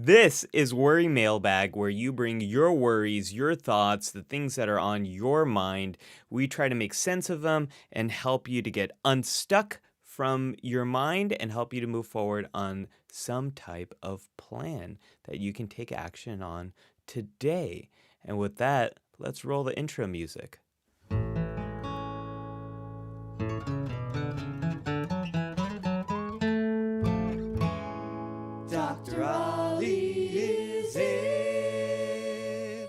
This is Worry Mailbag, where you bring your worries, your thoughts, the things that are on your mind. We try to make sense of them and help you to get unstuck from your mind and help you to move forward on some type of plan that you can take action on today. And with that, let's roll the intro music. Dr. Ollie is in.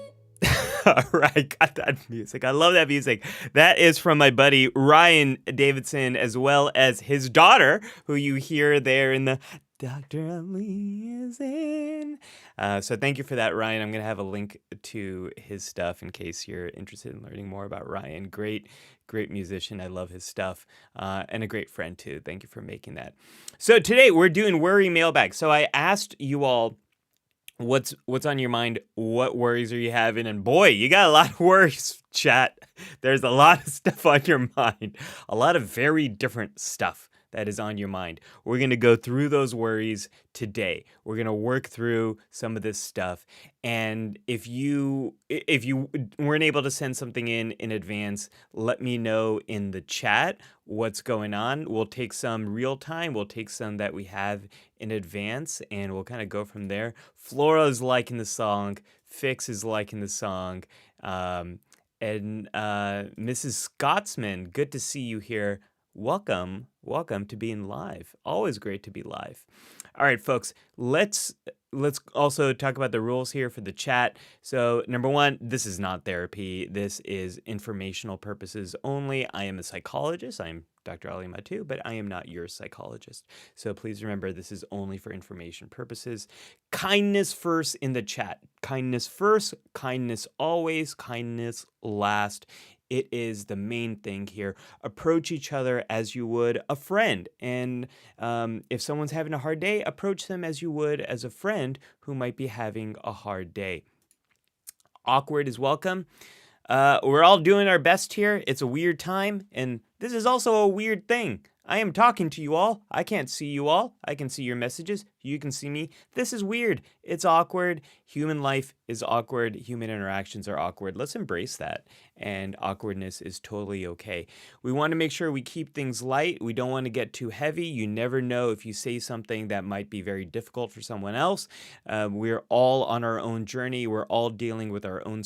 All right, got that music. I love that music. That is from my buddy Ryan Davidson, as well as his daughter, who you hear there in the Dr. Ollie is in. So thank you for that, Ryan. I'm going to have a link to his stuff in case you're interested in learning more about Ryan. Great musician. I love his stuff, and a great friend too. Thank you for making that. So today we're doing Worry Mailbag. So I asked you all what's on your mind, what worries are you having, and boy, you got a lot of worries, chat. There's a lot of stuff on your mind, a lot of very different stuff that is on your mind. We're going to go through those worries today. We're going to work through some of this stuff. And if you weren't able to send something in advance, let me know in the chat what's going on. We'll take some real time. We'll take some that we have in advance, and we'll kind of go from there. Flora is liking the song. Fix is liking the song. And Mrs. Scotsman, good to see you here. Welcome to being live. Always great to be live. All right, folks, let's also talk about the rules here for the chat. So, number one, this is not therapy. This is informational purposes only. I am a psychologist. I'm Dr. Ali Matu, but I am not your psychologist. So please remember, this is only for information purposes. Kindness first in the chat. Kindness first, kindness always, kindness last. It is the main thing here. Approach each other as you would a friend. And if someone's having a hard day, approach them as you would as a friend who might be having a hard day. Awkward is welcome. We're all doing our best here. It's a weird time, and this is also a weird thing. I am talking to you all. I can't see you all. I can see your messages. You can see me. This is weird. It's awkward. Human life is awkward. Human interactions are awkward. Let's embrace that. And awkwardness is totally okay. We want to make sure we keep things light. We don't want to get too heavy. You never know if you say something that might be very difficult for someone else. We're all on our own journey. We're all dealing with our own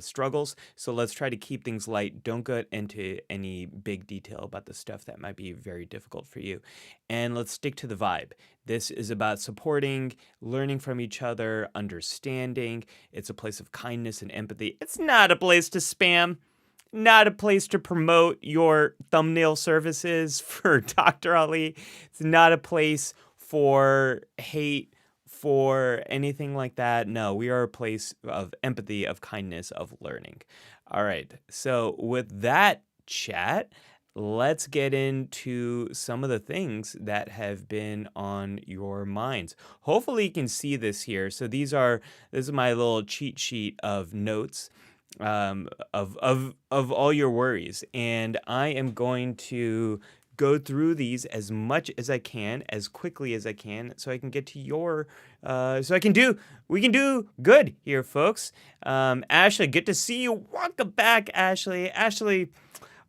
struggles. So let's try to keep things light. Don't get into any big detail about the stuff that might be very difficult for you. And let's stick to the vibe. This is about supporting, learning from each other, understanding. It's a place of kindness and empathy. It's not a place to spam, not a place to promote your thumbnail services for Dr. Ali. It's not a place for hate, for anything like that. No, we are a place of empathy, of kindness, of learning. All right. So with that, chat, let's get into some of the things that have been on your minds. Hopefully you can see this here. So this is my little cheat sheet of notes of all your worries. And I am going to go through these as much as I can, as quickly as I can, so I can get to your, we can do good here, folks. Ashley, good to see you. Welcome back, Ashley. Ashley,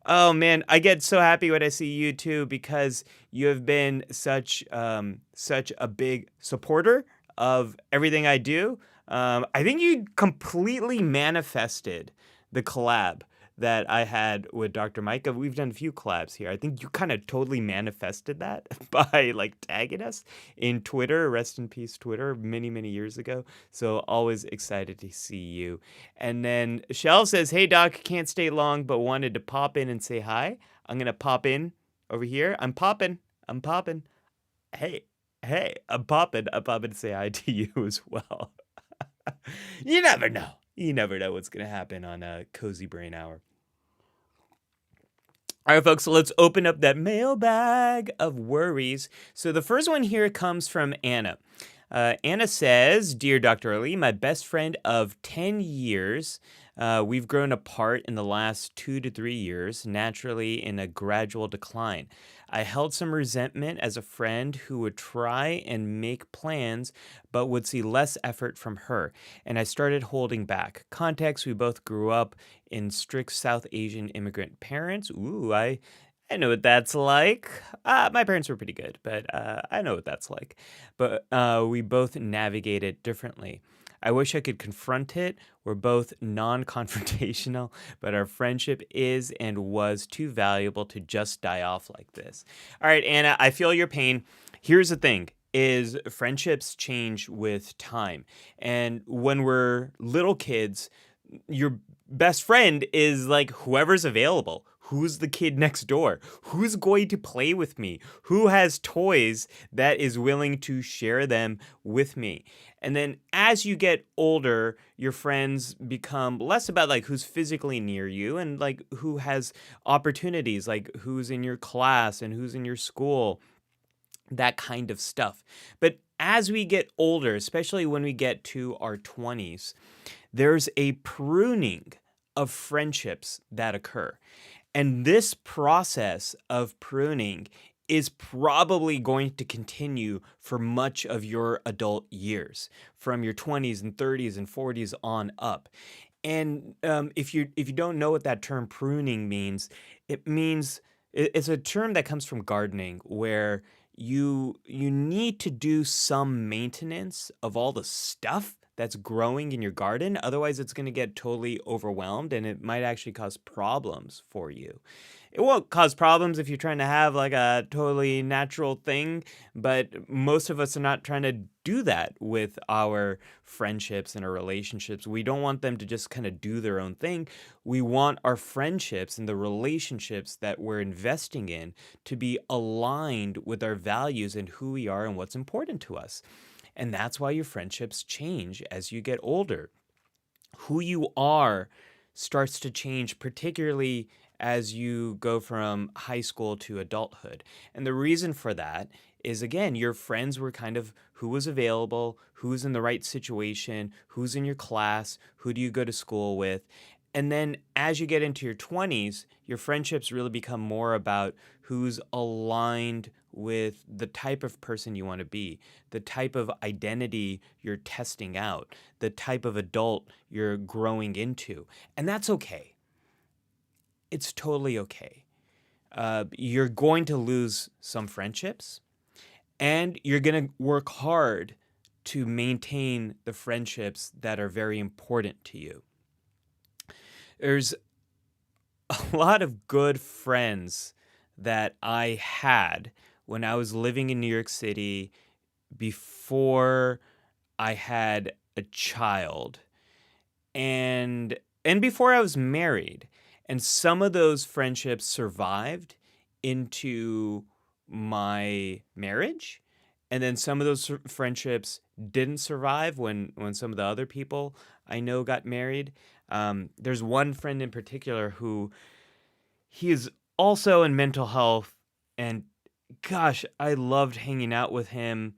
oh man, I get so happy when I see you too, because you have been such a big supporter of everything I do. I think you completely manifested the collab that I had with Dr. Micah. We've done a few collabs here. I think you kind of totally manifested that by like tagging us in Twitter, rest in peace Twitter, many, many years ago. So always excited to see you. And then Shell says, hey Doc, can't stay long, but wanted to pop in and say hi. I'm going to pop in over here. I'm popping. Hey, I'm popping to say hi to you as well. You never know. You never know what's going to happen on a Cozy Brain Hour. All right, folks, so let's open up that mailbag of worries. So the first one here comes from Anna. Anna says, Dear Dr. Ali, my best friend of 10 years. We've grown apart in the last 2 to 3 years, naturally in a gradual decline. I held some resentment as a friend who would try and make plans, but would see less effort from her, and I started holding back. Context, we both grew up in strict South Asian immigrant parents. Ooh, I know what that's like. My parents were pretty good, but I know what that's like. But we both navigate it differently. I wish I could confront it. We're both non confrontational, but our friendship is and was too valuable to just die off like this. All right, Anna, I feel your pain. Here's the thing is friendships change with time. And when we're little kids, your best friend is like whoever's available. Who's the kid next door? Who's going to play with me? Who has toys that is willing to share them with me? And then as you get older, your friends become less about like who's physically near you and like who has opportunities, like who's in your class and who's in your school, that kind of stuff. But as we get older, especially when we get to our 20s, there's a pruning of friendships that occur. And this process of pruning is probably going to continue for much of your adult years, from your 20s and 30s and 40s on up. And if you don't know what that term pruning means, it means it's a term that comes from gardening, where you need to do some maintenance of all the stuff that's growing in your garden. Otherwise, it's going to get totally overwhelmed and it might actually cause problems for you. It won't cause problems if you're trying to have like a totally natural thing, but most of us are not trying to do that with our friendships and our relationships. We don't want them to just kind of do their own thing. We want our friendships and the relationships that we're investing in to be aligned with our values and who we are and what's important to us. And that's why your friendships change as you get older. Who you are starts to change, particularly as you go from high school to adulthood. And the reason for that is, again, your friends were kind of who was available, who's in the right situation, who's in your class, who do you go to school with. And then as you get into your 20s, your friendships really become more about who's aligned with the type of person you want to be, the type of identity you're testing out, the type of adult you're growing into. And that's okay. It's totally okay. You're going to lose some friendships, and you're going to work hard to maintain the friendships that are very important to you. There's a lot of good friends that I had when I was living in New York City before I had a child and before I was married. And some of those friendships survived into my marriage. And then some of those friendships didn't survive when some of the other people I know got married. There's one friend in particular who he is also in mental health, and gosh, I loved hanging out with him.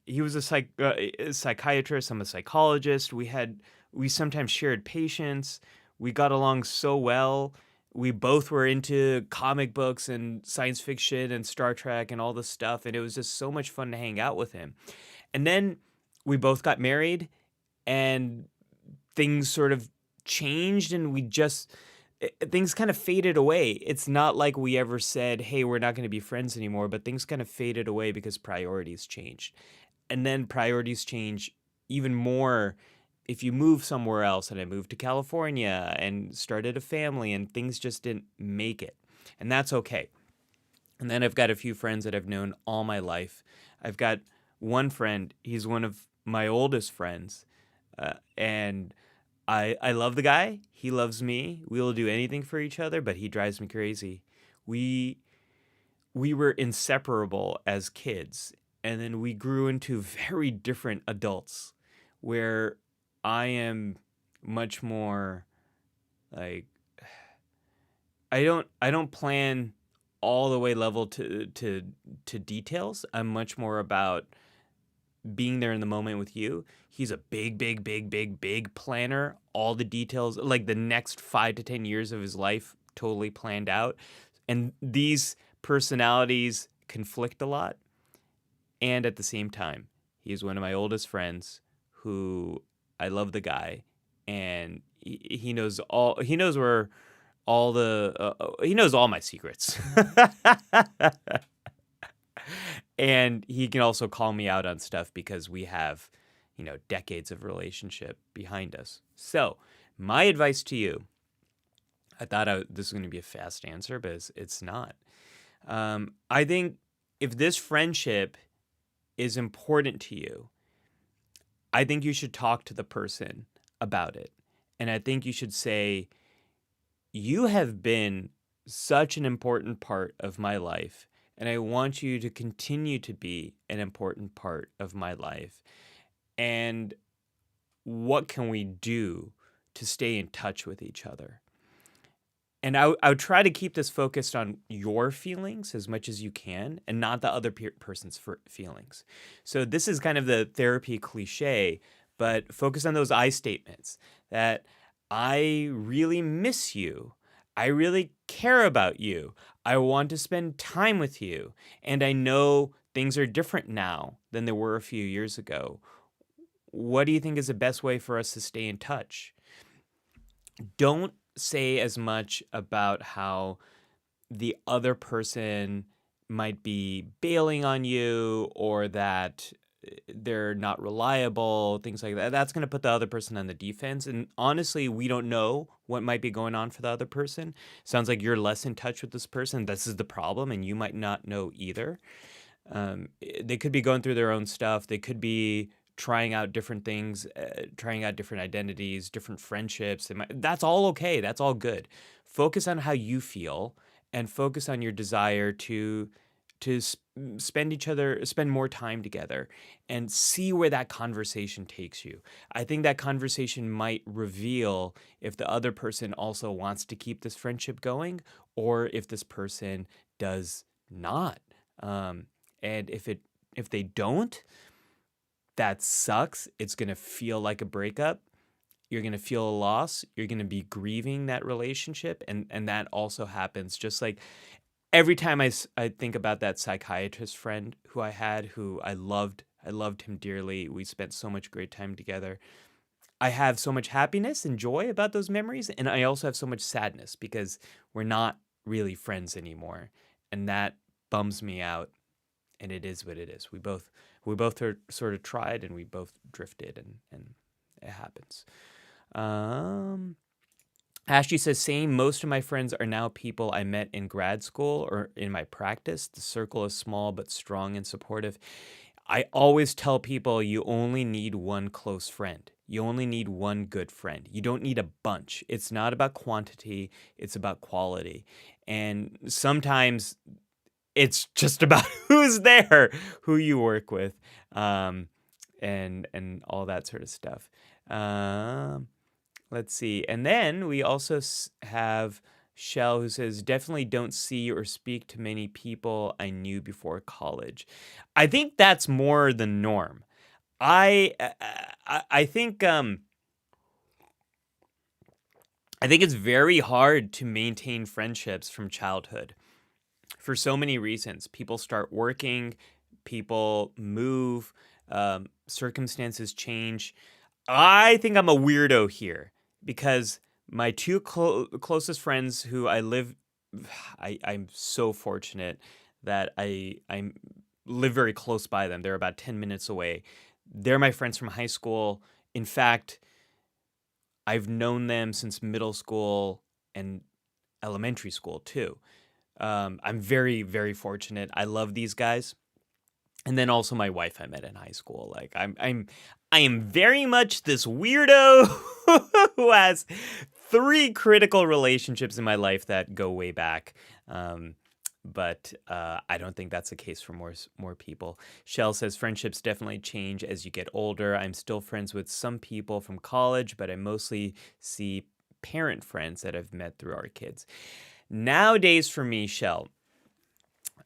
He was a psychiatrist. I'm a psychologist. We sometimes shared patients. We got along so well. We both were into comic books and science fiction and Star Trek and all this stuff, and it was just so much fun to hang out with him. And then we both got married, and things sort of changed, and things kind of faded away. It's not like we ever said, hey, we're not going to be friends anymore, but things kind of faded away because priorities changed. And then priorities change even more if you move somewhere else. And I moved to California and started a family, and things just didn't make it. And that's okay. And then I've got a few friends that I've known all my life. I've got one friend, he's one of my oldest friends, and I love the guy. He loves me. We will do anything for each other, but he drives me crazy. We were inseparable as kids, and then we grew into very different adults, where I am much more like I don't plan all the way level to details. I'm much more about being there in the moment with you. He's a big planner. All the details, like the next 5 to 10 years of his life, totally planned out. And these personalities conflict a lot. And at the same time, he's one of my oldest friends who I love the guy, and he knows he knows where all the he knows all my secrets. And he can also call me out on stuff because we have, decades of relationship behind us. So, my advice to you, I thought this was going to be a fast answer, but it's not. I think if this friendship is important to you, I think you should talk to the person about it. And I think you should say, you have been such an important part of my life, and I want you to continue to be an important part of my life. And what can we do to stay in touch with each other? And I would try to keep this focused on your feelings as much as you can and not the other person's feelings. So this is kind of the therapy cliche, but focus on those I statements that I really miss you. I really care about you. I want to spend time with you. And I know things are different now than they were a few years ago. What do you think is the best way for us to stay in touch? Don't say as much about how the other person might be bailing on you or that they're not reliable, things like that. That's going to put the other person on the defense. And honestly, we don't know what might be going on for the other person. Sounds like you're less in touch with this person. This is the problem, and you might not know either. They could be going through their own stuff. They could be trying out different things, trying out different identities, different friendships. That's all okay. That's all good. Focus on how you feel and focus on your desire to spend more time together and see where that conversation takes you. I think that conversation might reveal if the other person also wants to keep this friendship going or if this person does not. And if they don't, that sucks. It's going to feel like a breakup. You're going to feel a loss. You're going to be grieving that relationship. And that also happens. Just like every time I think about that psychiatrist friend who I had, who I loved him dearly. We spent so much great time together. I have so much happiness and joy about those memories. And I also have so much sadness because we're not really friends anymore. And that bums me out. And it is what it is. We both sort of tried and we both drifted and it happens. Ashley says, same, most of my friends are now people I met in grad school or in my practice. The circle is small but strong and supportive. I always tell people you only need one close friend. You only need one good friend. You don't need a bunch. It's not about quantity. It's about quality. And sometimes it's just about who's there, who you work with, and all that sort of stuff. Let's see. And then we also have Shell, who says, definitely don't see or speak to many people I knew before college. I think that's more the norm. I think it's very hard to maintain friendships from childhood. For so many reasons. People start working, people move, circumstances change. I think I'm a weirdo here because my two closest friends who I'm so fortunate that I live very close by them. They're about 10 minutes away. They're my friends from high school. In fact, I've known them since middle school and elementary school too. I'm very, very fortunate. I love these guys. And then also my wife I met in high school. Like I am very much this weirdo who has 3 critical relationships in my life that go way back. But I don't think that's the case for more people. Shell says friendships definitely change as you get older. I'm still friends with some people from college, but I mostly see parent friends that I've met through our kids. Nowadays, for me, Shell,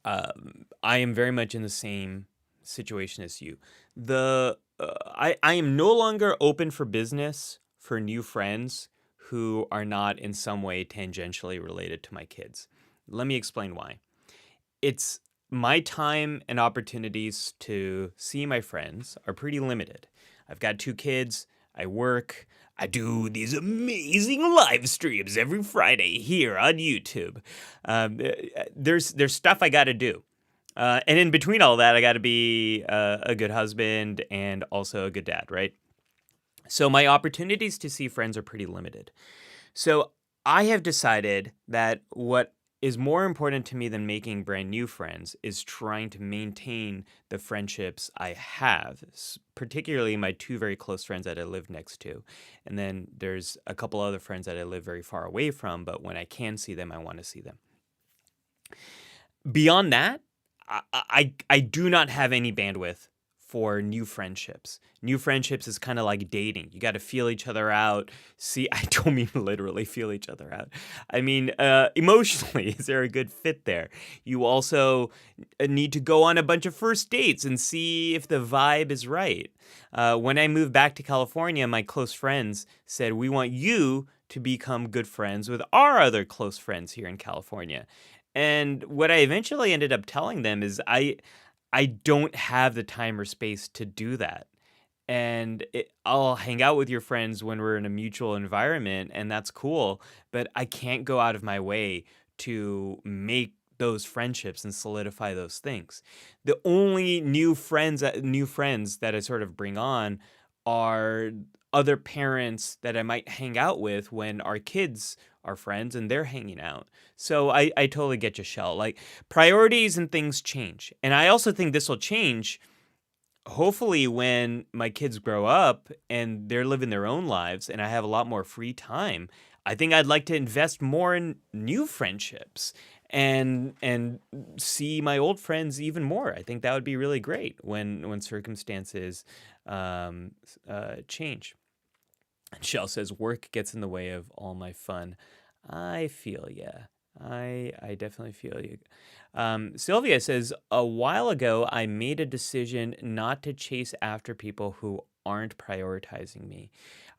I am very much in the same situation as you. I am no longer open for business for new friends who are not in some way tangentially related to my kids. Let me explain why. It's my time and opportunities to see my friends are pretty limited. I've got 2 kids, I work, I do these amazing live streams every Friday here on YouTube. There's stuff I got to do. And in between all that, I got to be a good husband and also a good dad, right? So my opportunities to see friends are pretty limited. So I have decided that what is more important to me than making brand new friends is trying to maintain the friendships I have, particularly my 2 very close friends that I live next to. And then there's a couple other friends that I live very far away from, but when I can see them, I want to see them. Beyond that, I do not have any bandwidth for new friendships. New friendships is kind of like dating. You got to feel each other out. See, I don't mean literally feel each other out. I mean, emotionally, is there a good fit there? You also need to go on a bunch of first dates and see if the vibe is right. When I moved back to California, my close friends said, we want you to become good friends with our other close friends here in California. And what I eventually ended up telling them is I don't have the time or space to do that. And I'll hang out with your friends when we're in a mutual environment, and that's cool. But I can't go out of my way to make those friendships and solidify those things. The only new friends that I sort of bring on are other parents that I might hang out with when our kids are friends and they're hanging out. So I totally get you, Shell. Like, priorities and things change. And I also think this will change hopefully when my kids grow up and they're living their own lives and I have a lot more free time. I think I'd like to invest more in new friendships and see my old friends even more. I think that would be really great when circumstances change. Shell says work gets in the way of all my fun. I feel ya. I definitely feel you. Sylvia says, a while ago, I made a decision not to chase after people who aren't prioritizing me.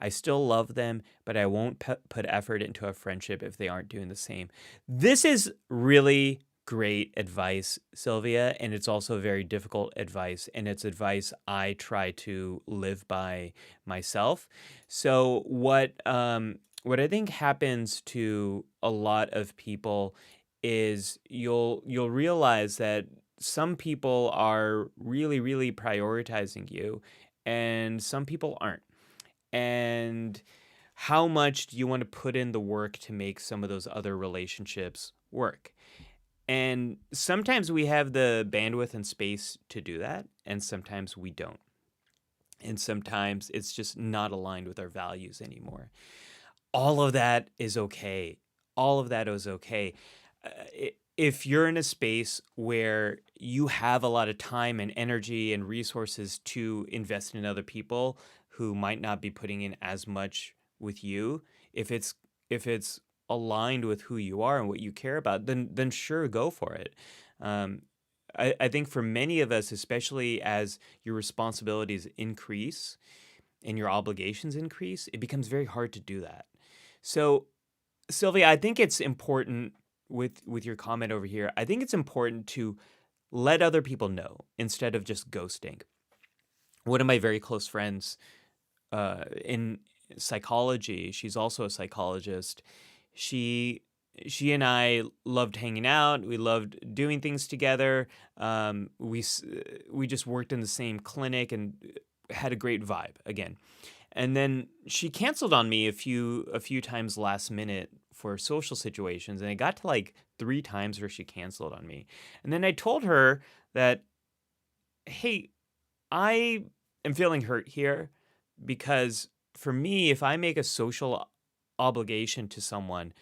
I still love them, but I won't put effort into a friendship if they aren't doing the same. This is really great advice, Sylvia, and it's also very difficult advice, and it's advice I try to live by myself. So what I think happens to a lot of people is you'll realize that some people are really, really prioritizing you and some people aren't. And how much do you want to put in the work to make some of those other relationships work? And sometimes we have the bandwidth and space to do that, and sometimes we don't. And sometimes it's just not aligned with our values anymore. All of that is okay. All of that is okay. If you're in a space where you have a lot of time and energy and resources to invest in other people who might not be putting in as much with you, if it's aligned with who you are and what you care about, then sure, go for it. I think for many of us, especially as your responsibilities increase and your obligations increase, it becomes very hard to do that. So, Sylvia, I think it's important with your comment over here. I think it's important to let other people know instead of just ghosting. One of my very close friends in psychology, she's also a psychologist. She and I loved hanging out. We loved doing things together. We just worked in the same clinic and had a great vibe again. And then she canceled on me a few times last minute for social situations, and it got to like 3 times where she canceled on me. And then I told her that, hey, I am feeling hurt here because for me, if I make a social obligation to someone,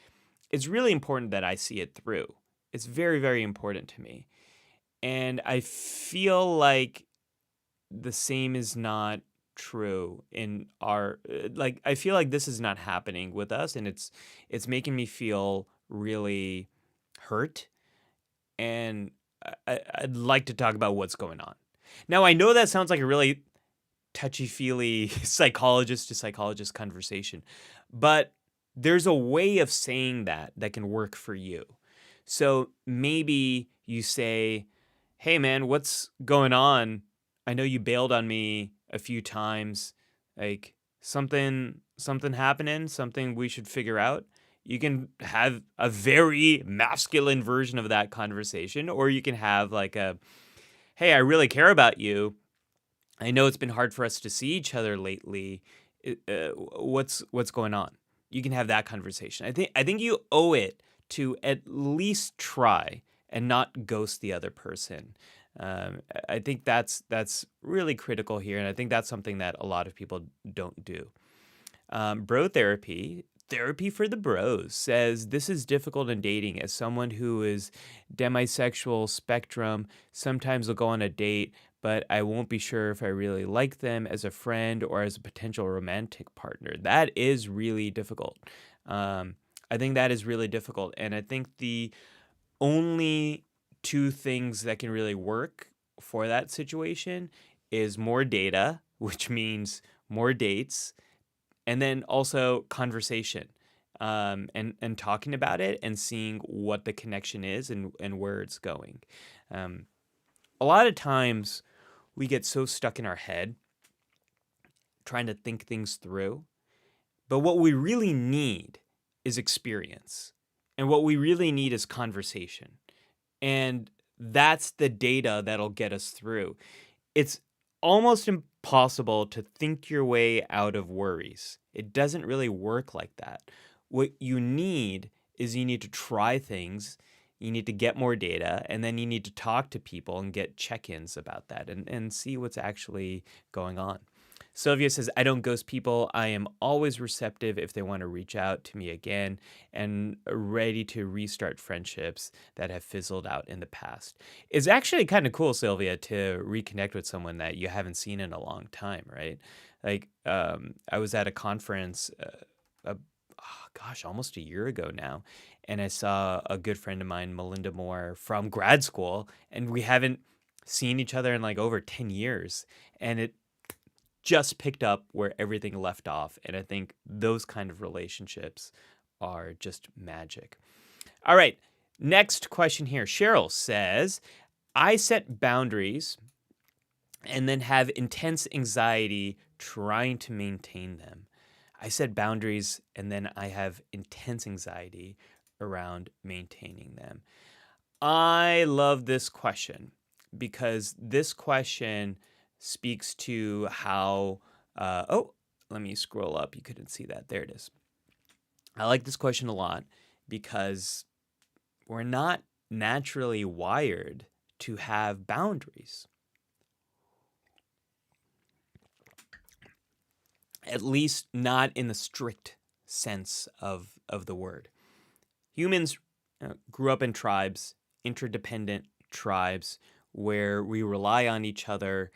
it's really important that I see it through. It's very, very important to me. And I feel like the same is not true in our like I feel like this is not happening with us, and it's making me feel really hurt, and I'd like to talk about what's going on. Now, I know that sounds like a really touchy-feely psychologist to psychologist conversation, but there's a way of saying that can work for you. So maybe you say, "Hey man, what's going on? I know you bailed on me a few times. Like something happening, something we should figure out." You can have a very masculine version of that conversation, or you can have like a, "Hey, I really care about you. I know it's been hard for us to see each other lately. What's going on?" You can have that conversation. I think you owe it to at least try and not ghost the other person. I think that's really critical here, and I think that's something that a lot of people don't do. Bro therapy. Therapy for the Bros says this is difficult in dating. As someone who is demisexual spectrum, sometimes I'll go on a date, but I won't be sure if I really like them as a friend or as a potential romantic partner. That is really difficult. I think that is really difficult. And I think the only two things that can really work for that situation is more data, which means more dates, and then also conversation, and talking about it and seeing what the connection is and where it's going. A lot of times we get so stuck in our head trying to think things through, but what we really need is experience, and what we really need is conversation, and that's the data that'll get us through. It's almost impossible to think your way out of worries. It doesn't really work like that. What you need is you need to try things, you need to get more data, and then you need to talk to people and get check-ins about that and see what's actually going on. Sylvia says, "I don't ghost people. I am always receptive if they want to reach out to me again and ready to restart friendships that have fizzled out in the past." It's actually kind of cool, Sylvia, to reconnect with someone that you haven't seen in a long time, right? Like, I was at a conference, almost a year ago now, and I saw a good friend of mine, Melinda Moore, from grad school, and we haven't seen each other in like over 10 years. And it just picked up where everything left off. And I think those kind of relationships are just magic. All right. Next question here. Cheryl says, "I set boundaries and then have intense anxiety trying to maintain them." I set boundaries and then I have intense anxiety around maintaining them. I love this question because this question speaks to how, let me scroll up. You couldn't see that. There it is. I like this question a lot because we're not naturally wired to have boundaries. At least not in the strict sense of the word. Humans grew up in tribes, interdependent tribes, where we rely on each other,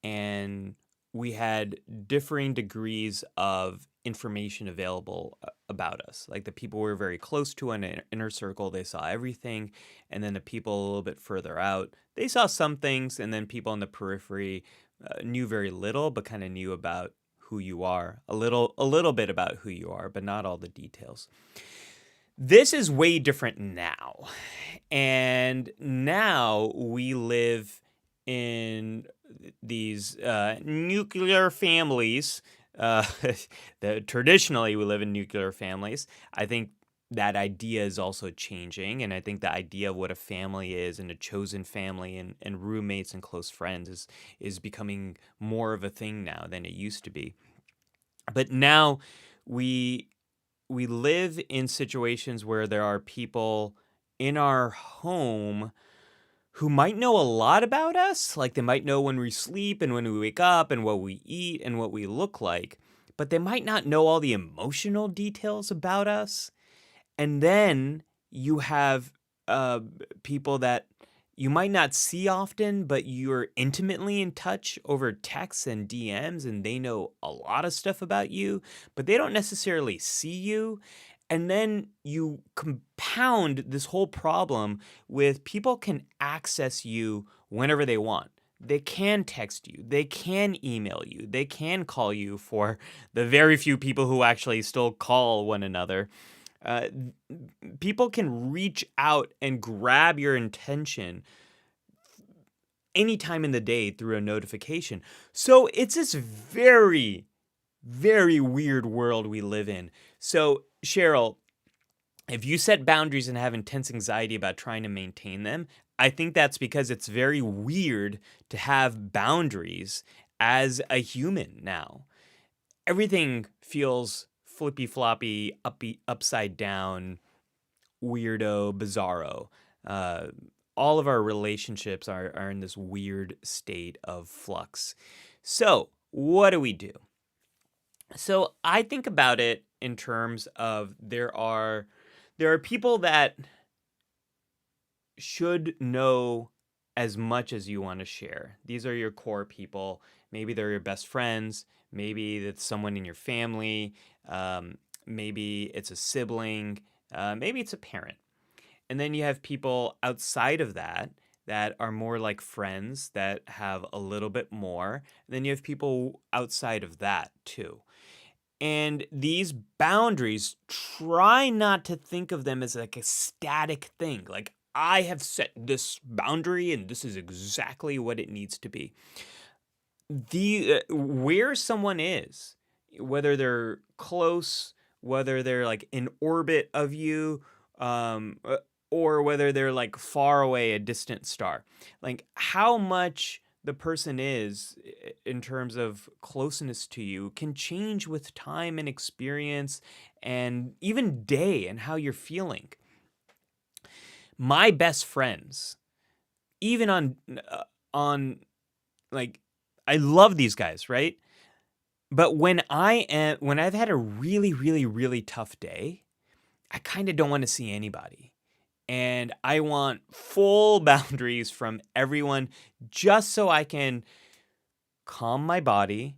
and we had differing degrees of information available about us. Like the people we were very close to in an inner circle, they saw everything, and then the people a little bit further out, they saw some things, and then people on the periphery knew very little, but kind of knew about who you are, a little bit about who you are, but not all the details. This is way different now. And now we live in these nuclear families. Traditionally, we live in nuclear families. I think that idea is also changing. And I think the idea of what a family is and a chosen family and roommates and close friends is becoming more of a thing now than it used to be. But now we live in situations where there are people in our home who might know a lot about us. Like they might know when we sleep and when we wake up and what we eat and what we look like, but they might not know all the emotional details about us. And then you have people that you might not see often, but you're intimately in touch over texts and DMs, and they know a lot of stuff about you, but they don't necessarily see you. And then you compound this whole problem with people can access you whenever they want. They can text you. They can email you. They can call you, for the very few people who actually still call one another. Uh, People can reach out and grab your attention anytime in the day through a notification. So it's this very, very weird world we live in. So, Cheryl, if you set boundaries and have intense anxiety about trying to maintain them, I think that's because it's very weird to have boundaries as a human now. Everything feels flippy floppy, upside down, weirdo, bizarro. Uh, all of our relationships are in this weird state of flux. So, what do we do? So, I think about it in terms of there are people that should know as much as you want to share. These are your core people. Maybe they're your best friends. Maybe it's someone in your family. Maybe it's a sibling. Maybe it's a parent. And then you have people outside of that that are more like friends that have a little bit more. And then you have people outside of that too. And these boundaries, try not to think of them as like a static thing. Like, I have set this boundary and this is exactly what it needs to be. Where someone is, whether they're close, whether they're like in orbit of you, or whether they're like far away, a distant star, like how much the person is in terms of closeness to you can change with time and experience and even day and how you're feeling. My best friends, even on like, I love these guys, right? But when I've had a really, really, really tough day, I kind of don't want to see anybody. And I want full boundaries from everyone, just so I can calm my body,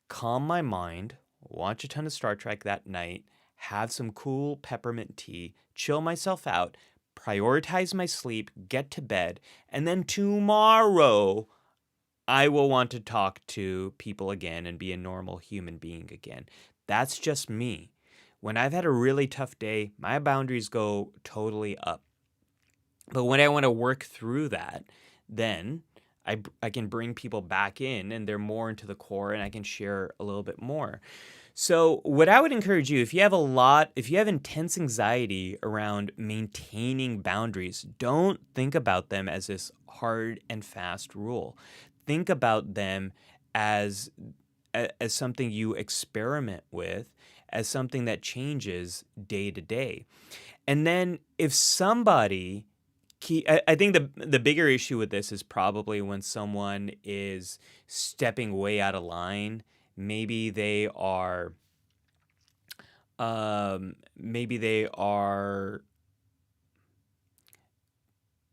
calm my mind, watch a ton of Star Trek that night, have some cool peppermint tea, chill myself out, prioritize my sleep, get to bed, and then tomorrow I will want to talk to people again and be a normal human being again. That's just me. When I've had a really tough day, my boundaries go totally up. But when I want to work through that, then I can bring people back in and they're more into the core and I can share a little bit more. So what I would encourage you, if you have intense anxiety around maintaining boundaries, don't think about them as this hard and fast rule. Think about them as something you experiment with, as something that changes day to day. And then if somebody I think the bigger issue with this is probably when someone is stepping way out of line. Maybe they are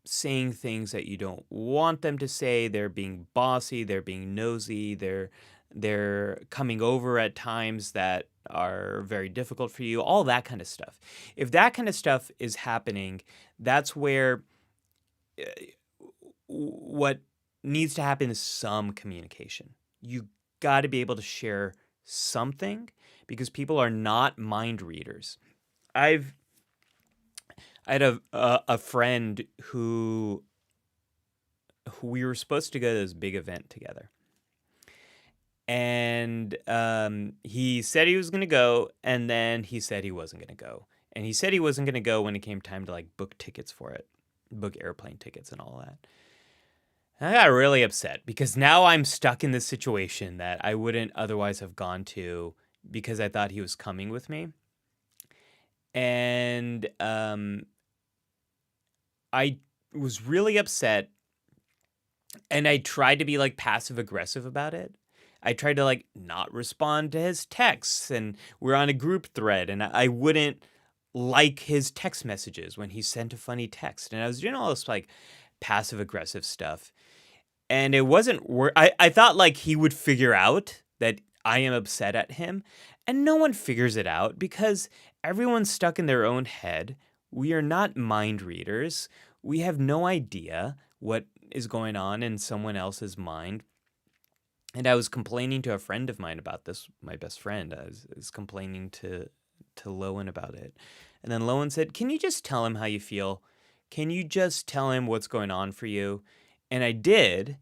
saying things that you don't want them to say. They're being bossy, they're being nosy, they're coming over at times that are very difficult for you, all that kind of stuff. If that kind of stuff is happening, that's where what needs to happen is some communication. You got to be able to share something, because people are not mind readers. I had a friend who we were supposed to go to this big event together. And he said he was going to go, and then he said he wasn't going to go. And he said he wasn't going to go when it came time to like book tickets for it, book airplane tickets and all that. And I got really upset because now I'm stuck in this situation that I wouldn't otherwise have gone to because I thought he was coming with me. And I was really upset, and I tried to be like passive aggressive about it. I tried to like not respond to his texts, and we're on a group thread, and I wouldn't like his text messages when he sent a funny text. And I was doing all this like passive aggressive stuff. And it wasn't I thought like he would figure out that I am upset at him, and no one figures it out because everyone's stuck in their own head. We are not mind readers. We have no idea what is going on in someone else's mind. And I was complaining to a friend of mine about this, my best friend. I was complaining to Lowen about it. And then Lowen said, "Can you just tell him how you feel? Can you just tell him what's going on for you?" And I did.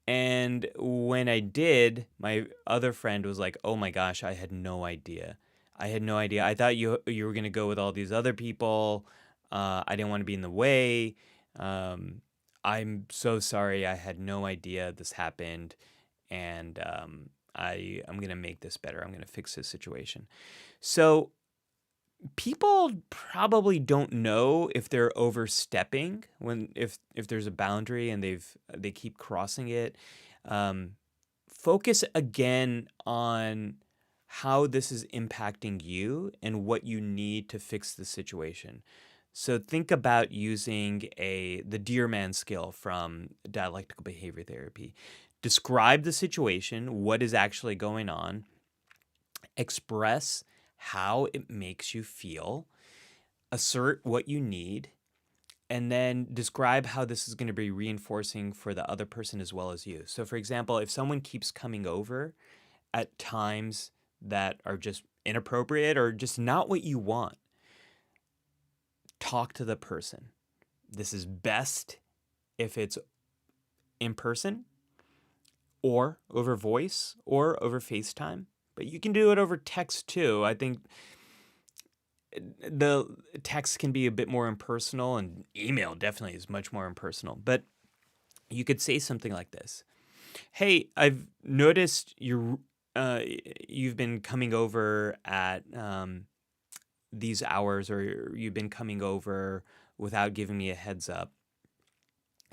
And when I did, my other friend was like, "Oh my gosh, I had no idea. I had no idea. I thought you were going to go with all these other people. I didn't want to be in the way. Um, I'm so sorry. I had no idea this happened. And I'm going to make this better. I'm going to fix this situation." So people probably don't know if they're overstepping if there's a boundary and they keep crossing it. Um, Focus again on how this is impacting you and what you need to fix the situation. So think about using the Dear Man skill from dialectical behavior therapy. Describe the situation, what is actually going on, express how it makes you feel, assert what you need, and then describe how this is going to be reinforcing for the other person as well as you. So, for example, if someone keeps coming over at times that are just inappropriate or just not what you want, talk to the person. This is best if it's in person or over voice or over FaceTime, but you can do it over text too. I think the text can be a bit more impersonal, and email definitely is much more impersonal. But you could say something like this: "Hey, I've noticed you've been coming over at these hours, or you've been coming over without giving me a heads up,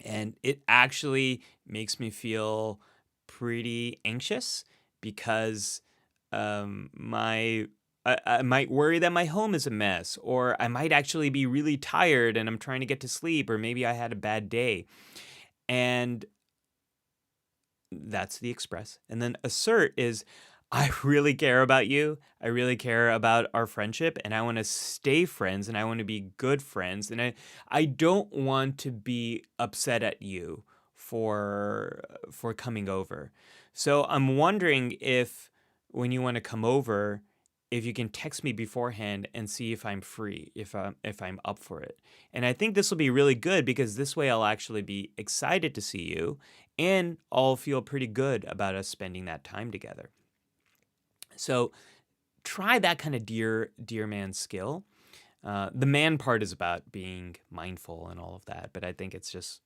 and it actually makes me feel pretty anxious because I might worry that my home is a mess, or I might actually be really tired and I'm trying to get to sleep, or maybe I had a bad day." And that's the express. And then assert is, "I really care about you. I really care about our friendship, and I want to stay friends, and I want to be good friends. And I don't want to be upset at you for coming over. So I'm wondering if when you want to come over, if you can text me beforehand and see if I'm free, if I'm up for it." And I think this will be really good because this way I'll actually be excited to see you, and I'll feel pretty good about us spending that time together. So try that kind of dear man skill. The man part is about being mindful and all of that, but I think it's just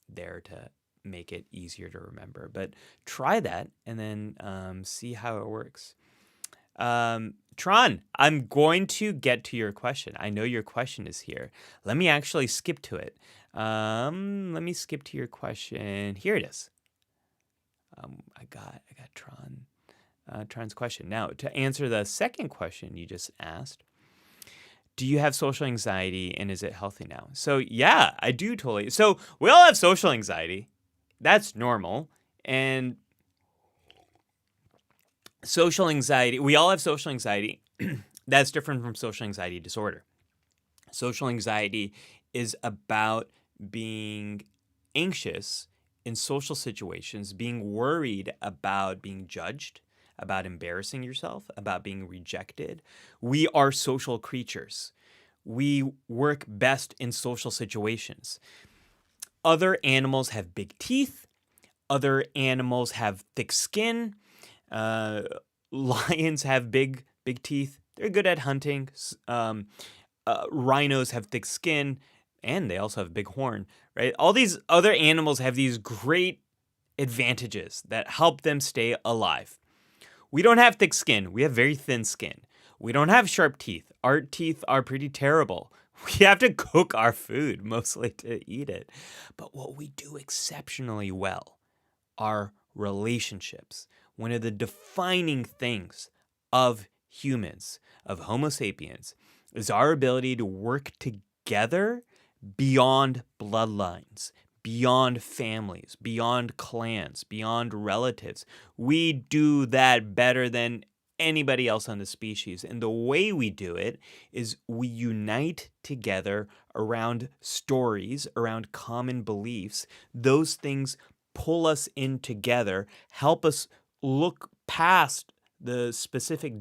there to make it easier to remember. But try that and then see how it works. Tron, I'm going to get to your question. I know your question is here. Let me actually skip to it. Let me skip to your question. Here it is. I got Tron's question. Now, to answer the second question you just asked, do you have social anxiety and is it healthy now? So yeah, I do totally. So we all have social anxiety. That's normal. And social anxiety, we all have social anxiety. That's different from social anxiety disorder. Social anxiety is about being anxious in social situations, being worried about being judged, about embarrassing yourself, about being rejected. We are social creatures. We work best in social situations. Other animals have big teeth. Other animals have thick skin. Lions have big teeth. They're good at hunting. Rhinos have thick skin, and they also have a big horn, right? All these other animals have these great advantages that help them stay alive. We don't have thick skin. We have very thin skin. We don't have sharp teeth. Our teeth are pretty terrible. We have to cook our food mostly to eat it. But what we do exceptionally well are relationships. One of the defining things of humans, of Homo sapiens, is our ability to work together beyond bloodlines, beyond families, beyond clans, beyond relatives. We do that better than anybody else on the species. And the way we do it is we unite together around stories, around common beliefs. Those things pull us in together, help us look past the specific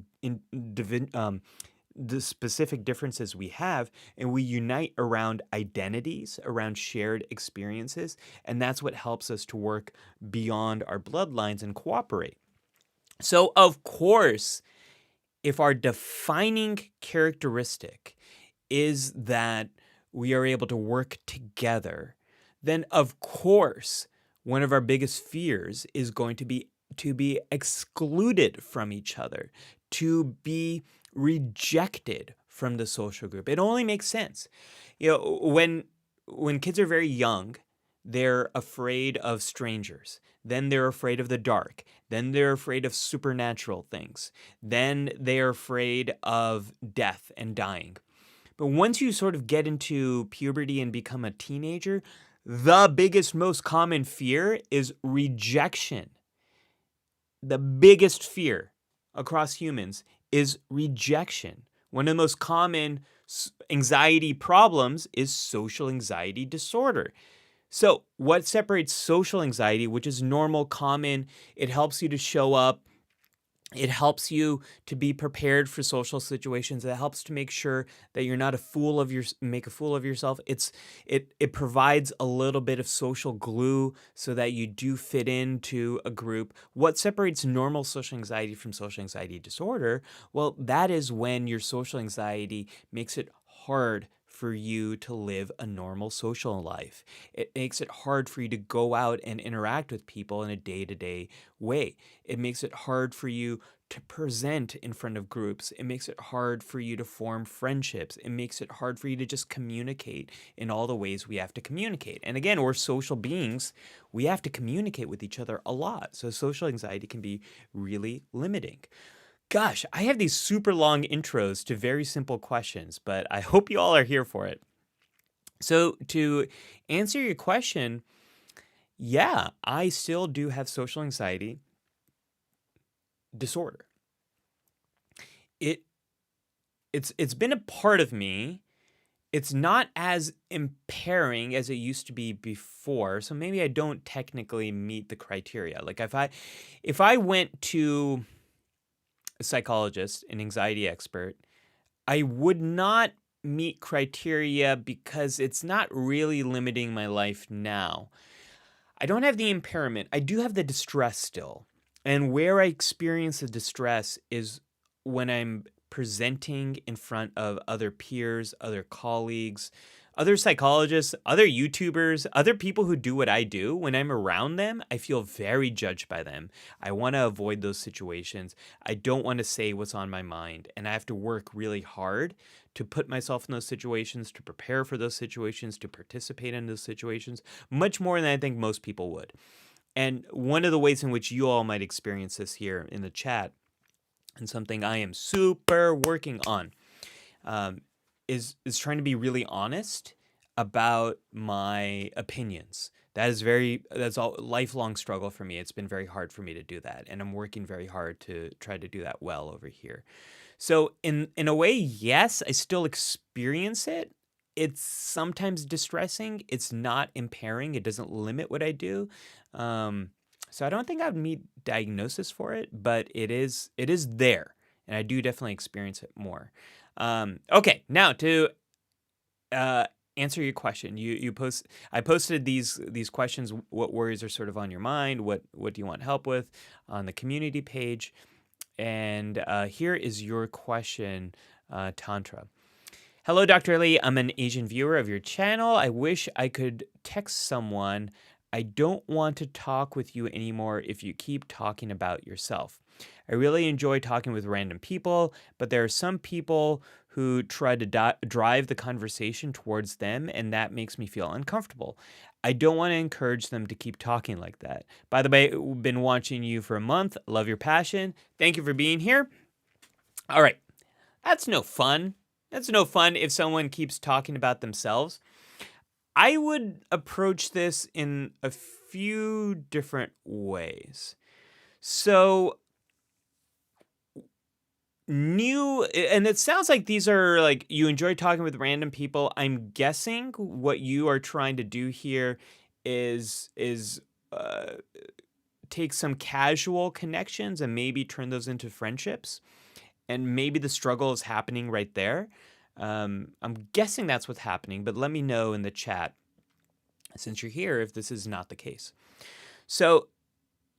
the specific differences we have, and we unite around identities, around shared experiences, and that's what helps us to work beyond our bloodlines and cooperate. So, of course, if our defining characteristic is that we are able to work together, then of course, one of our biggest fears is going to be excluded from each other, to be rejected from the social group. It only makes sense. You know, when kids are very young, they're afraid of strangers. Then they're afraid of the dark. Then they're afraid of supernatural things. Then they're afraid of death and dying. But once you sort of get into puberty and become a teenager, the biggest, most common fear is rejection. The biggest fear across humans is rejection. One of the most common anxiety problems is social anxiety disorder. So, what separates social anxiety, which is normal, common, it helps you to show up, it helps you to be prepared for social situations. It helps to make sure that you're not make a fool of yourself. It provides a little bit of social glue so that you do fit into a group. What separates normal social anxiety from social anxiety disorder? Well, that is when your social anxiety makes it hard for you to live a normal social life. It makes it hard for you to go out and interact with people in a day-to-day way. It makes it hard for you to present in front of groups. It makes it hard for you to form friendships. It makes it hard for you to just communicate in all the ways we have to communicate. And again, we're social beings. We have to communicate with each other a lot. So social anxiety can be really limiting. Gosh, I have these super long intros to very simple questions, but I hope you all are here for it. So, to answer your question, yeah, I still do have social anxiety disorder. It's been a part of me. It's not as impairing as it used to be before, so maybe I don't technically meet the criteria. Like if I went to a psychologist, an anxiety expert, I would not meet criteria because it's not really limiting my life now. I don't have the impairment. I do have the distress still. And where I experience the distress is when I'm presenting in front of other peers, other colleagues, other psychologists, other YouTubers, other people who do what I do. When I'm around them, I feel very judged by them. I want to avoid those situations. I don't want to say what's on my mind. And I have to work really hard to put myself in those situations, to prepare for those situations, to participate in those situations, much more than I think most people would. And one of the ways in which you all might experience this here in the chat, and something I am super working on, is trying to be really honest about my opinions. That's a lifelong struggle for me. It's been very hard for me to do that, and I'm working very hard to try to do that well over here. So in a way, yes, I still experience it. It's sometimes distressing. It's not impairing. It doesn't limit what I do. So I don't think I would meet diagnosis for it, but it is there, and I do definitely experience it more. Okay, now to answer your question, I posted these questions. What worries are sort of on your mind? What do you want help with on the community page? And here is your question, Tantra. Hello, Dr. Lee. I'm an Asian viewer of your channel. I wish I could text someone. I don't want to talk with you anymore if you keep talking about yourself. I really enjoy talking with random people, but there are some people who try to drive the conversation towards them, and that makes me feel uncomfortable. I don't want to encourage them to keep talking like that. By the way, I've been watching you for a month. Love your passion. Thank you for being here. All right. That's no fun. That's no fun if someone keeps talking about themselves. I would approach this in a few different ways. So and it sounds like these are like you enjoy talking with random people. I'm guessing what you are trying to do here is uh, take some casual connections and maybe turn those into friendships. And maybe the struggle is happening right there. I'm guessing that's what's happening, but let me know in the chat since you're here if this is not the case. So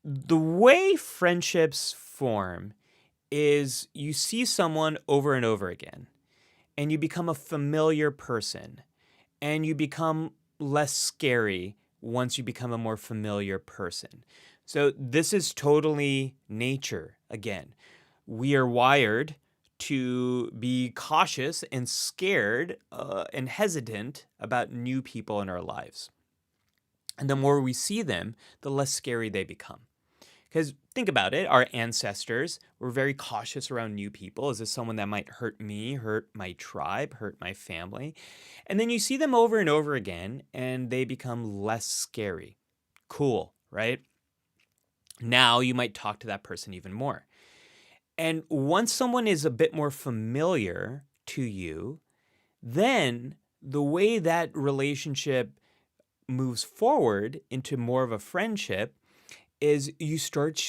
the way friendships form is you see someone over and over again, and you become a familiar person, and you become less scary once you become a more familiar person. So this is totally nature again. We are wired to be cautious and scared and hesitant about new people in our lives. And the more we see them, the less scary they become. Because think about it, our ancestors were very cautious around new people. Is this someone that might hurt me, hurt my tribe, hurt my family? And then you see them over and over again, and they become less scary. Cool, right? Now you might talk to that person even more. And once someone is a bit more familiar to you, then the way that relationship moves forward into more of a friendship is you start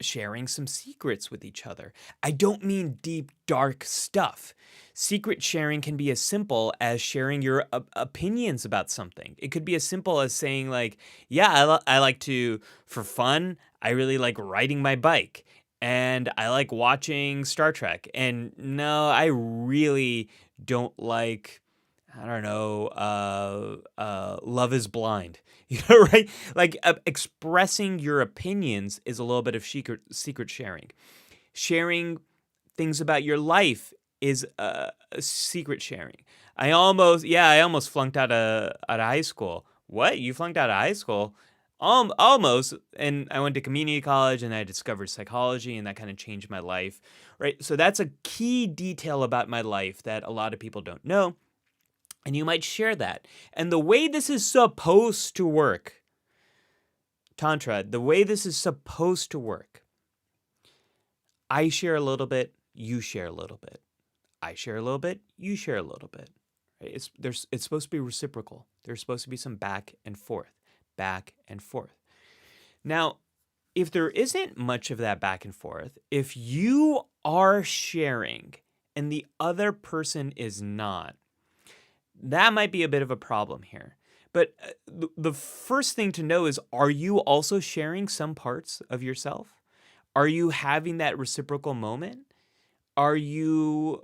sharing some secrets with each other. I don't mean deep, dark stuff. Secret sharing can be as simple as sharing your opinions about something. It could be as simple as saying like, yeah, I like to, for fun, I really like riding my bike. And I like watching Star Trek. And no, I really don't like, I don't know, Love is Blind. You know, right? Like expressing your opinions is a little bit of secret sharing. Sharing things about your life is secret sharing. I almost flunked out of high school. What? You flunked out of high school? Almost. And I went to community college and I discovered psychology and that kind of changed my life, right? So that's a key detail about my life that a lot of people don't know. And you might share that. And the way this is supposed to work, Tantra, the way this is supposed to work, I share a little bit, you share a little bit. I share a little bit, you share a little bit. Right? It's supposed to be reciprocal. There's supposed to be some back and forth, back and forth. Now, if there isn't much of that back and forth, if you are sharing and the other person is not, that might be a bit of a problem here. But the first thing to know is, are you also sharing some parts of yourself? Are you having that reciprocal moment? Are you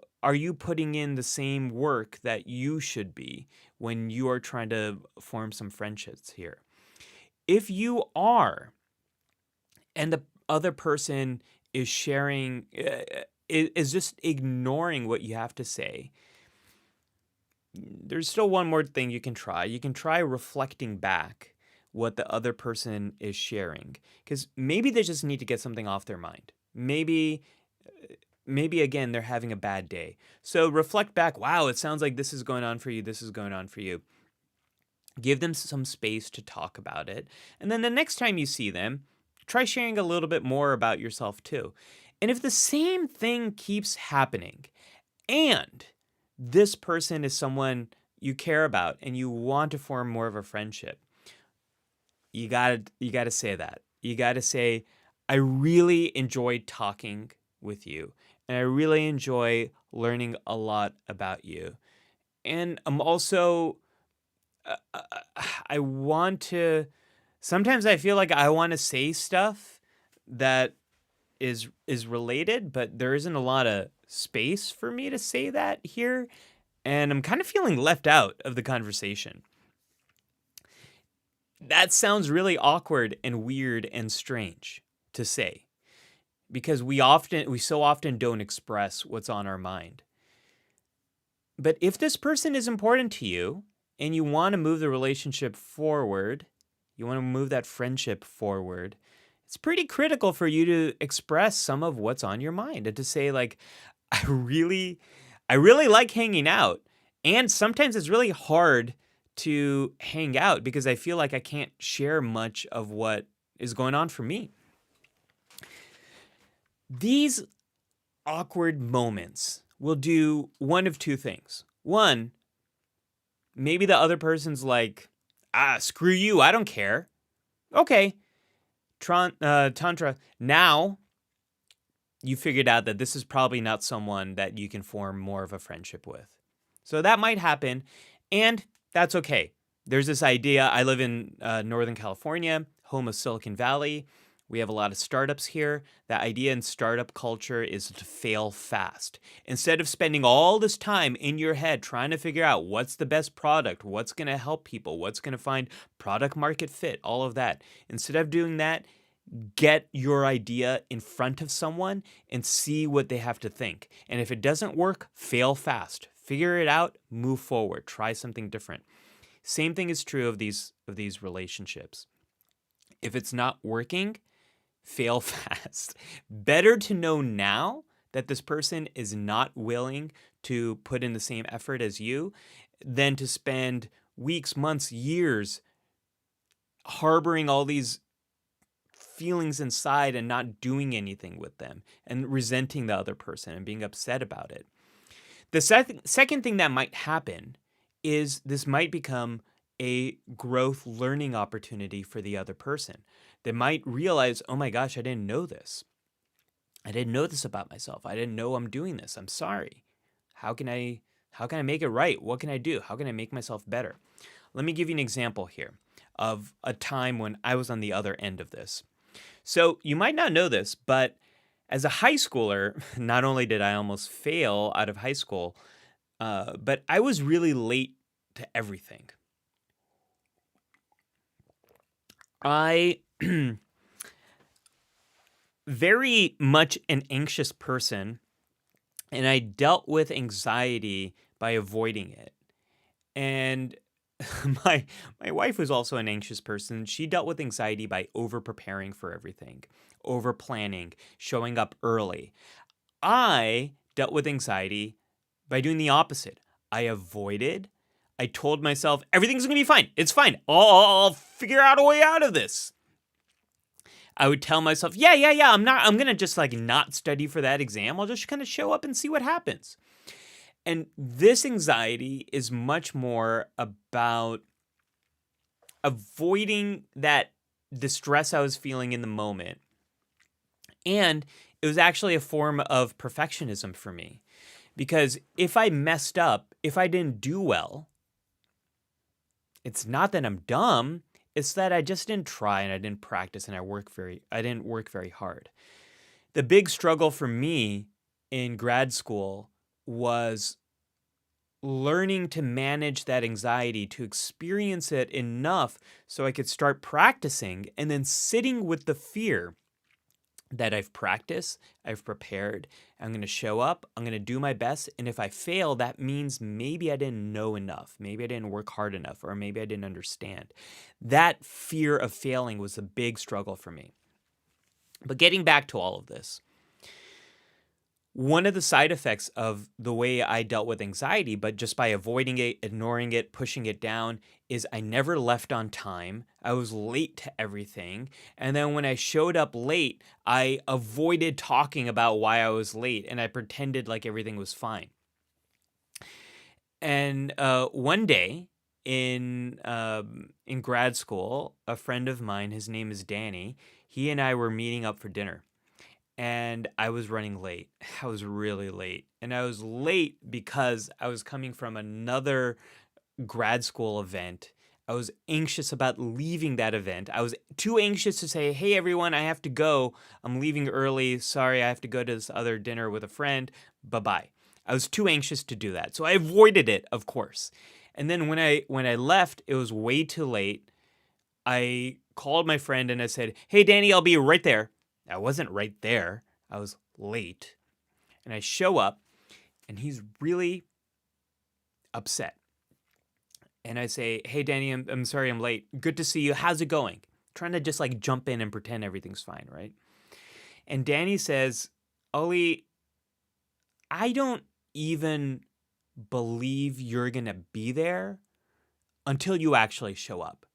putting in the same work that you should be when you are trying to form some friendships here? If you are, and the other person is sharing, is just ignoring what you have to say, there's still one more thing you can try. You can try reflecting back what the other person is sharing, because maybe they just need to get something off their mind. Maybe again they're having a bad day. So reflect back, wow, it sounds like this is going on for you, this is going on for you. Give them some space to talk about it. And then the next time you see them, try sharing a little bit more about yourself too. And if the same thing keeps happening and this person is someone you care about and you want to form more of a friendship, you gotta say that. You gotta say, I really enjoyed talking with you, and I really enjoy learning a lot about you. And I'm also, I want to. Sometimes I feel like I want to say stuff that is related, but there isn't a lot of space for me to say that here, and I'm kind of feeling left out of the conversation. That sounds really awkward and weird and strange to say because we so often don't express what's on our mind. But if this person is important to you and you want to move the relationship forward, you want to move that friendship forward, it's pretty critical for you to express some of what's on your mind and to say like, I really like hanging out. And sometimes it's really hard to hang out because I feel like I can't share much of what is going on for me. These awkward moments will do one of two things. One, maybe the other person's like, screw you, I don't care. Okay, Tantra, now you figured out that this is probably not someone that you can form more of a friendship with. So that might happen, and that's okay. There's this idea. I live in Northern California, home of Silicon Valley. We have a lot of startups here. The idea in startup culture is to fail fast. Instead of spending all this time in your head trying to figure out what's the best product, what's going to help people, what's going to find product market fit, all of that. Instead of doing that, get your idea in front of someone and see what they have to think. And if it doesn't work, fail fast. Figure it out, move forward, try something different. Same thing is true of these relationships. If it's not working, fail fast. Better to know now that this person is not willing to put in the same effort as you than to spend weeks, months, years harboring all these feelings inside and not doing anything with them and resenting the other person and being upset about it. The second thing that might happen is this might become a growth learning opportunity for the other person. They might realize, oh my gosh, I didn't know this. I didn't know this about myself. I didn't know I'm doing this. I'm sorry. How can I make it right? What can I do? How can I make myself better? Let me give you an example here of a time when I was on the other end of this. So you might not know this, but as a high schooler, not only did I almost fail out of high school, but I was really late to everything. I very much an anxious person, and I dealt with anxiety by avoiding it. And my wife was also an anxious person. She dealt with anxiety by over preparing for everything, over planning, showing up early. I dealt with anxiety by doing the opposite. I avoided. I told myself everything's going to be fine. It's fine. I'll figure out a way out of this. I would tell myself, yeah. I'm going to just like not study for that exam. I'll just kind of show up and see what happens. And this anxiety is much more about avoiding that distress I was feeling in the moment. And it was actually a form of perfectionism for me. Because if I messed up, if I didn't do well, it's not that I'm dumb, it's that I just didn't try and I didn't practice and I didn't work very hard. The big struggle for me in grad school was learning to manage that anxiety, to experience it enough so I could start practicing and then sitting with the fear that I've practiced, I've prepared, I'm going to show up, I'm going to do my best, and if I fail, that means maybe I didn't know enough, maybe I didn't work hard enough, or maybe I didn't understand. That fear of failing was a big struggle for me. But getting back to all of this, one of the side effects of the way I dealt with anxiety, but just by avoiding it, ignoring it, pushing it down, is I never left on time. I was late to everything. And then when I showed up late, I avoided talking about why I was late and I pretended like everything was fine. And one day in grad school, a friend of mine, his name is Danny, he and I were meeting up for dinner. And I was running late. I was really late. And I was late because I was coming from another grad school event. I was anxious about leaving that event. I was too anxious to say, hey, everyone, I have to go. I'm leaving early. Sorry, I have to go to this other dinner with a friend. Bye-bye. I was too anxious to do that. So I avoided it, of course. And then when I left, it was way too late. I called my friend and I said, hey, Danny, I'll be right there. I wasn't right there. I was late. And I show up, and he's really upset. And I say, hey, Danny, I'm sorry I'm late. Good to see you. How's it going? Trying to just like jump in and pretend everything's fine, right? And Danny says, Ollie, I don't even believe you're going to be there until you actually show up.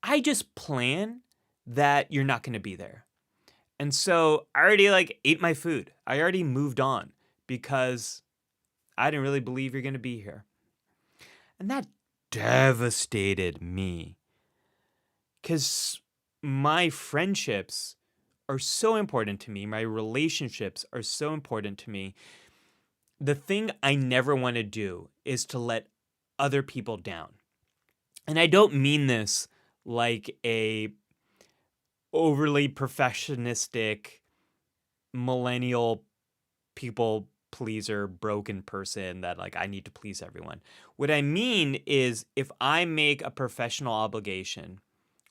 I just plan that you're not going to be there. And so I already ate my food. I already moved on because I didn't really believe you're going to be here. And that devastated me because my friendships are so important to me. My relationships are so important to me. The thing I never want to do is to let other people down. And I don't mean this like a overly perfectionistic millennial people pleaser broken person that I need to please everyone. What I mean is if I make a professional obligation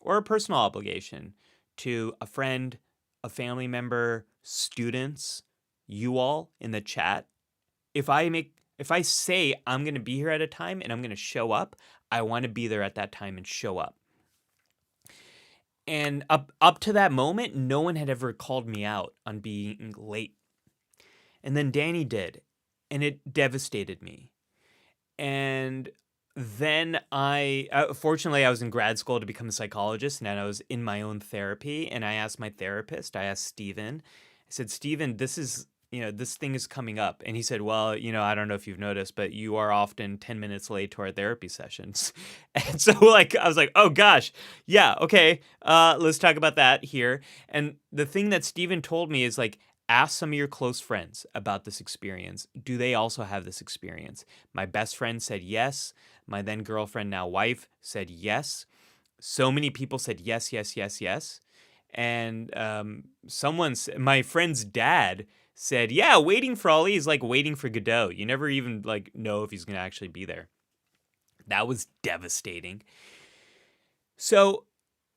or a personal obligation to a friend, a family member, students, you all in the chat, if I say I'm going to be here at a time and I'm going to show up, I want to be there at that time and show up. And up to that moment, no one had ever called me out on being late. And then Danny did, and it devastated me. And then fortunately, I was in grad school to become a psychologist, and I was in my own therapy. And I asked my therapist, I asked Steven, I said, Steven, this thing is coming up. And he said, well, I don't know if you've noticed, but you are often 10 minutes late to our therapy sessions. And so I was like, oh gosh, yeah, okay, let's talk about that here. And the thing that Steven told me is ask some of your close friends about this experience. Do they also have this experience? My best friend said yes. My then girlfriend, now wife, said yes. So many people said yes, yes, yes, yes. And my friend's dad said, yeah, waiting for Ollie is like waiting for Godot. You never even know if he's going to actually be there. That was devastating. So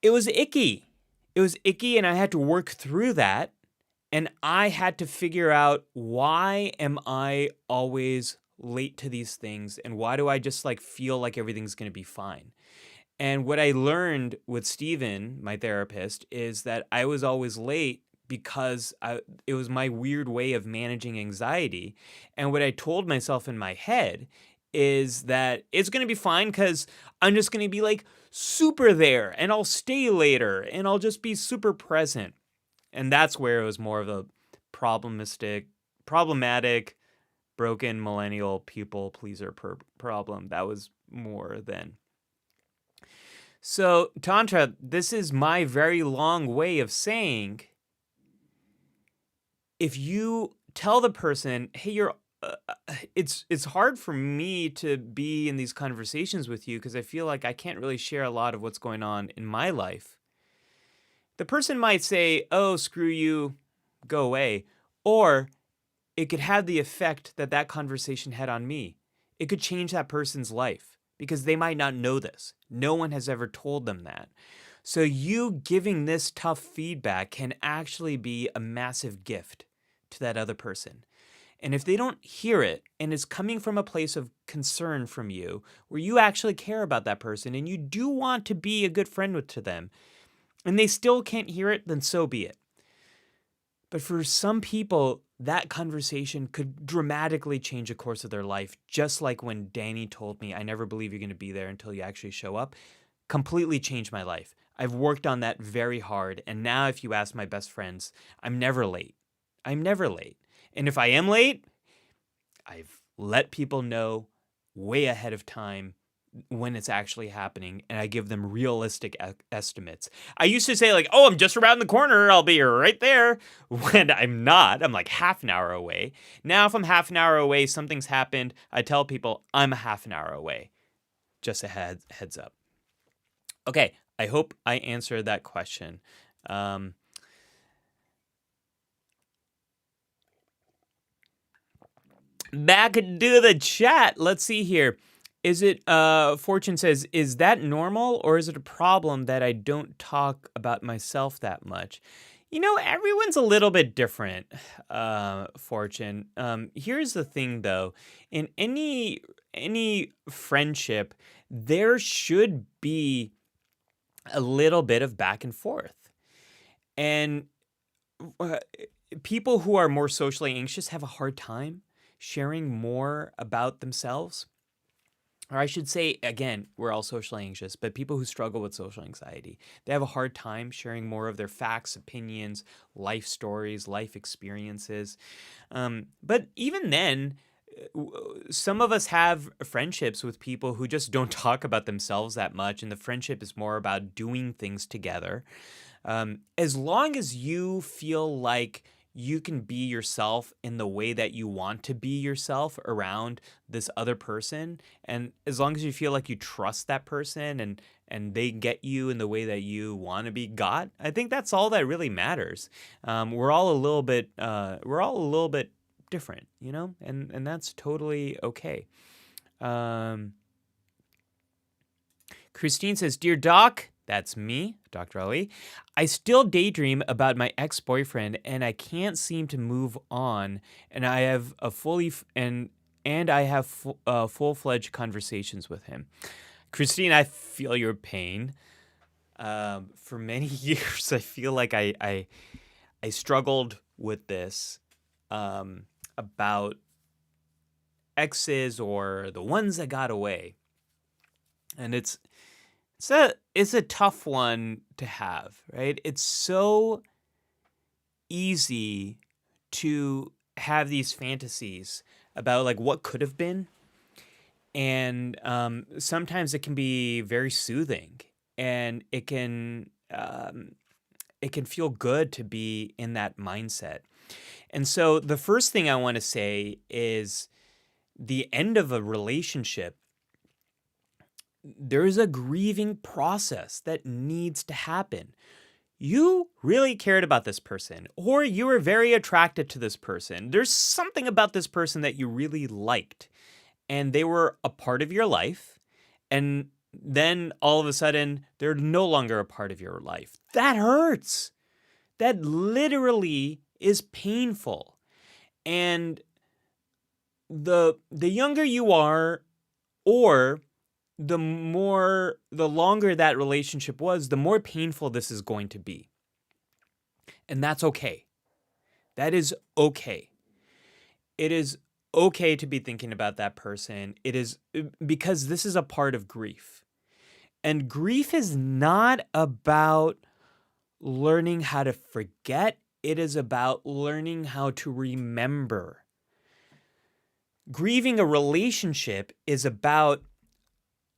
it was icky. It was icky, and I had to work through that. And I had to figure out, why am I always late to these things? And why do I just feel like everything's going to be fine? And what I learned with Steven, my therapist, is that I was always late because it was my weird way of managing anxiety. And what I told myself in my head is that it's going to be fine because I'm just going to be super there, and I'll stay later, and I'll just be super present. And that's where it was more of a problematic, broken millennial people pleaser problem. That was more than. So, Tantra, this is my very long way of saying, if you tell the person, hey, it's hard for me to be in these conversations with you because I feel like I can't really share a lot of what's going on in my life. The person might say, oh, screw you, go away. Or it could have the effect that conversation had on me. It could change that person's life because they might not know this. No one has ever told them that. So you giving this tough feedback can actually be a massive gift to that other person. And if they don't hear it and it's coming from a place of concern from you, where you actually care about that person and you do want to be a good friend to them, and they still can't hear it, then so be it. But for some people, that conversation could dramatically change the course of their life, just like when Danny told me, I never believe you're going to be there until you actually show up. Completely changed my life. I've worked on that very hard, and now if you ask my best friends, I'm never late. I'm never late. And if I am late, I've let people know way ahead of time when it's actually happening, and I give them realistic estimates. I used to say oh, I'm just around the corner, I'll be right there, when I'm not. I'm half an hour away. Now if I'm half an hour away, something's happened, I tell people I'm a half an hour away. Just a heads up. Okay, I hope I answered that question. Back to the chat. Let's see here. Is it, Fortune says, is that normal, or is it a problem that I don't talk about myself that much? Everyone's a little bit different, Fortune. Here's the thing, though. In any friendship, there should be a little bit of back and forth. And people who are more socially anxious have a hard time sharing more about themselves. or I should say, again, we're all socially anxious, but people who struggle with social anxiety, they have a hard time sharing more of their facts, opinions, life stories, life experiences. But even then, some of us have friendships with people who just don't talk about themselves that much, and the friendship is more about doing things together. As long as you feel like you can be yourself in the way that you want to be yourself around this other person, and as long as you feel like you trust that person and they get you in the way that you want to be got, I think that's all that really matters. We're all a little bit different, and that's totally okay. Christine says, "Dear Doc," that's me, Dr. Ali, "I still daydream about my ex-boyfriend and I can't seem to move on, and I have a fully and I have full-fledged conversations with him." Christine, I feel your pain. For many years, I feel like I struggled with this about exes or the ones that got away, and it's a tough one to have, right? It's so easy to have these fantasies about like what could have been, and sometimes it can be very soothing, and it can feel good to be in that mindset. And so the first thing I want to say is the end of a relationship, there's a grieving process that needs to happen. You really cared about this person, or you were very attracted to this person. There's something about this person that you really liked, and they were a part of your life, and then all of a sudden, they're no longer a part of your life. That hurts. That literally is painful. And the younger you are, or the longer that relationship was, the more painful this is going to be. And that's okay. That is okay. It is okay to be thinking about that person. It is because this is a part of grief. And grief is not about learning how to forget. It is about learning how to remember. Grieving a relationship is about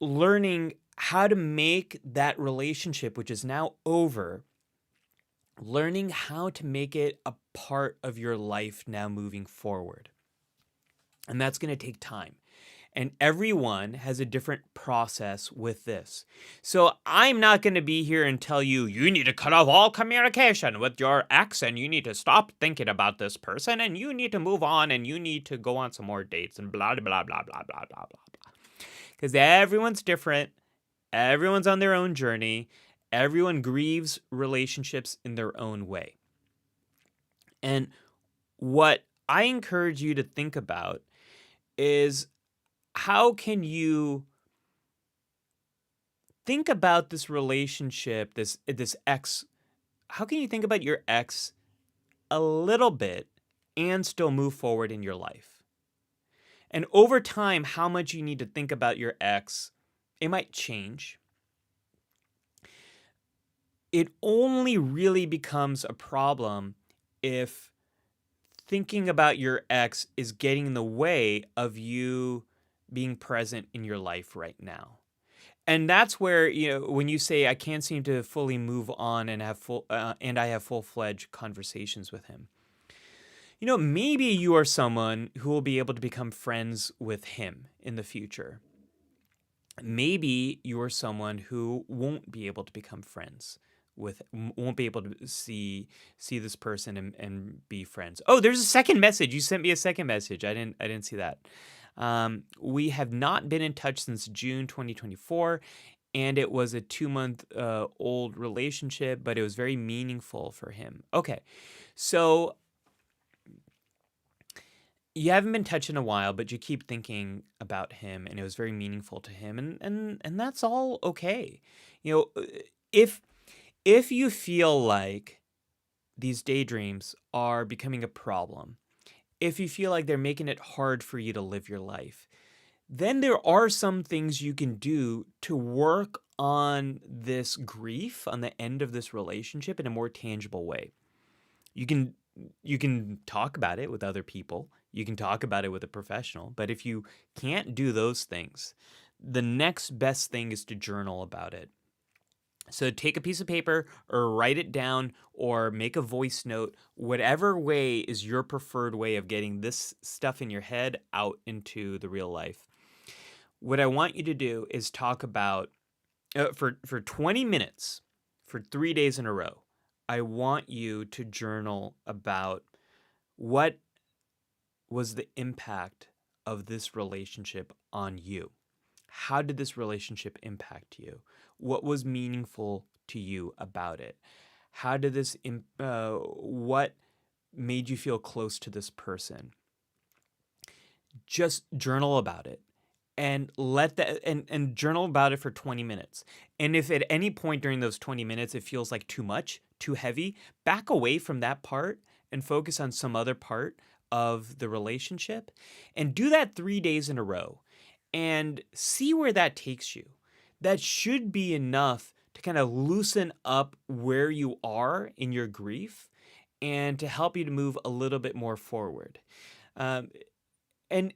learning how to make that relationship, which is now over, learning how to make it a part of your life now moving forward. And that's going to take time. And everyone has a different process with this. So I'm not going to be here and tell you, you need to cut off all communication with your ex, and you need to stop thinking about this person, and you need to move on, and you need to go on some more dates, and blah, blah, blah, blah, blah, blah, blah. Because everyone's different. Everyone's on their own journey. Everyone grieves relationships in their own way. And what I encourage you to think about is, how can you think about this relationship, this ex? How can you think about your ex a little bit and still move forward in your life? And over time, how much you need to think about your ex, it might change. It only really becomes a problem if thinking about your ex is getting in the way of you being present in your life right now. And that's where, when you say I can't seem to fully move on and I have full-fledged conversations with him. Maybe you are someone who will be able to become friends with him in the future. Maybe you are someone who won't be able to become friends won't be able to see this person and be friends. Oh, there's a second message. You sent me a second message. I didn't see that. We have not been in touch since June 2024, and it was a 2-month old relationship, but it was very meaningful for him. Okay, so you haven't been in touch in a while, but you keep thinking about him, and it was very meaningful to him, and that's all okay. If you feel like these daydreams are becoming a problem, if you feel like they're making it hard for you to live your life, then there are some things you can do to work on this grief on the end of this relationship in a more tangible way. You can talk about it with other people. You can talk about it with a professional. But if you can't do those things, the next best thing is to journal about it. So take a piece of paper or write it down or make a voice note, whatever way is your preferred way of getting this stuff in your head out into the real life. What I want you to do is talk about for 20 minutes for 3 days in a row. I want you to journal about what was the impact of this relationship on you. How did this relationship impact you? What was meaningful to you about it? How did what made you feel close to this person? Just journal about it and let that and journal about it for 20 minutes. And if at any point during those 20 minutes it feels like too much, too heavy, back away from that part and focus on some other part of the relationship and do that 3 days in a row and see where that takes you. That should be enough to kind of loosen up where you are in your grief and to help you to move a little bit more forward. And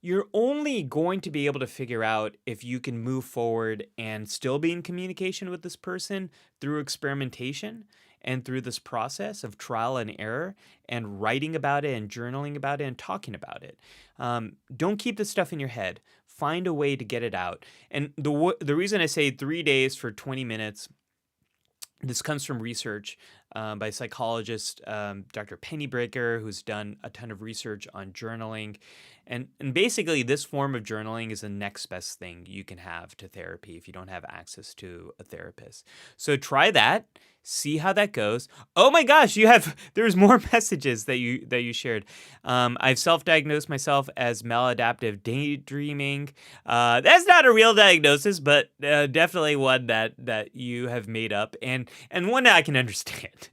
you're only going to be able to figure out if you can move forward and still be in communication with this person through experimentation and through this process of trial and error and writing about it and journaling about it and talking about it. Don't keep this stuff in your head. Find a way to get it out. And the reason I say 3 days for 20 minutes, this comes from research by psychologist Dr. Pennebaker, who's done a ton of research on journaling. And basically, this form of journaling is the next best thing you can have to therapy if you don't have access to a therapist. So try that. See how that goes. Oh my gosh, there's more messages that you shared. I've self-diagnosed myself as maladaptive daydreaming. That's not a real diagnosis, but definitely one that you have made up and one that I can understand.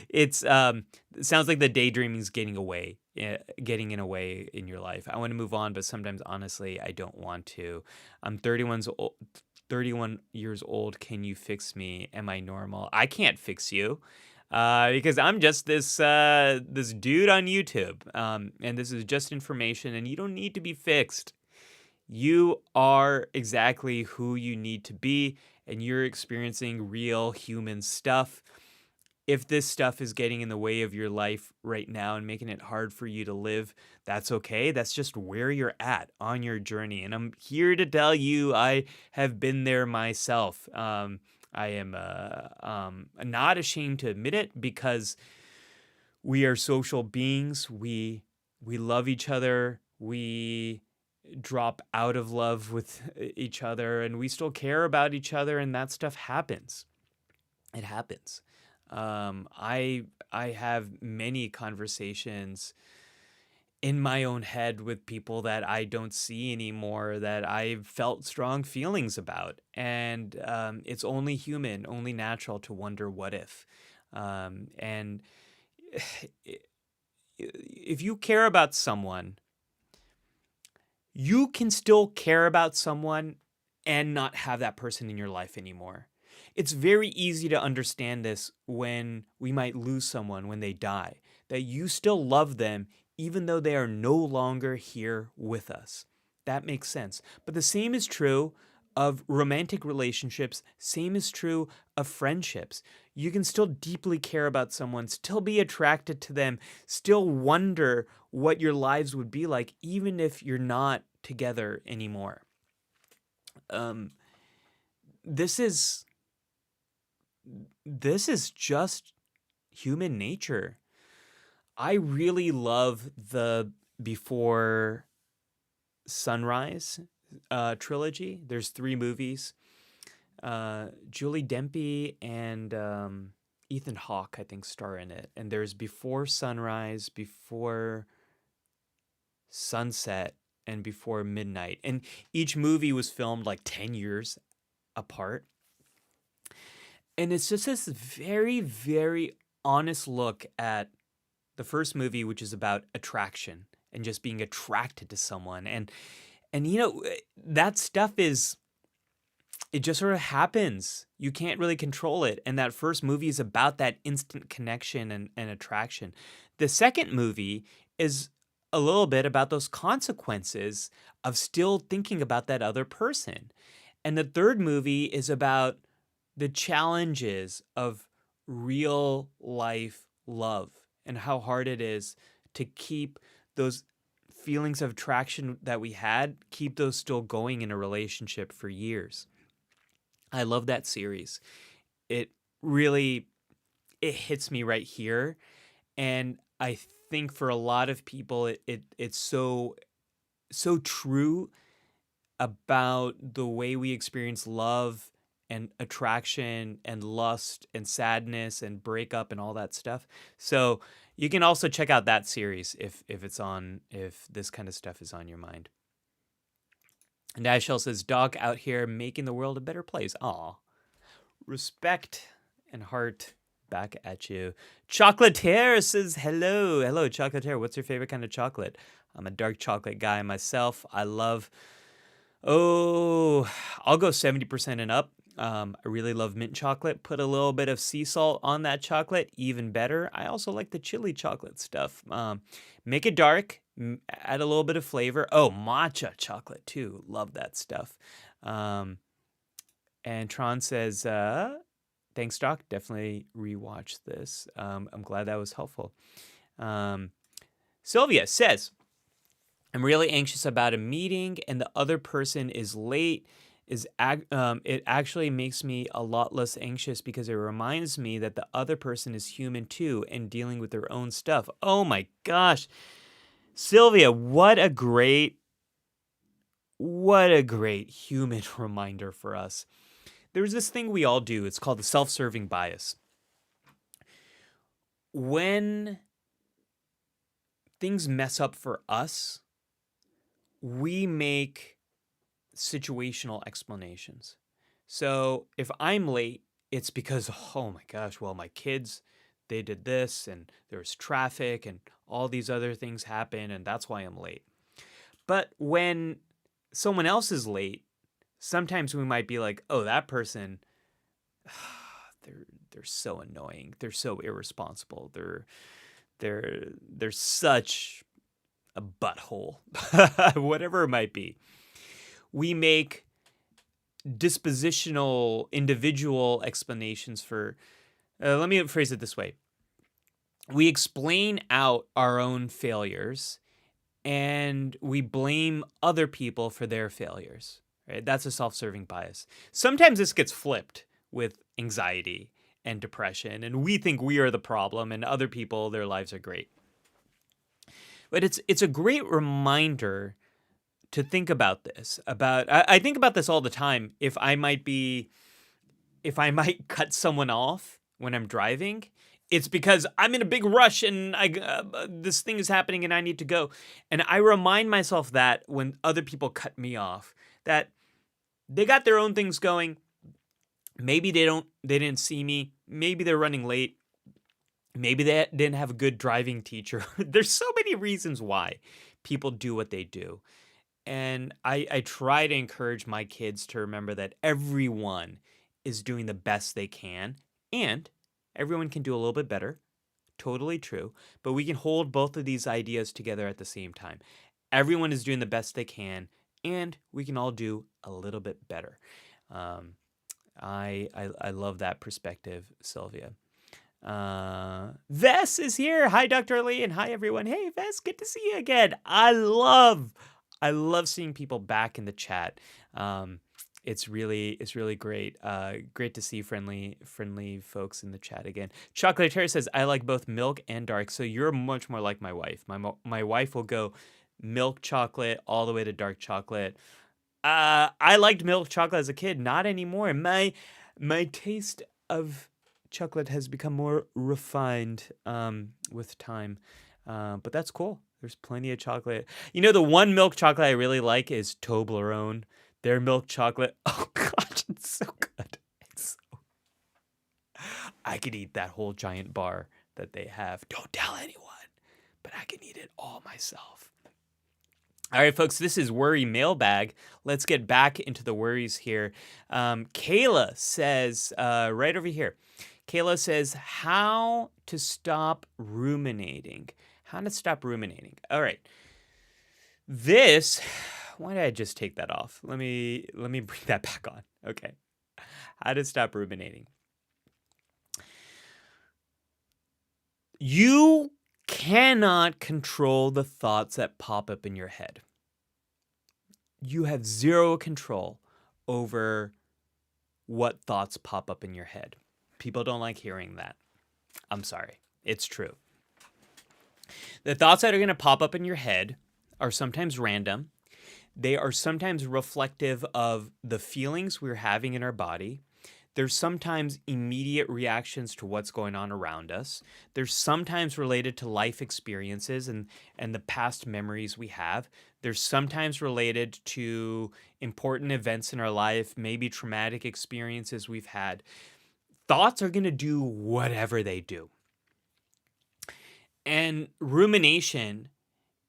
It sounds like the daydreaming is getting in a way in your life. I want to move on, but sometimes honestly, I don't want to. I'm 31 years old. Can you fix me? Am I normal? I can't fix you because I'm just this dude on YouTube, and this is just information, and you don't need to be fixed. You are exactly who you need to be, and you're experiencing real human stuff. If this stuff is getting in the way of your life right now and making it hard for you to live, that's okay. That's just where you're at on your journey. And I'm here to tell you I have been there myself. I am not ashamed to admit it because we are social beings. We love each other. We drop out of love with each other, and we still care about each other, and that stuff happens. It happens. I have many conversations in my own head with people that I don't see anymore that I've felt strong feelings about, and it's only human, only natural to wonder what if. And if you care about someone, you can still care about someone and not have that person in your life anymore. It's very easy to understand this when we might lose someone when they die, that you still love them even though they are no longer here with us. That makes sense. But the same is true of romantic relationships, same is true of friendships. You can still deeply care about someone, still be attracted to them, still wonder what your lives would be like even if you're not together anymore. This is just human nature. I really love the Before Sunrise trilogy. There's 3 movies. Julie Dempsey and Ethan Hawke, I think, star in it. And there's Before Sunrise, Before Sunset, and Before Midnight. And each movie was filmed like 10 years apart. And it's just this very, very honest look at the first movie, which is about attraction and just being attracted to someone. And that stuff it just sort of happens. You can't really control it. And that first movie is about that instant connection and attraction. The second movie is a little bit about those consequences of still thinking about that other person. And the third movie is about the challenges of real life love and how hard it is to keep those feelings of attraction that we had, keep those still going in a relationship for years. I love that series. It really it hits me right here, and I think for a lot of people it's so true about the way we experience love and attraction and lust and sadness and breakup and all that stuff. So you can also check out that series if this kind of stuff is on your mind. And Ashel says, "Dog out here making the world a better place." Aw, respect and heart back at you. Chocolatier says, hello, Chocolatier. What's your favorite kind of chocolate? I'm a dark chocolate guy myself. I'll go 70% and up. I really love mint chocolate. Put a little bit of sea salt on that chocolate, even better. I also like the chili chocolate stuff. Make it dark, add a little bit of flavor. Oh, matcha chocolate too. Love that stuff. And Tron says, thanks, Doc. Definitely rewatch this. I'm glad that was helpful. Sylvia says, I'm really anxious about a meeting and the other person is late. It actually makes me a lot less anxious because it reminds me that the other person is human too and dealing with their own stuff. Oh my gosh. Sylvia, what a great human reminder for us. There's this thing we all do. It's called the self-serving bias. When things mess up for us, we make situational explanations. So if I'm late, it's because, oh my gosh, well, my kids, they did this and there's traffic and all these other things happen and that's why I'm late. But when someone else is late, sometimes we might be like, oh, that person, they're so annoying. They're so irresponsible. They're such a butthole, whatever it might be. We make dispositional, individual explanations for, let me phrase it this way. We explain out our own failures and we blame other people for their failures. Right? That's a self-serving bias. Sometimes this gets flipped with anxiety and depression, and we think we are the problem and other people, their lives are great. But it's a great reminder to think about this. I think about this all the time. If I might cut someone off when I'm driving, it's because I'm in a big rush and this thing is happening and I need to go. And I remind myself that when other people cut me off, that they got their own things going. Maybe they didn't see me. Maybe they're running late. Maybe they didn't have a good driving teacher. There's so many reasons why people do what they do. And I try to encourage my kids to remember that everyone is doing the best they can and everyone can do a little bit better. Totally true. But we can hold both of these ideas together at the same time. Everyone is doing the best they can and we can all do a little bit better. I love that perspective, Sylvia. Vess is here. Hi, Dr. Lee, and hi, everyone. Hey, Vess, good to see you again. I love seeing people back in the chat. It's really great. Great to see friendly folks in the chat again. Chocolate Terry says, I like both milk and dark. So you're much more like my wife. My wife will go milk chocolate all the way to dark chocolate. I liked milk chocolate as a kid, not anymore. My taste of chocolate has become more refined with time, but that's cool. There's plenty of chocolate. The one milk chocolate I really like is Toblerone. Their milk chocolate, oh gosh, it's so good. I could eat that whole giant bar that they have. Don't tell anyone, but I can eat it all myself. All right, folks, this is Worry Mailbag. Let's get back into the worries here. Kayla says, right over here, Kayla says, how to stop ruminating. How to stop ruminating. All right. This, why did I just take that off? Let me bring that back on. Okay. How to stop ruminating. You cannot control the thoughts that pop up in your head. You have zero control over what thoughts pop up in your head. People don't like hearing that. I'm sorry. It's true. The thoughts that are going to pop up in your head are sometimes random. They are sometimes reflective of the feelings we're having in our body. There's sometimes immediate reactions to what's going on around us. There's sometimes related to life experiences and the past memories we have. There's sometimes related to important events in our life, maybe traumatic experiences we've had. Thoughts are going to do whatever they do. And rumination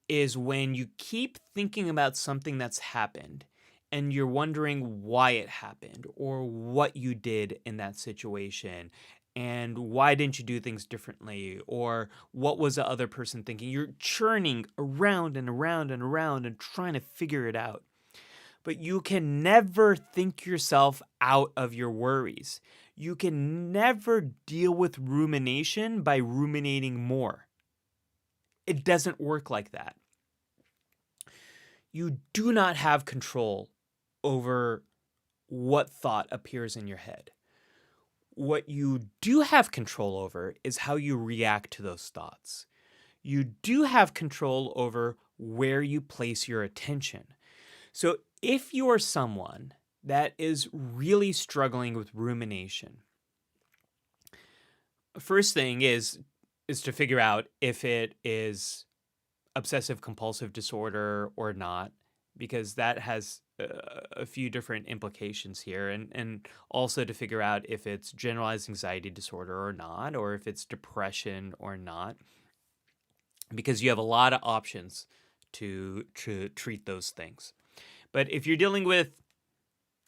is when you keep thinking about something that's happened and you're wondering why it happened or what you did in that situation and why didn't you do things differently or what was the other person thinking. You're churning around and around and around and trying to figure it out. But you can never think yourself out of your worries. You can never deal with rumination by ruminating more. It doesn't work like that. You do not have control over what thought appears in your head. What you do have control over is how you react to those thoughts. You do have control over where you place your attention. So if you are someone that is really struggling with rumination, first thing is to figure out if it is obsessive compulsive disorder or not, because that has a few different implications here, and also to figure out if it's generalized anxiety disorder or not, or if it's depression or not, because you have a lot of options to treat those things. But if you're dealing with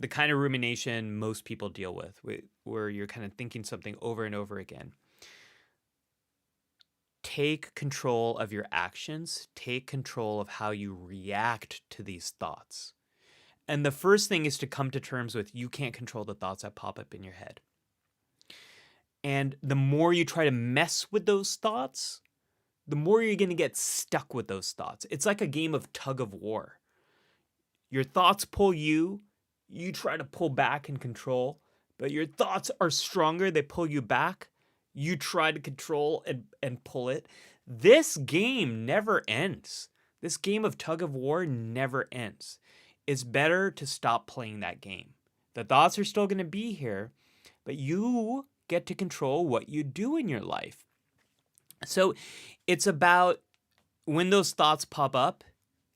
the kind of rumination most people deal with, where you're kind of thinking something over and over again, take control of your actions, take control of how you react to these thoughts. And the first thing is to come to terms with you can't control the thoughts that pop up in your head. And the more you try to mess with those thoughts, the more you're going to get stuck with those thoughts. It's like a game of tug of war. Your thoughts pull you, you try to pull back and control, but your thoughts are stronger, they pull you back. You try to control and pull it. This game never ends. This game of tug of war never ends. It's better to stop playing that game. The thoughts are still going to be here, but you get to control what you do in your life. So it's about when those thoughts pop up,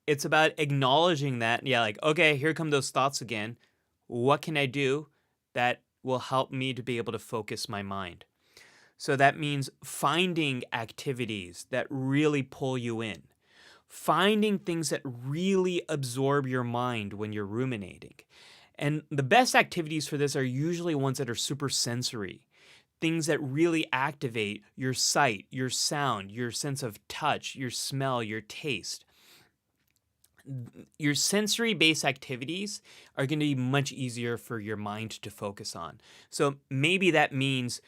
it's about acknowledging that, like, okay, here come those thoughts again. What can I do that will help me to be able to focus my mind? So that means finding activities that really pull you in, finding things that really absorb your mind when you're ruminating. And the best activities for this are usually ones that are super sensory, things that really activate your sight, your sound, your sense of touch, your smell, your taste. Your sensory-based activities are going to be much easier for your mind to focus on. So maybe that means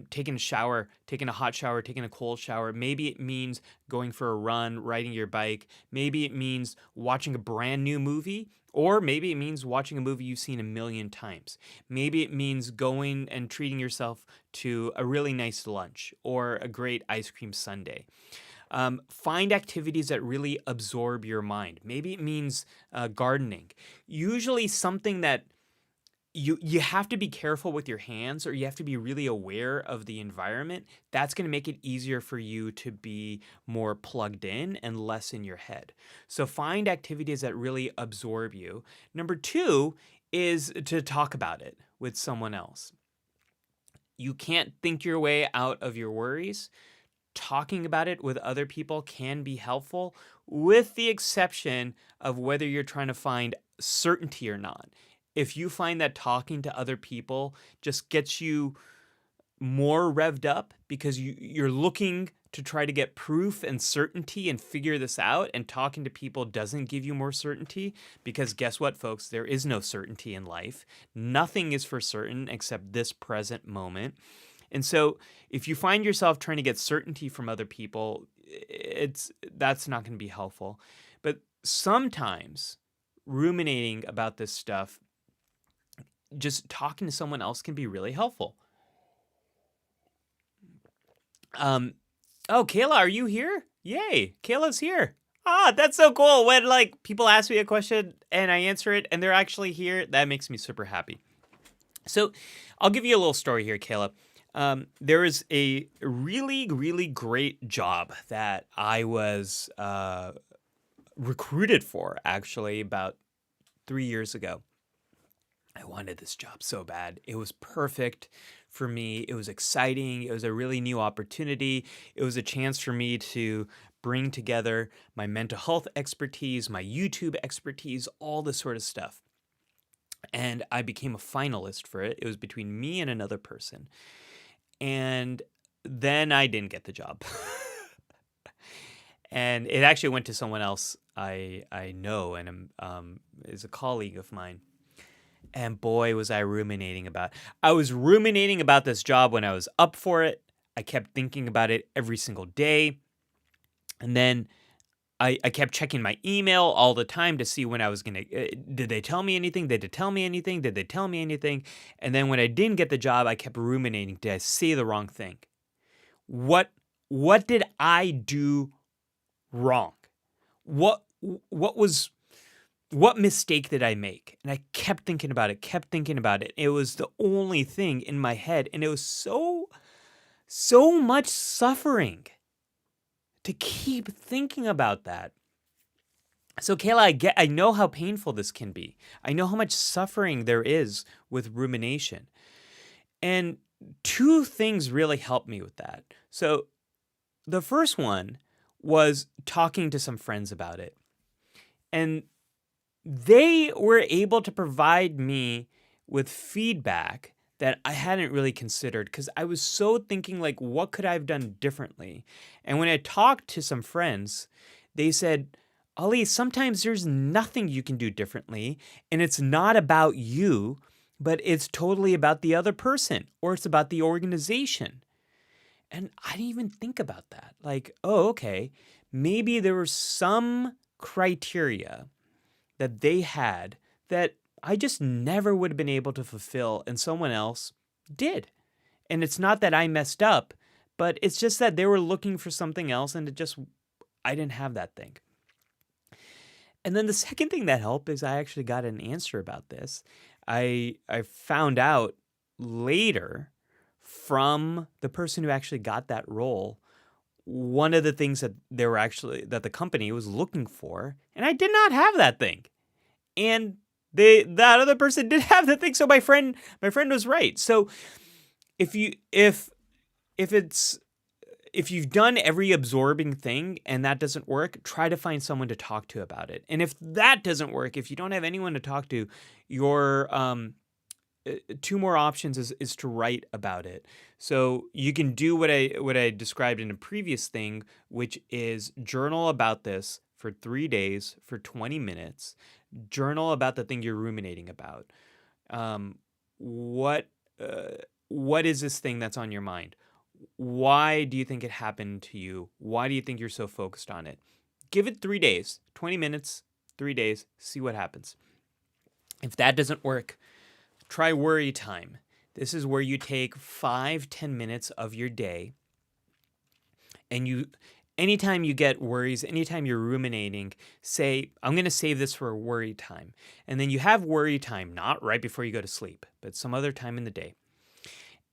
taking a shower, taking a hot shower, taking a cold shower. Maybe it means going for a run, riding your bike. Maybe it means watching a brand new movie, or maybe it means watching a movie you've seen a million times. Maybe it means going and treating yourself to a really nice lunch or a great ice cream sundae. Find activities that really absorb your mind. Maybe it means gardening. Usually something that you have to be careful with your hands, or you have to be really aware of the environment. That's going to make it easier for you to be more plugged in and less in your head. So find activities that really absorb you. Number 2 is to talk about it with someone else. You can't think your way out of your worries. talking about it with other people can be helpful, with the exception of whether you're trying to find certainty or not. If you find that talking to other people just gets you more revved up because you're looking to try to get proof and certainty and figure this out, and talking to people doesn't give you more certainty, because guess what, folks? There is no certainty in life. Nothing is for certain except this present moment. And so if you find yourself trying to get certainty from other people, that's not going to be helpful. But sometimes ruminating about this stuff, just talking to someone else, can be really helpful. Oh, Kayla, are you here? Yay, Kayla's here. Ah, that's so cool. When like people ask me a question and I answer it and they're actually here, that makes me super happy. So I'll give you a little story here, Kayla. There is a really, really great job that I was recruited for, actually, about 3 years ago. I wanted this job so bad. It was perfect for me. It was exciting. It was a really new opportunity. It was a chance for me to bring together my mental health expertise, my YouTube expertise, all this sort of stuff. And I became a finalist for it. It was between me and another person. And then I didn't get the job. And it actually went to someone else I know and is a colleague of mine. And boy, was I ruminating about it. I was ruminating about this job when I was up for it. I kept thinking about it every single day. And then I kept checking my email all the time to see when I was going to, did they tell me anything? Did they tell me anything? Did they tell me anything? And then when I didn't get the job, I kept ruminating. Did I say the wrong thing? What did I do wrong? What mistake did I make? And I kept thinking about it, It was the only thing in my head. And it was so much suffering to keep thinking about that. So Kayla, I know how painful this can be. I know how much suffering there is with rumination. And two things really helped me with that. So the first one was talking to some friends about it. And they were able to provide me with feedback that I hadn't really considered, because I was so thinking, like, what could I have done differently? And when I talked to some friends, they said, Ali, sometimes there's nothing you can do differently, and it's not about you, but it's totally about the other person, or it's about the organization. And I didn't even think about that. Like, oh, okay, maybe there were some criteria that they had that I just never would have been able to fulfill, and someone else did. And it's not that I messed up, but it's just that they were looking for something else, and I didn't have that thing. And then the second thing that helped is I actually got an answer about this. I found out later from the person who actually got that role, one of the things that that the company was looking for, and I did not have that thing. And that other person did have the thing. So my friend was right. So if you've done every absorbing thing and that doesn't work, try to find someone to talk to about it. And if that doesn't work, if you don't have anyone to talk to, your two more options is to write about it. So you can do what I described in a previous thing, which is journal about this for 3 days for 20 minutes. Journal about the thing you're ruminating about. What is this thing that's on your mind? Why do you think it happened to you? Why do you think you're so focused on it? Give it 3 days, 20 minutes, 3 days, see what happens. If that doesn't work, try worry time. This is where you take 5-10 minutes of your day, and anytime you get worries, anytime you're ruminating, say, I'm going to save this for worry time. And then you have worry time, not right before you go to sleep, but some other time in the day.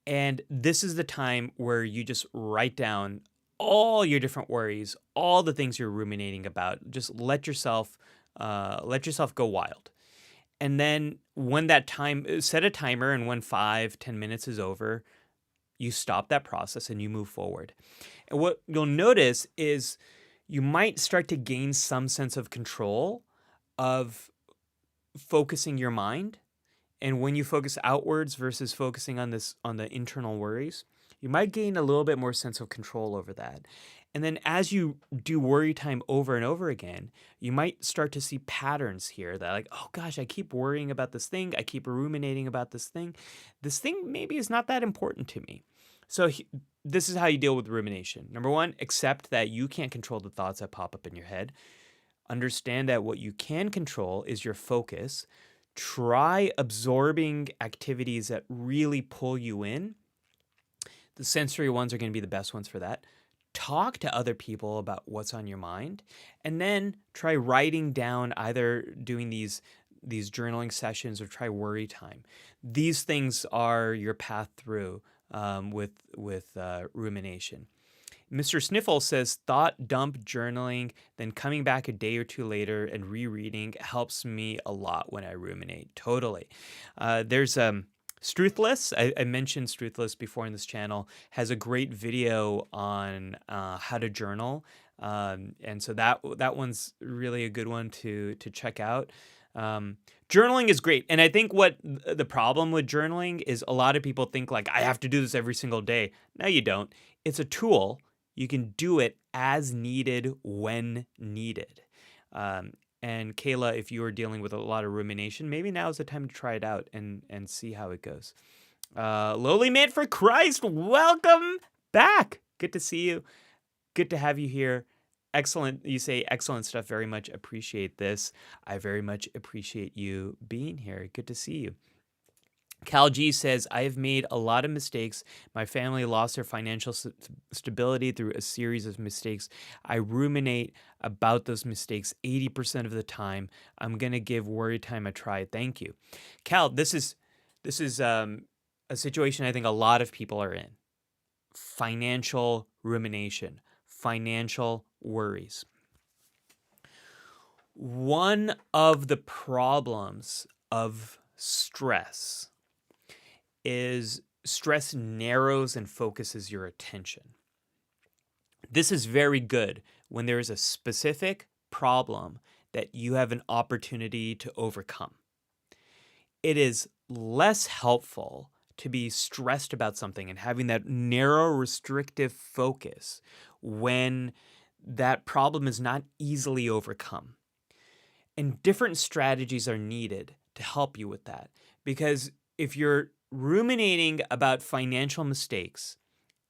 And this is the time where you just write down all your different worries, all the things you're ruminating about. Just let yourself go wild. And then when that time, set a timer, and when 5-10 minutes is over, you stop that process and you move forward. And what you'll notice is you might start to gain some sense of control of focusing your mind. And when you focus outwards versus focusing on the internal worries, you might gain a little bit more sense of control over that. And then as you do worry time over and over again, you might start to see patterns here that like, oh gosh, I keep worrying about this thing. I keep ruminating about this thing. This thing maybe is not that important to me. So this is how you deal with rumination. Number one, accept that you can't control the thoughts that pop up in your head. Understand that what you can control is your focus. Try absorbing activities that really pull you in. The sensory ones are going to be the best ones for that. Talk to other people about what's on your mind, and then try writing down, either doing these journaling sessions or try worry time. These things are your path through with rumination. Mr. Sniffle says thought dump journaling, then coming back a day or two later and rereading helps me a lot when I ruminate. Totally. There's Struthless. I mentioned Struthless before in this channel, has a great video on how to journal. And so that one's really a good one to check out. Journaling is great. And I think what the problem with journaling is a lot of people think like, I have to do this every single day. No, you don't. It's a tool. You can do it as needed when needed. And Kayla, if you are dealing with a lot of rumination, maybe now is the time to try it out and see how it goes. Lowly Man for Christ, welcome back. Good to see you. Good to have you here. Excellent. You say excellent stuff. Very much appreciate this. I very much appreciate you being here. Good to see you. Cal G says, I have made a lot of mistakes. My family lost their financial stability through a series of mistakes. I ruminate about those mistakes 80% of the time. I'm going to give worry time a try. Thank you. Cal, this is a situation I think a lot of people are in. Financial rumination, financial worries. One of the problems of stress is stress narrows and focuses your attention. This is very good when there is a specific problem that you have an opportunity to overcome. It is less helpful to be stressed about something and having that narrow, restrictive focus when that problem is not easily overcome. And different strategies are needed to help you with that. Because if you're ruminating about financial mistakes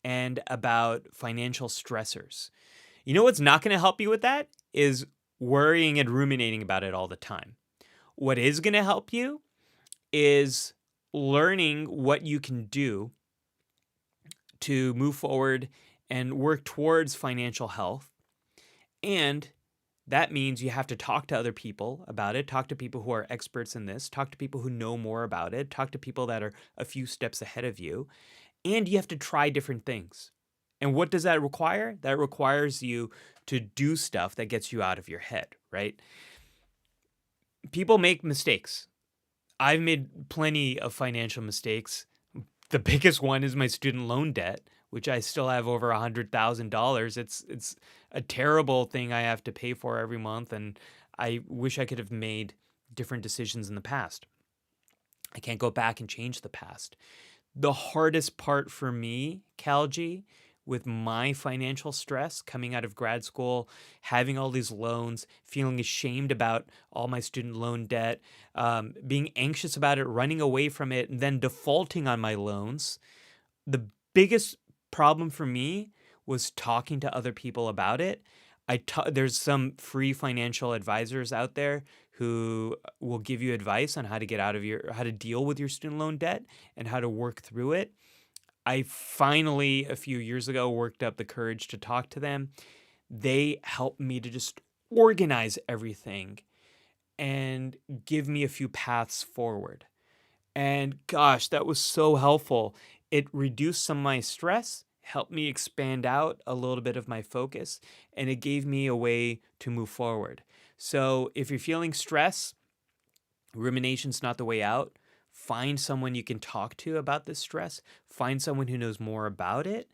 and about financial stressors, you know what's not going to help you with that is worrying and ruminating about it all the time. What is going to help you is learning what you can do to move forward and work towards financial health. And that means you have to talk to other people about it, talk to people who are experts in this, talk to people who know more about it, talk to people that are a few steps ahead of you, and you have to try different things. And what does that require? That requires you to do stuff that gets you out of your head, right? People make mistakes. I've made plenty of financial mistakes. The biggest one is my student loan debt, which I still have over $100,000. It's a terrible thing I have to pay for every month, and I wish I could have made different decisions in the past. I can't go back and change the past. The hardest part for me, Calgie, with my financial stress coming out of grad school, having all these loans, feeling ashamed about all my student loan debt, being anxious about it, running away from it, and then defaulting on my loans. The biggest problem for me was talking to other people about it. There's some free financial advisors out there who will give you advice on how to deal with your student loan debt and how to work through it. I finally, a few years ago, worked up the courage to talk to them. They helped me to just organize everything and give me a few paths forward. And gosh, that was so helpful. It reduced some of my stress, helped me expand out a little bit of my focus, and it gave me a way to move forward. So if you're feeling stress, rumination's not the way out. Find someone you can talk to about this stress. Find someone who knows more about it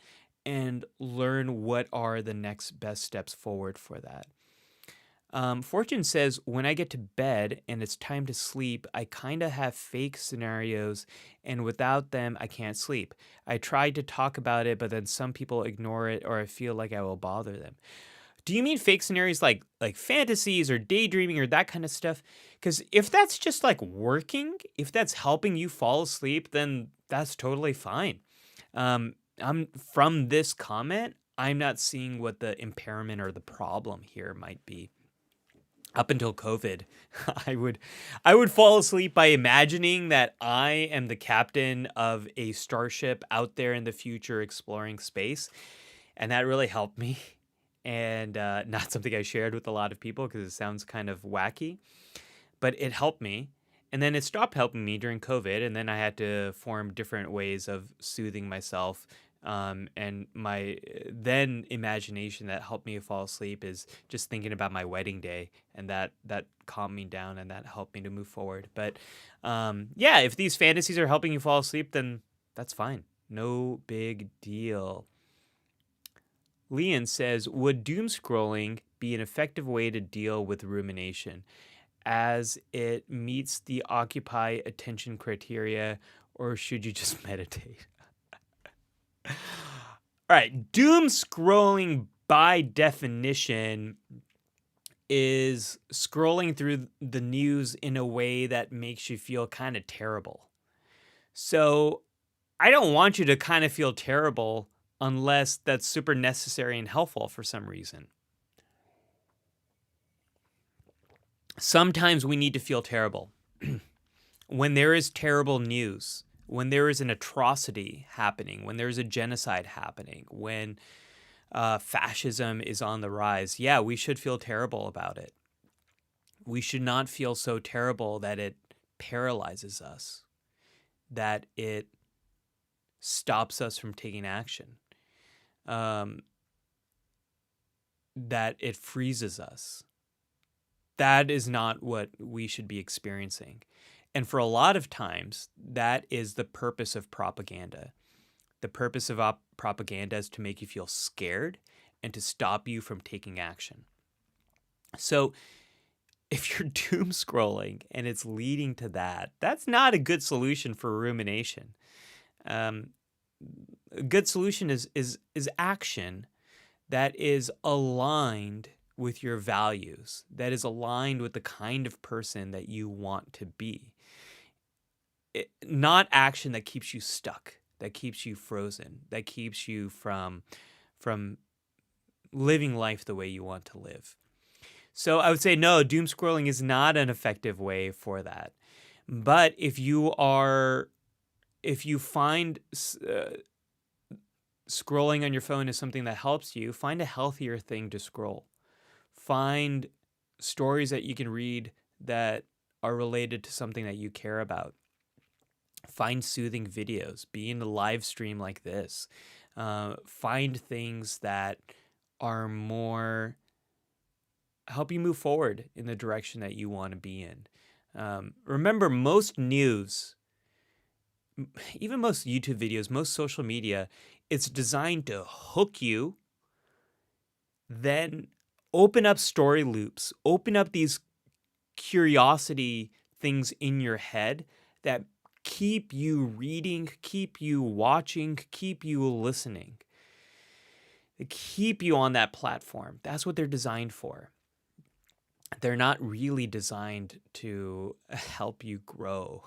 and learn what are the next best steps forward for that. Fortune says, when I get to bed and it's time to sleep, I kind of have fake scenarios, and without them, I can't sleep. I tried to talk about it, but then some people ignore it, or I feel like I will bother them. Do you mean fake scenarios like fantasies or daydreaming or that kind of stuff? Because if that's just like working, if that's helping you fall asleep, then that's totally fine. I'm from this comment, I'm not seeing what the impairment or the problem here might be. Up until COVID, I would fall asleep by imagining that I am the captain of a starship out there in the future exploring space, and that really helped me. And not something I shared with a lot of people because it sounds kind of wacky, but it helped me. And then it stopped helping me during COVID, and then I had to form different ways of soothing myself. And my then imagination that helped me fall asleep is just thinking about my wedding day, and that calmed me down and that helped me to move forward. But yeah, if these fantasies are helping you fall asleep, then that's fine. No big deal. Leon says, would doom scrolling be an effective way to deal with rumination as it meets the occupy attention criteria, or should you just meditate? All right, doom scrolling by definition is scrolling through the news in a way that makes you feel kind of terrible. So I don't want you to kind of feel terrible unless that's super necessary and helpful for some reason. Sometimes we need to feel terrible. When there is terrible news, when there is an atrocity happening, when there's a genocide happening, when fascism is on the rise, yeah, we should feel terrible about it. We should not feel so terrible that it paralyzes us, that it stops us from taking action, that it freezes us. That is not what we should be experiencing. And for a lot of times, that is the purpose of propaganda. The purpose of propaganda is to make you feel scared and to stop you from taking action. So if you're doom scrolling and it's leading to that, that's not a good solution for rumination. A good solution is action that is aligned with your values, that is aligned with the kind of person that you want to be. Not action that keeps you stuck, that keeps you frozen, that keeps you from living life the way you want to live. So I would say no, doom scrolling is not an effective way for that. But if you find scrolling on your phone is something that helps you, find a healthier thing to scroll. Find stories that you can read that are related to something that you care about. Find soothing videos. Be in a live stream like this. Find things that are more help you move forward in the direction that you want to be in. Remember, most news, even most YouTube videos, most social media, it's designed to hook you, then open up story loops, open up these curiosity things in your head that keep you reading, keep you watching, keep you listening. They keep you on that platform. That's what they're designed for. They're not really designed to help you grow.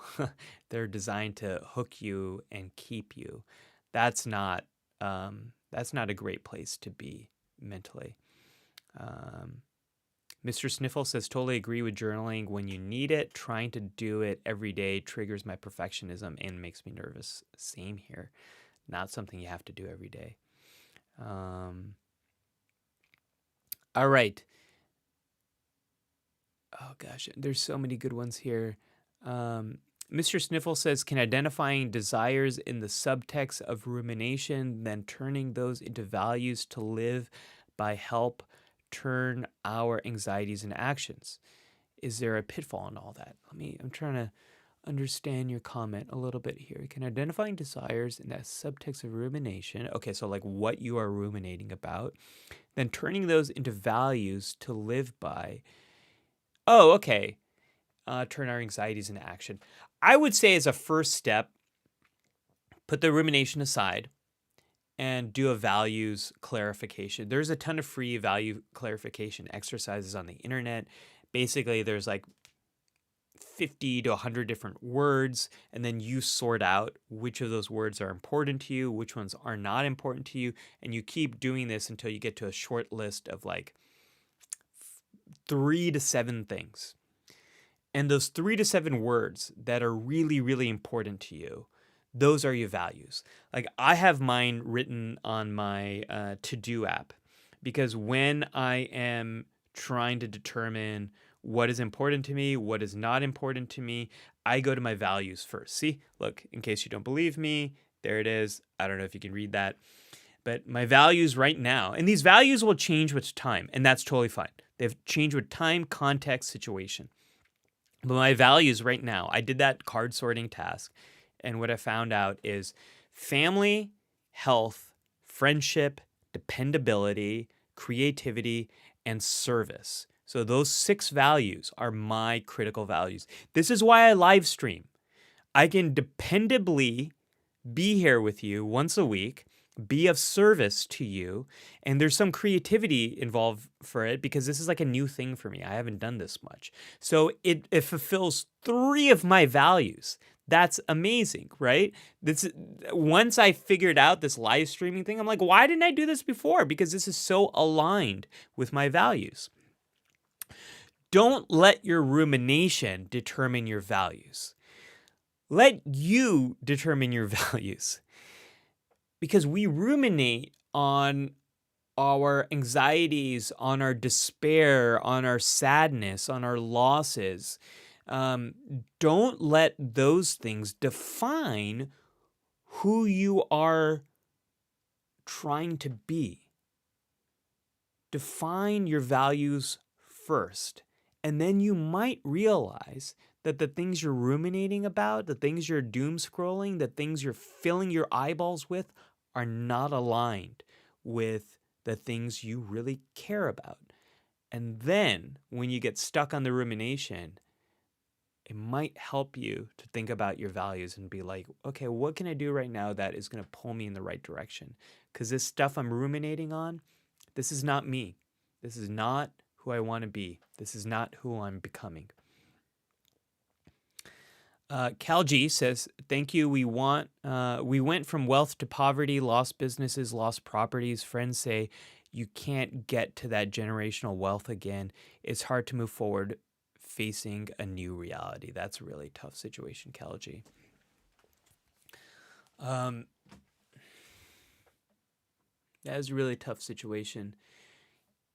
They're designed to hook you and keep you. That's not a great place to be mentally. Mr. Sniffle says, totally agree with journaling when you need it. Trying to do it every day triggers my perfectionism and makes me nervous. Same here. Not something you have to do every day. All right. Oh, gosh, there's so many good ones here. Mr. Sniffle says, can identifying desires in the subtext of rumination, then turning those into values to live by help turn our anxieties into actions? Is there a pitfall in all that? I'm trying to understand your comment a little bit here. Can identifying desires in that subtext of rumination, okay, so like what you are ruminating about, then turning those into values to live by. Oh, okay. Turn our anxieties into action. I would say as a first step, put the rumination aside and do a values clarification. There's a ton of free value clarification exercises on the internet. Basically, there's like 50 to 100 different words, and then you sort out which of those words are important to you, which ones are not important to you, and you keep doing this until you get to a short list of like 3 to 7 things. And those 3 to 7 words that are really, really important to you, those are your values. Like I have mine written on my to-do app because when I am trying to determine what is important to me, what is not important to me, I go to my values first. See, look, in case you don't believe me, there it is. I don't know if you can read that, but my values right now, and these values will change with time, and that's totally fine. They've changed with time, context, situation. But my values right now, I did that card sorting task, and what I found out is family, health, friendship, dependability, creativity, and service. So those 6 values are my critical values. This is why I live stream. I can dependably be here with you once a week, be of service to you, and there's some creativity involved for it because this is like a new thing for me. I haven't done this much. So it fulfills 3 of my values. That's amazing, right? Once I figured out this live streaming thing, I'm like, why didn't I do this before? Because this is so aligned with my values. Don't let your rumination determine your values. Let you determine your values. Because we ruminate on our anxieties, on our despair, on our sadness, on our losses. Don't let those things define who you are trying to be. Define your values first, and then you might realize that the things you're ruminating about, the things you're doom scrolling, the things you're filling your eyeballs with are not aligned with the things you really care about. And then when you get stuck on the rumination, it might help you to think about your values and be like, okay, what can I do right now that is going to pull me in the right direction? Because this stuff I'm ruminating on, this is not me. This is not who I want to be. This is not who I'm becoming. Cal G says, thank you. We went from wealth to poverty, lost businesses, lost properties. Friends say you can't get to that generational wealth again. It's hard to move forward facing a new reality. That's a really tough situation, Cal G. That is a really tough situation.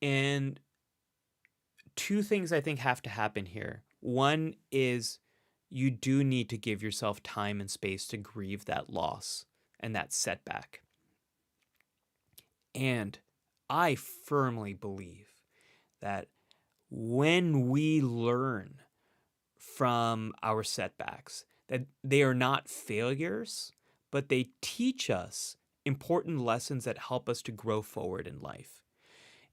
And 2 things I think have to happen here. One is you do need to give yourself time and space to grieve that loss and that setback. And I firmly believe that when we learn from our setbacks, that they are not failures, but they teach us important lessons that help us to grow forward in life.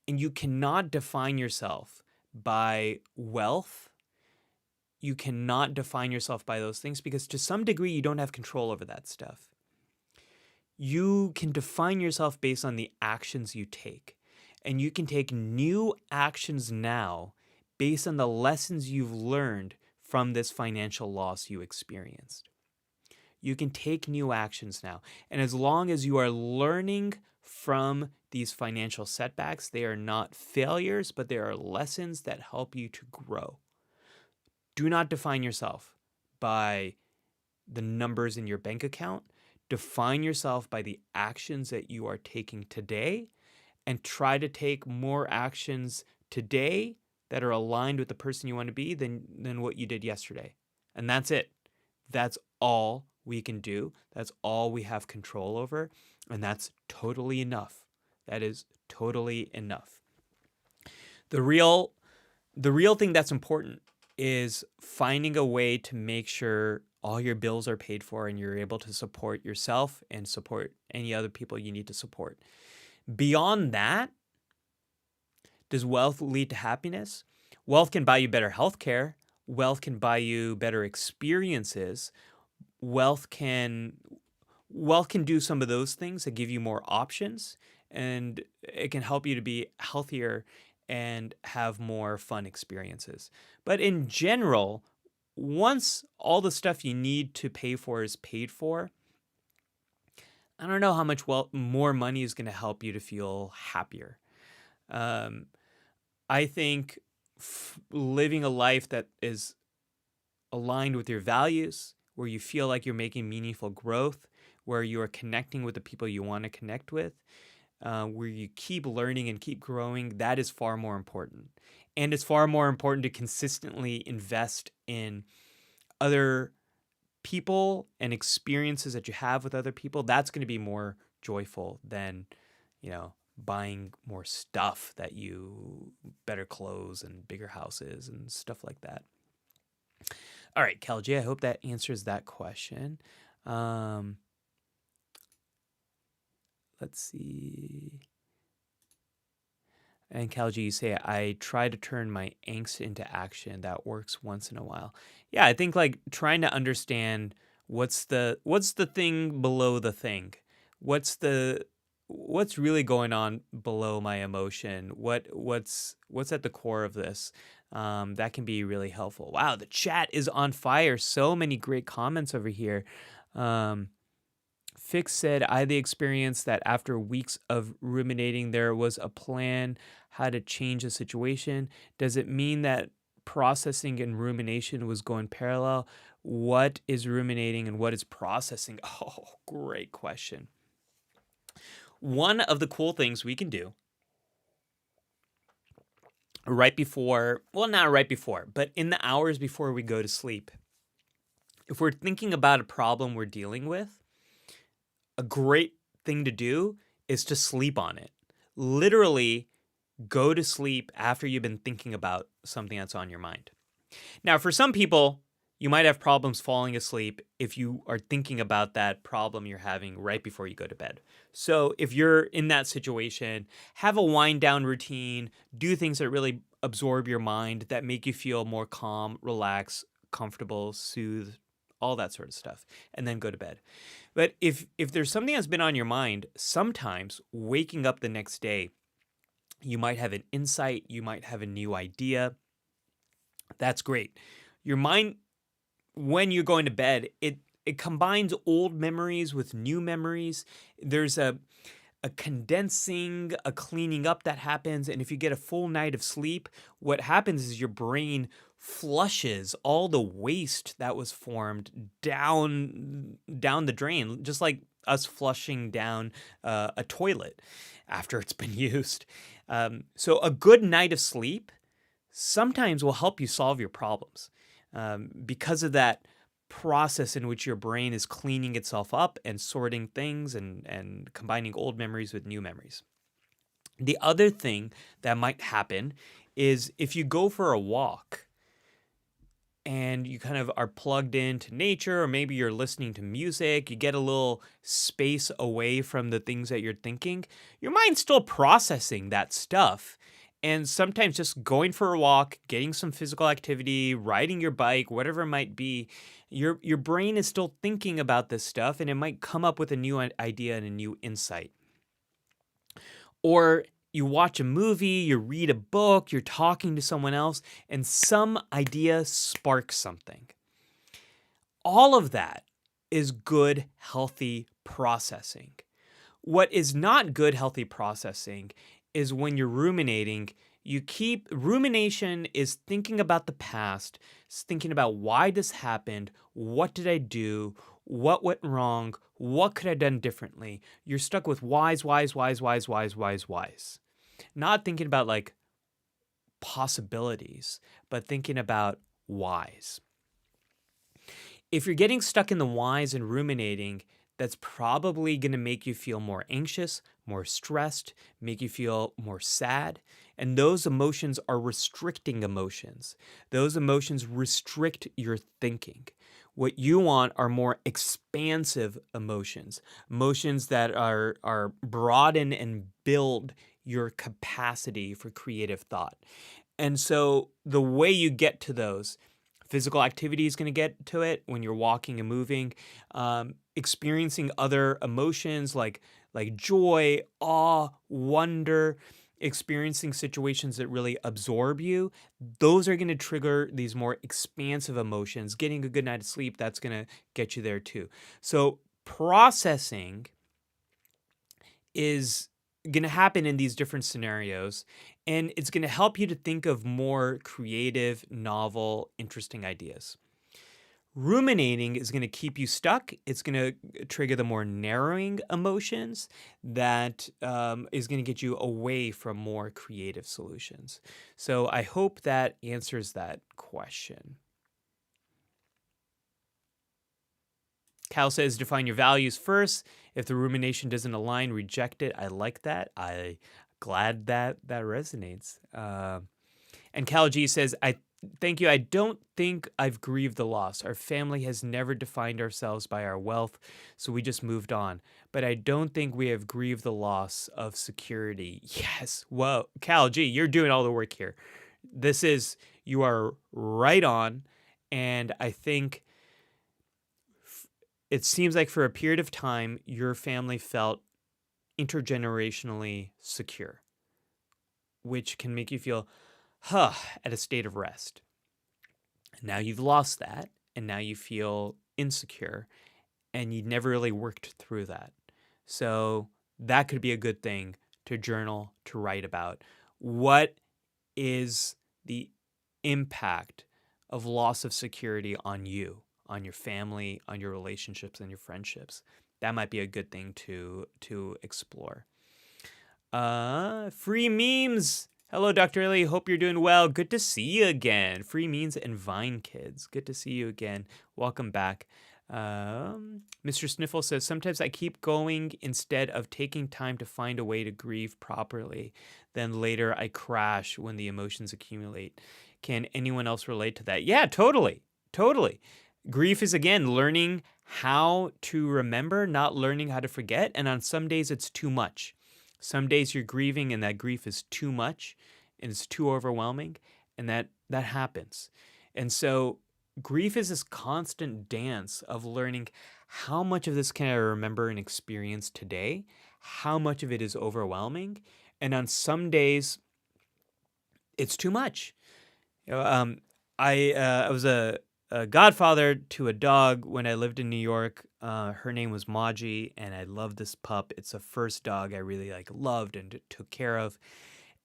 And you cannot define yourself by wealth. You cannot define yourself by those things because to some degree you don't have control over that stuff. You can define yourself based on the actions you take. And you can take new actions now based on the lessons you've learned from this financial loss you experienced. You can take new actions now. And as long as you are learning from these financial setbacks, they are not failures, but they are lessons that help you to grow. Do not define yourself by the numbers in your bank account. Define yourself by the actions that you are taking today and try to take more actions today that are aligned with the person you want to be than what you did yesterday. And that's it. That's all we can do. That's all we have control over. And that's totally enough. That is totally enough. The real thing that's important is finding a way to make sure all your bills are paid for and you're able to support yourself and support any other people you need to support. Beyond that, does wealth lead to happiness? Wealth can buy you better health care. Wealth can buy you better experiences. Wealth can do some of those things that give you more options, and it can help you to be healthier and have more fun experiences. But in general, once all the stuff you need to pay for is paid for, I don't know how much more money is going to help you to feel happier. Um, I think living a life that is aligned with your values, where you feel like you're making meaningful growth, where you are connecting with the people you want to connect with, where you keep learning and keep growing, that is far more important. And it's far more important to consistently invest in other people and experiences that you have with other people. That's going to be more joyful than, buying more stuff that you better clothes and bigger houses and stuff like that. All right, Kelji, I hope that answers that question. Let's see. And Kelji, you say, I try to turn my angst into action. That works once in a while. Yeah, I think like trying to understand what's the thing below the thing. What's really going on below my emotion? What's at the core of this? That can be really helpful. Wow, the chat is on fire. So many great comments over here. Fix said, I had the experience that after weeks of ruminating, there was a plan how to change the situation. Does it mean that processing and rumination was going parallel? What is ruminating and what is processing? Oh, great question. One of the cool things we can do right before, well, not right before, but in the hours before we go to sleep, if we're thinking about a problem we're dealing with, a great thing to do is to sleep on it. Literally go to sleep after you've been thinking about something that's on your mind. Now, for some people, you might have problems falling asleep if you are thinking about that problem you're having right before you go to bed. So if you're in that situation, have a wind down routine, do things that really absorb your mind, that make you feel more calm, relaxed, comfortable, soothed, all that sort of stuff, and then go to bed. But if there's something that's been on your mind, sometimes waking up the next day, you might have an insight, you might have a new idea. That's great. Your mind, when you're going to bed, it combines old memories with new memories. There's a condensing, a cleaning up that happens. And if you get a full night of sleep, what happens is your brain flushes all the waste that was formed down the drain, just like us flushing down a toilet after it's been used. So a good night of sleep sometimes will help you solve your problems because of that process in which your brain is cleaning itself up and sorting things and combining old memories with new memories. The other thing that might happen is if you go for a walk and you kind of are plugged into nature, or maybe you're listening to music, you get a little space away from the things that you're thinking, your mind's still processing that stuff. And sometimes just going for a walk, getting some physical activity, riding your bike, whatever it might be, your brain is still thinking about this stuff, and it might come up with a new idea and a new insight. Or you watch a movie, you read a book, you're talking to someone else, and some idea sparks something. All of that is good, healthy processing. What is not good, healthy processing is when you're ruminating. Rumination is thinking about the past, it's thinking about why this happened, what did I do, what went wrong, what could I have done differently. You're stuck with whys. Not thinking about like possibilities, but thinking about whys. If you're getting stuck in the whys and ruminating, that's probably going to make you feel more anxious, more stressed, make you feel more sad. And those emotions are restricting emotions. Those emotions restrict your thinking. What you want are more expansive emotions, emotions that are broaden and build your capacity for creative thought. And so the way you get to those, physical activity is going to get to it when you're walking and moving, experiencing other emotions like joy, awe, wonder, experiencing situations that really absorb you. Those are going to trigger these more expansive emotions. Getting a good night of sleep, that's going to get you there too. So processing is going to happen in these different scenarios, and it's going to help you to think of more creative, novel, interesting ideas. Ruminating is going to keep you stuck. It's going to trigger the more narrowing emotions that is going to get you away from more creative solutions. So I hope that answers that question. Cal says, define your values first. If the rumination doesn't align, reject it. I like that. I glad that resonates. And Cal G says, thank you. I don't think I've grieved the loss. Our family has never defined ourselves by our wealth, so we just moved on. But I don't think we have grieved the loss of security. Yes. Well, Cal G, you're doing all the work here. You are right on. And I think it seems like for a period of time, your family felt intergenerationally secure, which can make you feel, at a state of rest. Now you've lost that, and now you feel insecure, and you never really worked through that. So that could be a good thing to journal, to write about. What is the impact of loss of security on you, on your family, on your relationships, and your friendships? That might be a good thing to explore. Free memes. Hello, Dr. Ellie. Hope you're doing well. Good to see you again. Free memes and Vine kids. Good to see you again. Welcome back. Mr. Sniffle says, sometimes I keep going instead of taking time to find a way to grieve properly. Then later I crash when the emotions accumulate. Can anyone else relate to that? Yeah, totally. Totally. Grief is, again, learning how to remember, not learning how to forget. And on some days it's too much. Some days you're grieving and that grief is too much and it's too overwhelming, and that happens. And so grief is this constant dance of learning how much of this can I remember and experience today, how much of it is overwhelming, and on some days it's too much. I was a godfather to a dog when I lived in New York. Her name was Maji, and I love this pup. It's the first dog I really loved and took care of.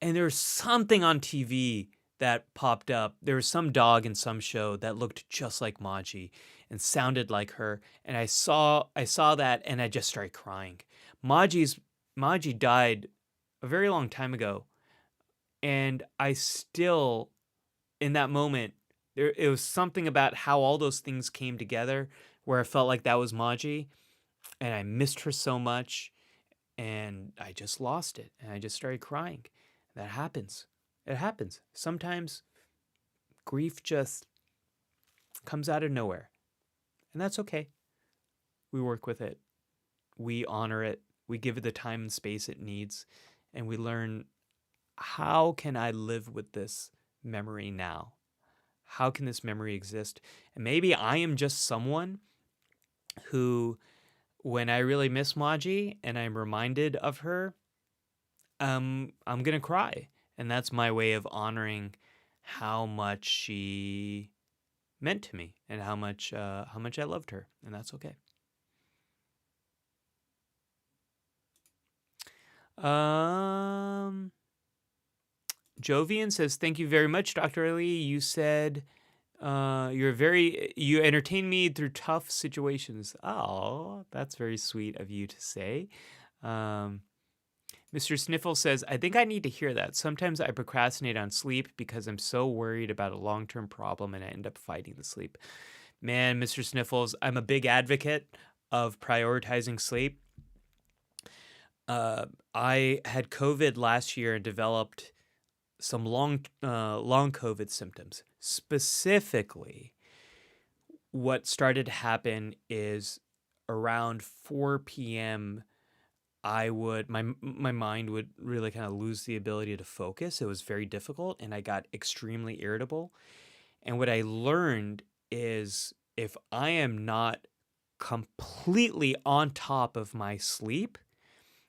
And there was something on TV that popped up. There was some dog in some show that looked just like Maji and sounded like her. And I saw that, and I just started crying. Maji died a very long time ago, and I still, in that moment, it was something about how all those things came together where I felt like that was Maji, and I missed her so much, and I just lost it, and I just started crying. That happens. It happens. Sometimes grief just comes out of nowhere, and that's okay. We work with it. We honor it. We give it the time and space it needs, and we learn, how can I live with this memory now? How can this memory exist? And maybe I am just someone who, when I really miss Maji and I'm reminded of her, I'm gonna cry, and that's my way of honoring how much she meant to me and how much I loved her, and that's okay. Jovian says, thank you very much, Dr. Ali. You said you entertain me through tough situations. Oh, that's very sweet of you to say. Mr. Sniffle says, I think I need to hear that. Sometimes I procrastinate on sleep because I'm so worried about a long-term problem and I end up fighting the sleep. Man, Mr. Sniffles, I'm a big advocate of prioritizing sleep. I had COVID last year and developed some long COVID symptoms. Specifically, what started to happen is around 4 p.m. My mind would really kind of lose the ability to focus. It was very difficult, and I got extremely irritable. And what I learned is if I am not completely on top of my sleep,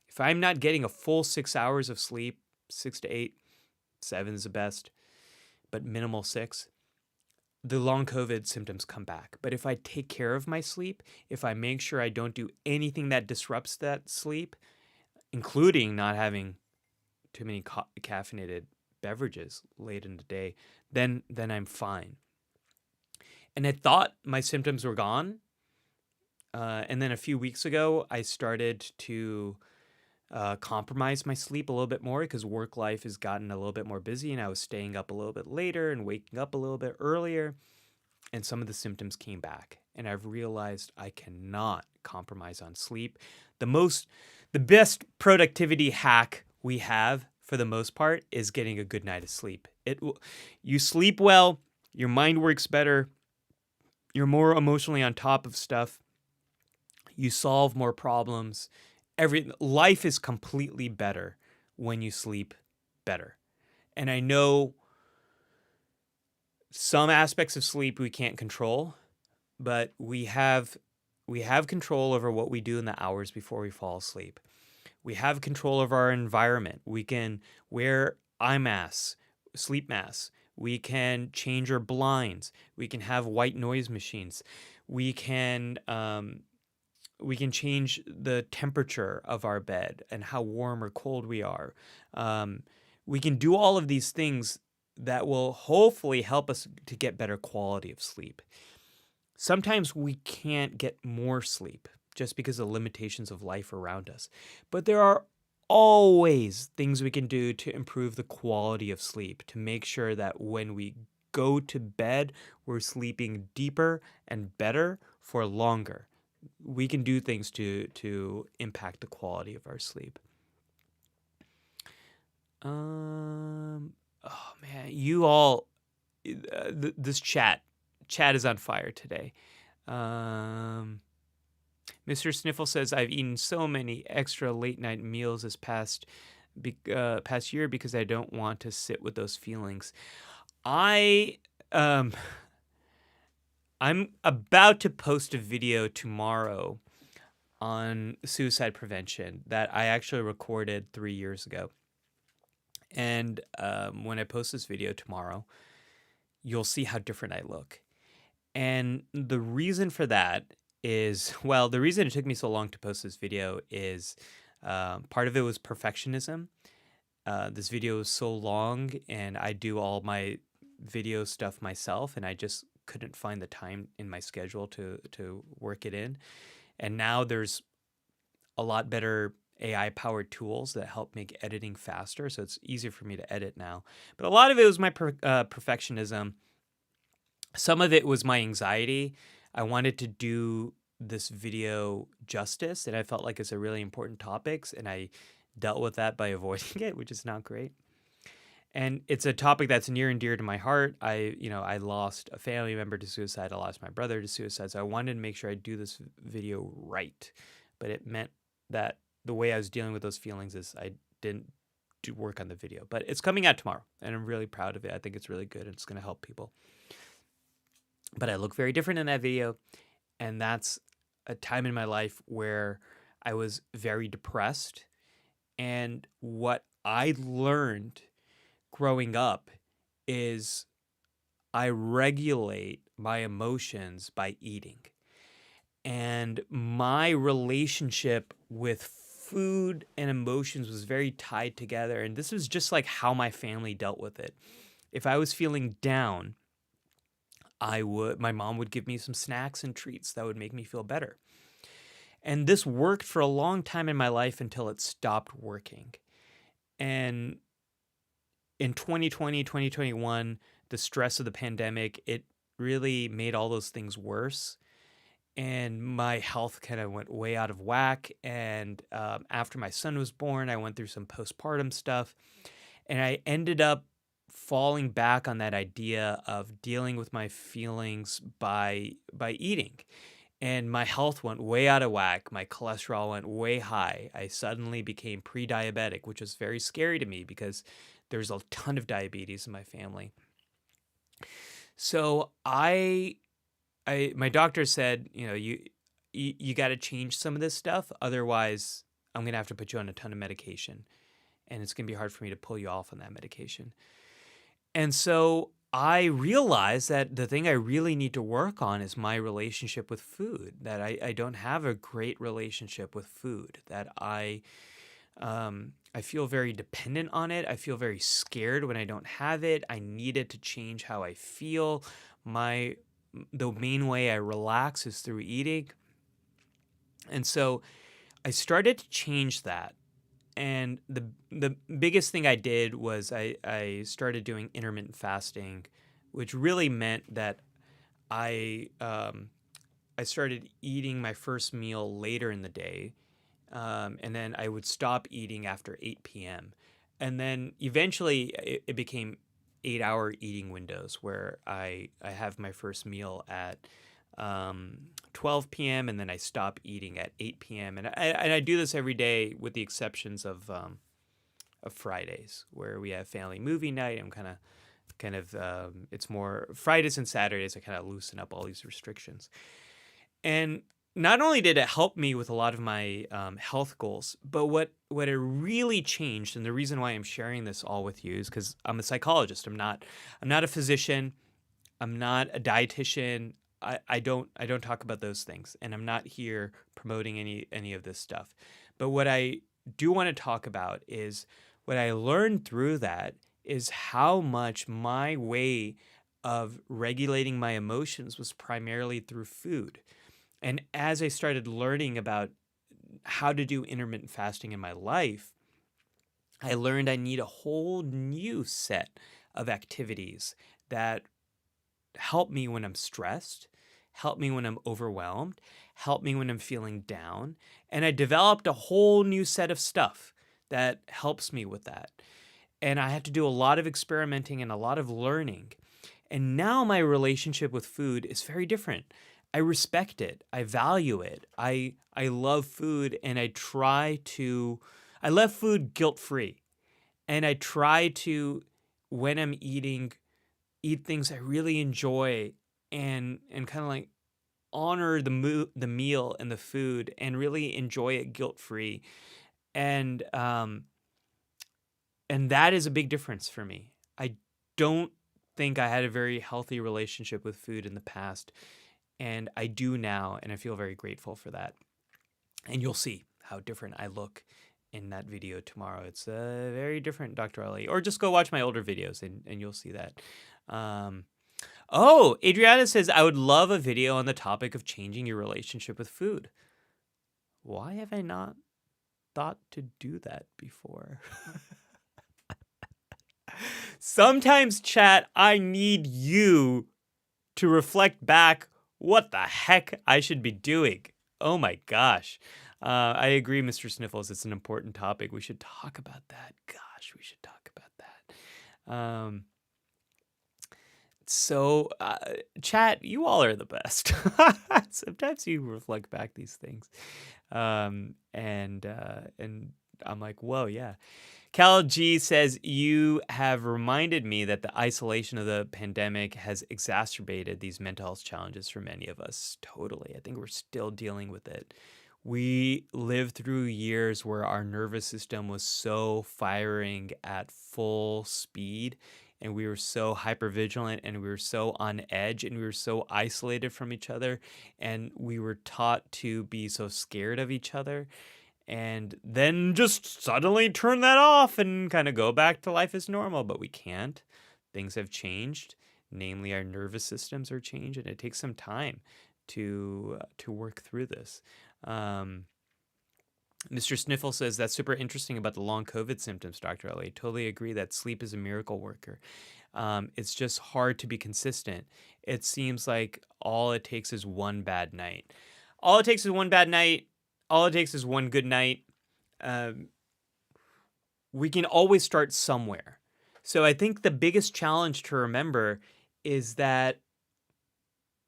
if I'm not getting a full 6 hours of sleep, 6 to 8, 7 is the best, but minimal 6, the long COVID symptoms come back. But if I take care of my sleep, if I make sure I don't do anything that disrupts that sleep, including not having too many caffeinated beverages late in the day, then I'm fine. And I thought my symptoms were gone. And then a few weeks ago, I started to compromise my sleep a little bit more because work life has gotten a little bit more busy, and I was staying up a little bit later and waking up a little bit earlier. And some of the symptoms came back. And I've realized I cannot compromise on sleep. The best productivity hack we have for the most part is getting a good night of sleep. You sleep well, your mind works better, you're more emotionally on top of stuff, you solve more problems. Life is completely better when you sleep better. And I know some aspects of sleep we can't control, but we have control over what we do in the hours before we fall asleep. We have control of our environment. We can wear sleep masks. We can change our blinds. We can have white noise machines. We can change the temperature of our bed and how warm or cold we are. We can do all of these things that will hopefully help us to get better quality of sleep. Sometimes we can't get more sleep just because of the limitations of life around us. But there are always things we can do to improve the quality of sleep, to make sure that when we go to bed, we're sleeping deeper and better for longer. We can do things to impact the quality of our sleep. Oh man, you all, this chat is on fire today. Mr. Sniffle says, I've eaten so many extra late night meals this past year because I don't want to sit with those feelings. I'm about to post a video tomorrow on suicide prevention that I actually recorded 3 years ago. And when I post this video tomorrow, you'll see how different I look. And the reason for that is, the reason it took me so long to post this video is part of it was perfectionism. This video is so long, and I do all my video stuff myself, and I just couldn't find the time in my schedule to work it in. And now there's a lot better AI-powered tools that help make editing faster, so it's easier for me to edit now. But a lot of it was my perfectionism. Some of it was my anxiety. I wanted to do this video justice, and I felt like it's a really important topic, and I dealt with that by avoiding it, which is not great. And it's a topic that's near and dear to my heart. I lost a family member to suicide. I lost my brother to suicide. So I wanted to make sure I do this video right. But it meant that the way I was dealing with those feelings is I didn't do work on the video. But it's coming out tomorrow, and I'm really proud of it. I think it's really good, and it's going to help people. But I look very different in that video, and that's a time in my life where I was very depressed. And what I learned growing up is I regulate my emotions by eating. And my relationship with food and emotions was very tied together. And this was just like how my family dealt with it. If I was feeling down, my mom would give me some snacks and treats that would make me feel better. And this worked for a long time in my life until it stopped working. And in 2020, 2021, the stress of the pandemic, it really made all those things worse. and my health kind of went way out of whack. And after my son was born, I went through some postpartum stuff, and I ended up falling back on that idea of dealing with my feelings by eating. And my health went way out of whack. My cholesterol went way high. I suddenly became pre-diabetic, which was very scary to me because there's a ton of diabetes in my family. So my doctor said, you got to change some of this stuff, otherwise I'm gonna have to put you on a ton of medication, and it's gonna be hard for me to pull you off on that medication. And so I realized that the thing I really need to work on is my relationship with food. That I don't have a great relationship with food. That I feel very dependent on it. I feel very scared when I don't have it. I needed to change how I feel. The main way I relax is through eating. And so I started to change that. And the biggest thing I did was I started doing intermittent fasting, which really meant that I started eating my first meal later in the day, and then I would stop eating after 8 p.m. And then eventually it became 8-hour eating windows where I have my first meal at 12 p.m. and then I stop eating at 8 p.m. And I do this every day with the exceptions of Fridays where we have family movie night. I'm kind of it's more Fridays and Saturdays. I kind of loosen up all these restrictions. And not only did it help me with a lot of my health goals, but what it really changed, and the reason why I'm sharing this all with you is because I'm a psychologist. I'm not a physician. I'm not a dietitian. I don't talk about those things, and I'm not here promoting any of this stuff. But what I do want to talk about is what I learned through that is how much my way of regulating my emotions was primarily through food. And as I started learning about how to do intermittent fasting in my life, I learned I need a whole new set of activities that help me when I'm stressed, help me when I'm overwhelmed, help me when I'm feeling down. And I developed a whole new set of stuff that helps me with that. And I had to do a lot of experimenting and a lot of learning. And now my relationship with food is very different. I respect it. I value it. I love food, and I love food guilt-free. And I try to, when I'm eating, eat things I really enjoy and kind of like honor the meal and the food and really enjoy it guilt-free. And that is a big difference for me. I don't think I had a very healthy relationship with food in the past, and I do now, and I feel very grateful for that. And you'll see how different I look in that video tomorrow. It's very different, Dr. Ali. Or just go watch my older videos, and you'll see that. Adriana says, I would love a video on the topic of changing your relationship with food. Why have I not thought to do that before? Sometimes, chat, I need you to reflect back what the heck I should be doing. Oh my gosh. I agree, Mr. Sniffles. It's an important topic. We should talk about that. Gosh, we should talk about that. Chat, you all are the best. Sometimes you reflect back these things. And I'm like, whoa, yeah. Cal G says, you have reminded me that the isolation of the pandemic has exacerbated these mental health challenges for many of us. Totally. I think we're still dealing with it. We lived through years where our nervous system was so firing at full speed, and we were so hypervigilant, and we were so on edge, and we were so isolated from each other, and we were taught to be so scared of each other. And then just suddenly turn that off and kind of go back to life as normal. But we can't. Things have changed. Namely, our nervous systems are changed, and it takes some time to work through this. Mr. Sniffle says, that's super interesting about the long COVID symptoms, Dr. Ali. Totally agree that sleep is a miracle worker. It's just hard to be consistent. It seems like all it takes is one bad night. All it takes is one bad night. All it takes is one good night. Um, we can always start somewhere. So I think the biggest challenge to remember is that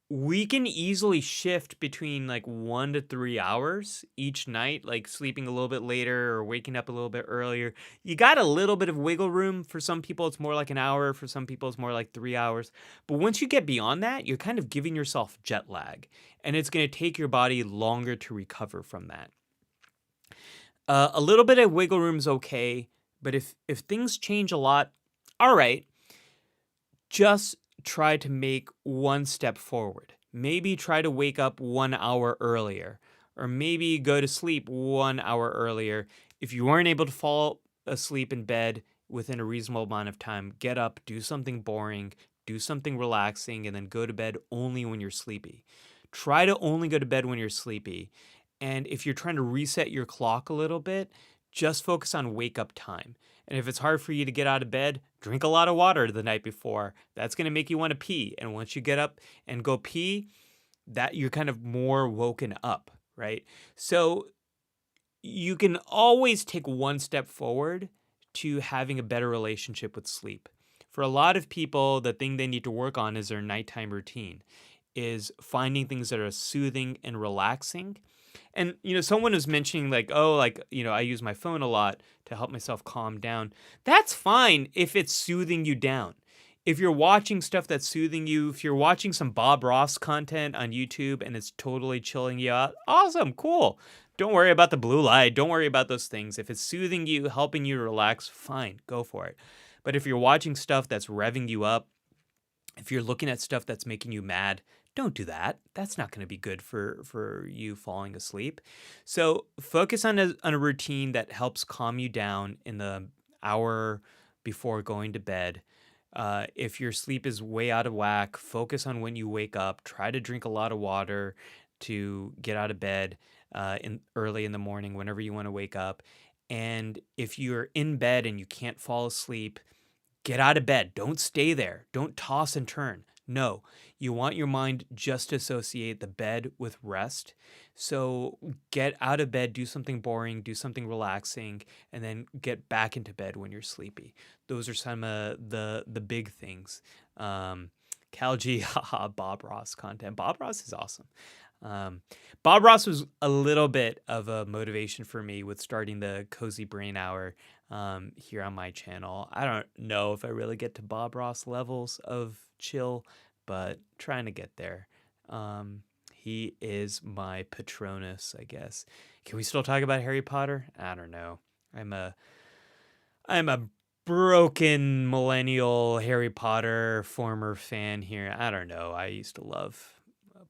we can easily shift between like 1 to 3 hours each night, like sleeping a little bit later or waking up a little bit earlier. You got a little bit of wiggle room. For some people, it's more like an hour. For some people, it's more like 3 hours. But once you get beyond that, you're kind of giving yourself jet lag, and it's going to take your body longer to recover from that. A little bit of wiggle room is okay, but if things change a lot, all right, just try to make one step forward. Maybe try to wake up 1 hour earlier, or maybe go to sleep 1 hour earlier. If you weren't able to fall asleep in bed within a reasonable amount of time, get up, do something boring, do something relaxing, and then go to bed only when you're sleepy. Try to only go to bed when you're sleepy. And if you're trying to reset your clock a little bit, just focus on wake up time. And if it's hard for you to get out of bed, drink a lot of water the night before. That's going to make you want to pee. And once you get up and go pee, that you're kind of more woken up, right? So you can always take one step forward to having a better relationship with sleep. For a lot of people, the thing they need to work on is their nighttime routine, is finding things that are soothing and relaxing. And, someone was mentioning like, oh, like, I use my phone a lot to help myself calm down. That's fine if it's soothing you down. If you're watching stuff that's soothing you, if you're watching some Bob Ross content on YouTube and it's totally chilling you out, awesome, cool. Don't worry about the blue light. Don't worry about those things. If it's soothing you, helping you relax, fine, go for it. But if you're watching stuff that's revving you up, if you're looking at stuff that's making you mad, don't do that. That's not going to be good for you falling asleep. So focus on a routine that helps calm you down in the hour before going to bed. If your sleep is way out of whack, focus on when you wake up. Try to drink a lot of water to get out of bed early in the morning, whenever you want to wake up. And if you're in bed and you can't fall asleep, get out of bed. Don't stay there. Don't toss and turn. No, you want your mind just to associate the bed with rest. So get out of bed, do something boring, do something relaxing, and then get back into bed when you're sleepy. Those are some of the big things. Cal G, haha, Bob Ross content. Bob Ross is awesome. Bob Ross was a little bit of a motivation for me with starting the Cozy Brain Hour here on my channel. I don't know if I really get to Bob Ross levels of chill, but trying to get there. He is my Patronus, I guess. Can we still talk about Harry Potter? I don't know. I'm a broken millennial Harry Potter former fan here. I don't know. I used to love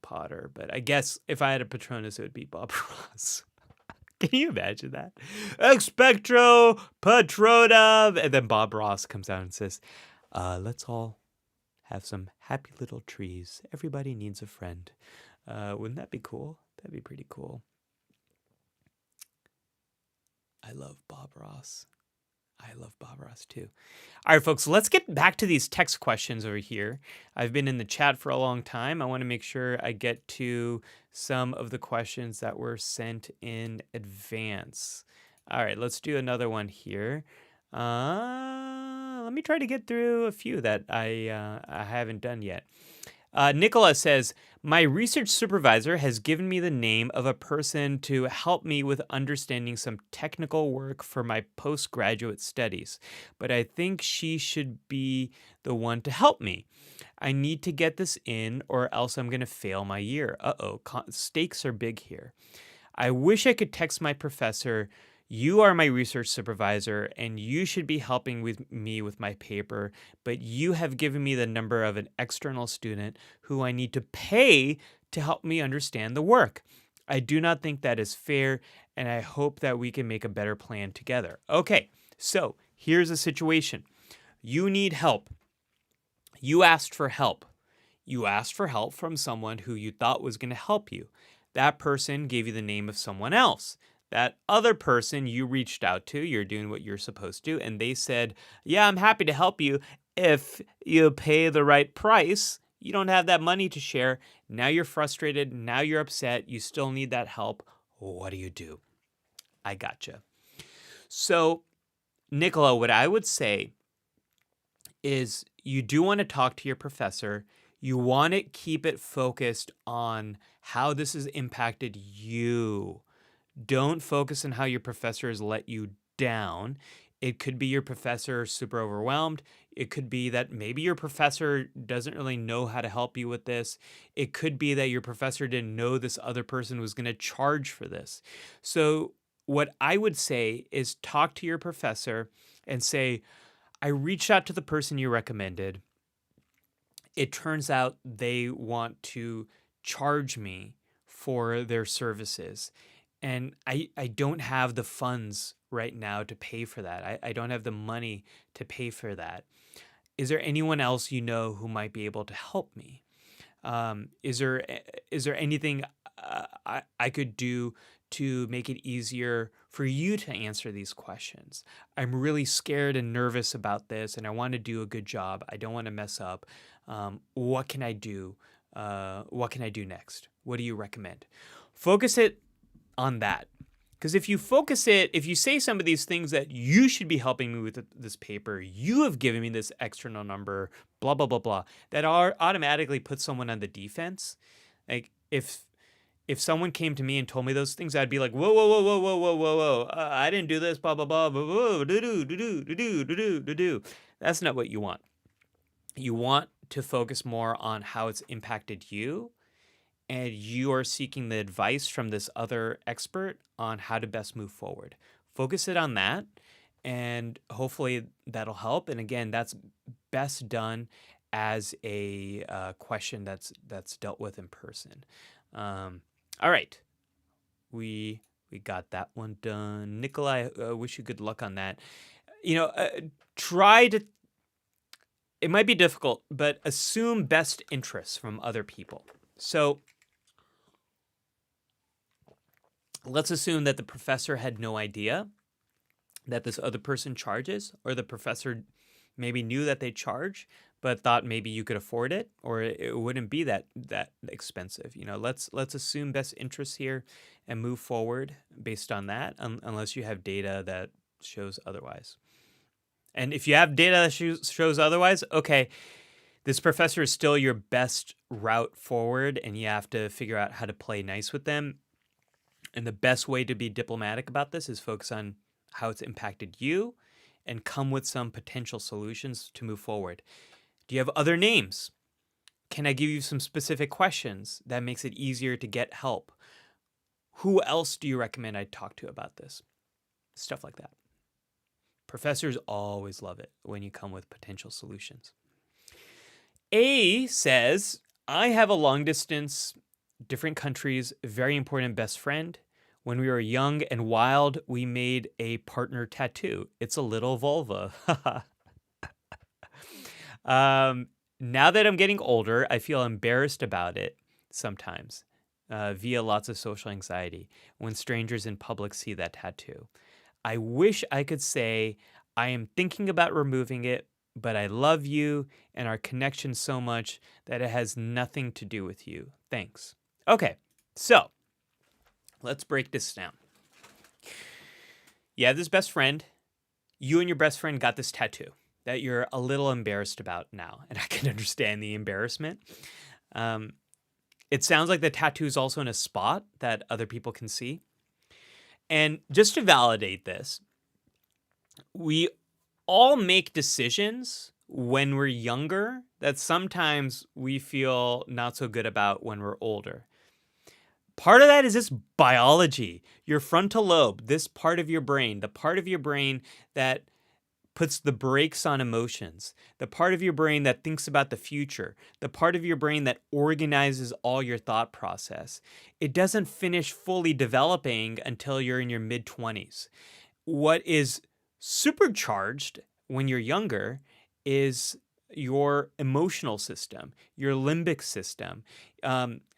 Potter, but I guess if I had a Patronus, it would be Bob Ross. Can you imagine that? Expectro Patronum! And then Bob Ross comes out and says, let's all have some happy little trees. Everybody needs a friend. Wouldn't that be cool? That'd be pretty cool. I love Bob Ross. I love Bob Ross too. All right, folks, let's get back to these text questions over here. I've been in the chat for a long time. I want to make sure I get to some of the questions that were sent in advance. All right, let's do another one here. Let me try to get through a few that I haven't done yet. Nicola says, my research supervisor has given me the name of a person to help me with understanding some technical work for my postgraduate studies, but I think she should be the one to help me. I need to get this in or else I'm going to fail my year. Stakes are big here. I wish I could text my professor, you are my research supervisor, and you should be helping me with my paper, but you have given me the number of an external student who I need to pay to help me understand the work. I do not think that is fair, and I hope that we can make a better plan together. Okay, so here's a situation. You need help. You asked for help. You asked for help from someone who you thought was going to help you. That person gave you the name of someone else. That other person you reached out to, you're doing what you're supposed to, and they said, yeah, I'm happy to help you. If you pay the right price, you don't have that money to share. Now you're frustrated. Now you're upset. You still need that help. What do you do? I gotcha. So, Nicola, what I would say is you do want to talk to your professor. You want to keep it focused on how this has impacted you. Don't focus on how your professor has let you down. It could be your professor super overwhelmed. It could be that maybe your professor doesn't really know how to help you with this. It could be that your professor didn't know this other person was going to charge for this. So, what I would say is talk to your professor and say, I reached out to the person you recommended. It turns out they want to charge me for their services. And I don't have the funds right now to pay for that. I don't have the money to pay for that. Is there anyone else you know who might be able to help me? Is there anything I could do to make it easier for you to answer these questions? I'm really scared and nervous about this, and I want to do a good job. I don't want to mess up. What can I do? What can I do next? What do you recommend? Focus it on that. Because if you say some of these things that you should be helping me with this paper, you have given me this external number, blah, blah, blah, blah, that automatically puts someone on the defense. Like if someone came to me and told me those things, I'd be like, whoa, whoa, whoa, whoa, whoa, whoa, whoa, whoa, I didn't do this, blah, blah, blah, blah, blah, do, do, do, do, do, do, do, do. That's not what you want. You want to focus more on how it's impacted you, and you are seeking the advice from this other expert on how to best move forward. Focus it on that, and hopefully that'll help. And again, that's best done as a question that's dealt with in person. All right, we got that one done. Nikolai, wish you good luck on that. Try to. It might be difficult, but assume best interests from other people. So let's assume that the professor had no idea that this other person charges, or the professor maybe knew that they charge, but thought maybe you could afford it, or it wouldn't be that expensive. Let's assume best interests here and move forward based on that, unless you have data that shows otherwise. And if you have data that shows otherwise, okay, this professor is still your best route forward, and you have to figure out how to play nice with them. And the best way to be diplomatic about this is focus on how it's impacted you and come with some potential solutions to move forward. Do you have other names? Can I give you some specific questions that makes it easier to get help? Who else do you recommend I talk to about this? Stuff like that. Professors always love it when you come with potential solutions. A says, I have a long distance, different countries, very important best friend. When we were young and wild, we made a partner tattoo. It's a little vulva. Now that I'm getting older, I feel embarrassed about it sometimes, via lots of social anxiety, when strangers in public see that tattoo. I wish I could say I am thinking about removing it, but I love you and our connection so much that it has nothing to do with you. Thanks. Okay, so let's break this down. You have this best friend. You and your best friend got this tattoo that you're a little embarrassed about now, and I can understand the embarrassment. It sounds like the tattoo is also in a spot that other people can see. And just to validate this, we all make decisions when we're younger that sometimes we feel not so good about when we're older. Part of that is just biology. Your frontal lobe, this part of your brain, the part of your brain that puts the brakes on emotions, the part of your brain that thinks about the future, the part of your brain that organizes all your thought process. It doesn't finish fully developing until you're in your mid-20s. What is supercharged when you're younger is your emotional system, your limbic system.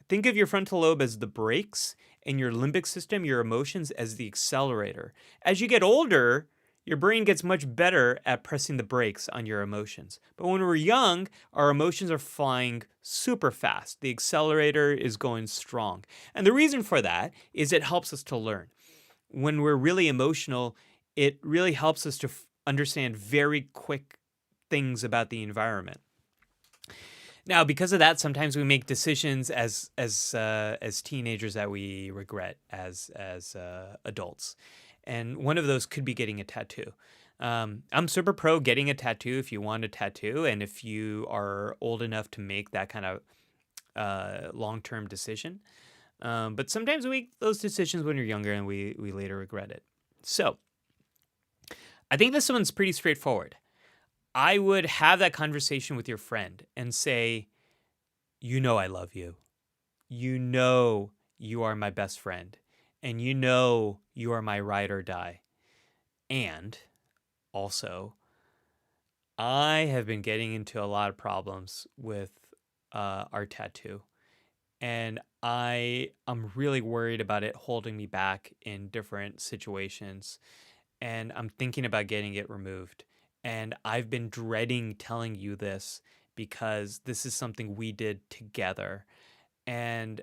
Think of your frontal lobe as the brakes and your limbic system, your emotions, as the accelerator. As you get older, your brain gets much better at pressing the brakes on your emotions. But when we're young, our emotions are flying super fast. The accelerator is going strong. And the reason for that is it helps us to learn. When we're really emotional, it really helps us to understand very quick things about the environment. Now, because of that, sometimes we make decisions as teenagers that we regret as adults, and one of those could be getting a tattoo. I'm super pro getting a tattoo if you want a tattoo, and if you are old enough to make that kind of long-term decision. But sometimes we make those decisions when you're younger, and we later regret it. So, I think this one's pretty straightforward. I would have that conversation with your friend and say, you know I love you. You know you are my best friend. And you know you are my ride or die. And also, I have been getting into a lot of problems with our tattoo. And I'm really worried about it holding me back in different situations. And I'm thinking about getting it removed. And I've been dreading telling you this because this is something we did together. And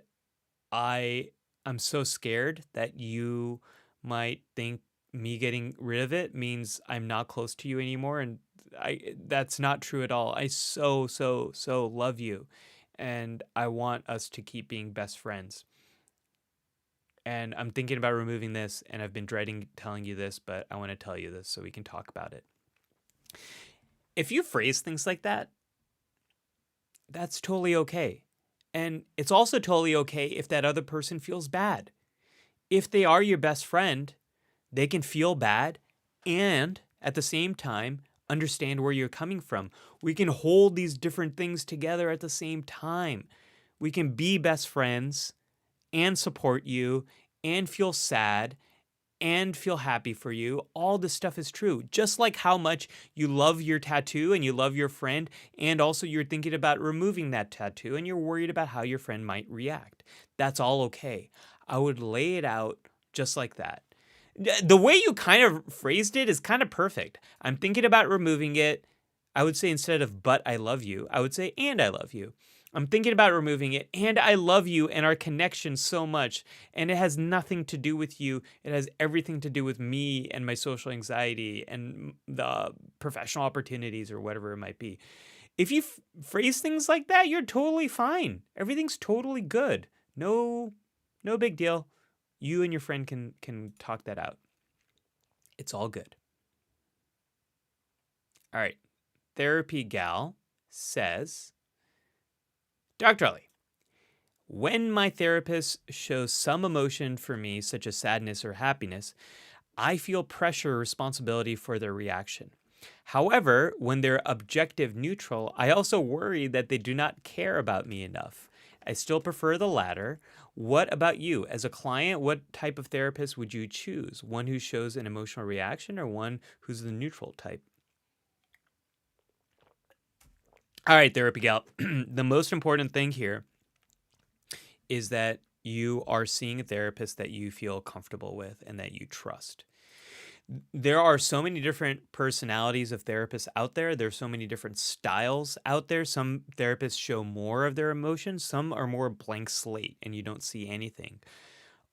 I'm so scared that you might think me getting rid of it means I'm not close to you anymore. And that's not true at all. I so love you. And I want us to keep being best friends. And I'm thinking about removing this, and I've been dreading telling you this, but I want to tell you this so we can talk about it. If you phrase things like that, that's totally okay. And it's also totally okay if that other person feels bad. If they are your best friend, they can feel bad and at the same time understand where you're coming from. We can hold these different things together at the same time. We can be best friends and support you and feel sad and feel happy for you. All this stuff is true. Just like how much you love your tattoo and you love your friend, and also you're thinking about removing that tattoo and you're worried about how your friend might react. That's all okay. I would lay it out just like that. The way you kind of phrased it is kind of perfect. I'm thinking about removing it. I would say instead of but I love you, I would say and I love you. I'm thinking about removing it, and I love you and our connection so much. And it has nothing to do with you. It has everything to do with me and my social anxiety and the professional opportunities or whatever it might be. If you phrase things like that, you're totally fine. Everything's totally good. No big deal. You and your friend can talk that out. It's all good. All right. Therapy Gal says, Dr. Ali, when my therapist shows some emotion for me, such as sadness or happiness, I feel pressure or responsibility for their reaction. However, when they're objective neutral, I also worry that they do not care about me enough. I still prefer the latter. What about you? As a client, what type of therapist would you choose? One who shows an emotional reaction or one who's the neutral type? All right, Therapy Gal. The most important thing here is that you are seeing a therapist that you feel comfortable with and that you trust. There are so many different personalities of therapists out there. There's so many different styles out there. Some therapists show more of their emotions. Some are more blank slate and you don't see anything.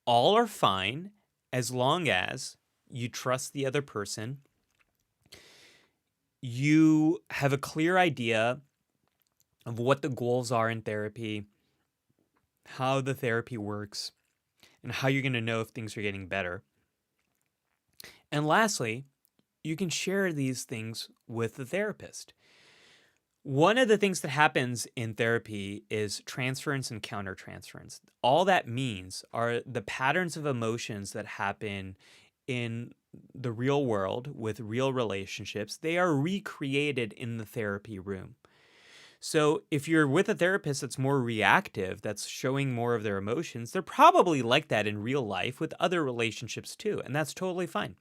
All are fine as long as you trust the other person. You have a clear idea of what the goals are in therapy, how the therapy works, and how you're going to know if things are getting better. And lastly, you can share these things with the therapist. One of the things that happens in therapy is transference and countertransference. All that means are the patterns of emotions that happen in the real world with real relationships. They are recreated in the therapy room. So if you're with a therapist that's more reactive, that's showing more of their emotions, they're probably like that in real life with other relationships too, and that's totally fine.